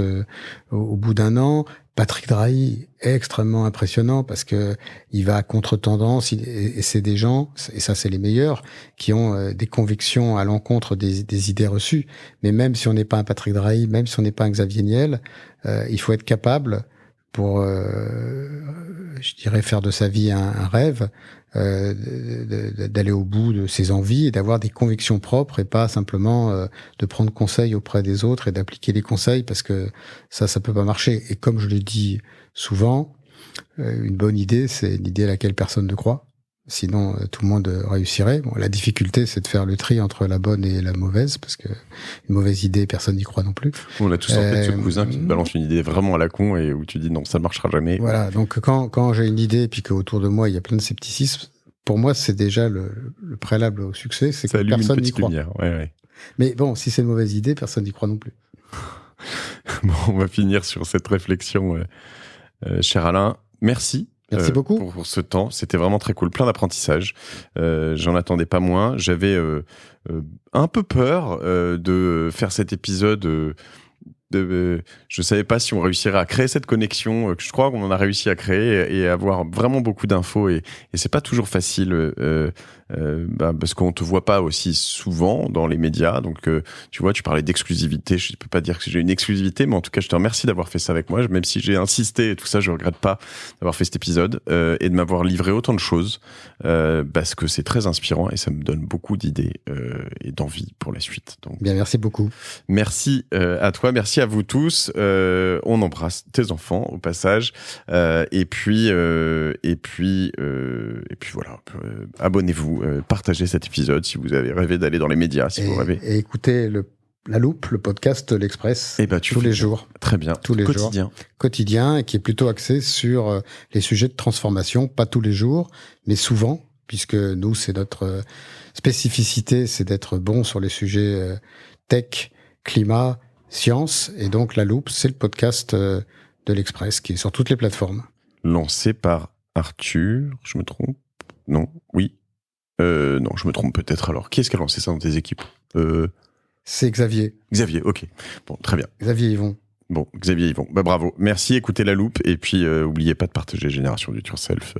au bout d'un an. Patrick Drahi est extrêmement impressionnant parce que il va à contre-tendance et c'est des gens, et ça c'est les meilleurs, qui ont des convictions à l'encontre des idées reçues. Mais même si on n'est pas un Patrick Drahi, même si on n'est pas un Xavier Niel, il faut être capable pour, je dirais, faire de sa vie un rêve, d'aller au bout de ses envies et d'avoir des convictions propres et pas simplement de prendre conseil auprès des autres et d'appliquer les conseils parce que ça peut pas marcher. Et comme je le dis souvent, une bonne idée, c'est une idée à laquelle personne ne croit. Sinon, tout le monde réussirait. Bon, la difficulté, c'est de faire le tri entre la bonne et la mauvaise, parce que une mauvaise idée, personne n'y croit non plus. On a tous en tête ce cousin qui te balance une idée vraiment à la con et où tu dis non, ça ne marchera jamais. Voilà, donc quand j'ai une idée et puis qu'autour de moi, il y a plein de scepticisme, pour moi, c'est déjà le préalable au succès, c'est que personne n'y croit. Ouais. Mais bon, si c'est une mauvaise idée, personne n'y croit non plus. Bon, on va finir sur cette réflexion, cher Alain. Merci. Merci beaucoup pour ce temps. C'était vraiment très cool, plein d'apprentissage. J'en attendais pas moins. J'avais un peu peur de faire cet épisode. Je savais pas si on réussirait à créer cette connexion que je crois qu'on en a réussi à créer et avoir vraiment beaucoup d'infos et c'est pas toujours facile parce qu'on te voit pas aussi souvent dans les médias. Donc tu vois, tu parlais d'exclusivité. Je peux pas dire que j'ai une exclusivité, mais en tout cas, je te remercie d'avoir fait ça avec moi. Même si j'ai insisté et tout ça, je regrette pas d'avoir fait cet épisode et de m'avoir livré autant de choses parce que c'est très inspirant et ça me donne beaucoup d'idées et d'envie pour la suite. Donc, bien, merci beaucoup. Merci à toi, merci à vous tous. On embrasse tes enfants au passage et puis voilà. Abonnez-vous. Partagez cet épisode si vous avez rêvé d'aller dans les médias, si vous rêvez. Et écoutez La Loupe, le podcast de l'Express, tous les jours. Très bien. Tous les jours. Quotidien, et qui est plutôt axé sur les sujets de transformation, pas tous les jours, mais souvent, puisque nous, c'est notre spécificité, c'est d'être bon sur les sujets tech, climat, science, et donc La Loupe, c'est le podcast de l'Express, qui est sur toutes les plateformes. Lancé par Arthur, je me trompe? Non, oui. Non, je me trompe peut-être alors. Qui est-ce qui a lancé ça dans tes équipes? C'est Xavier. Xavier, ok. Bon, très bien. Xavier Yvon. Bon, Xavier Yvon. Bah, bravo. Merci, écoutez La Loupe. Et puis, oubliez pas de partager Génération Do It Yourself.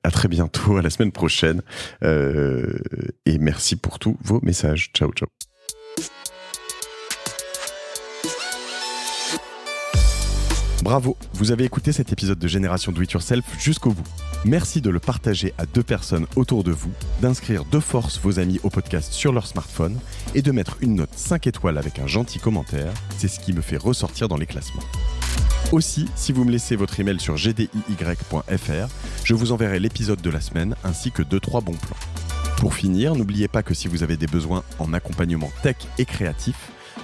À très bientôt, à la semaine prochaine. Et merci pour tous vos messages. Ciao, ciao. Bravo, vous avez écouté cet épisode de Génération Do It Yourself jusqu'au bout. Merci de le partager à 2 personnes autour de vous, d'inscrire de force vos amis au podcast sur leur smartphone et de mettre une note 5 étoiles avec un gentil commentaire. C'est ce qui me fait ressortir dans les classements. Aussi, si vous me laissez votre email sur gdiy.fr, je vous enverrai l'épisode de la semaine ainsi que 2-3 bons plans. Pour finir, n'oubliez pas que si vous avez des besoins en accompagnement tech et créatif,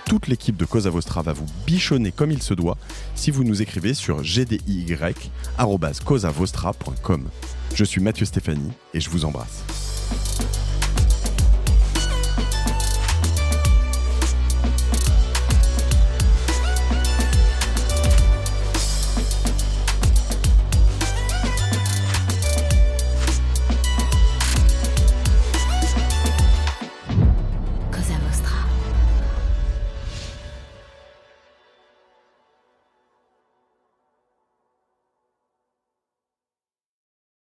toute l'équipe de Cosa Vostra va vous bichonner comme il se doit si vous nous écrivez sur gdiy@cosavostra.com. Je suis Mathieu Stéphanie et je vous embrasse.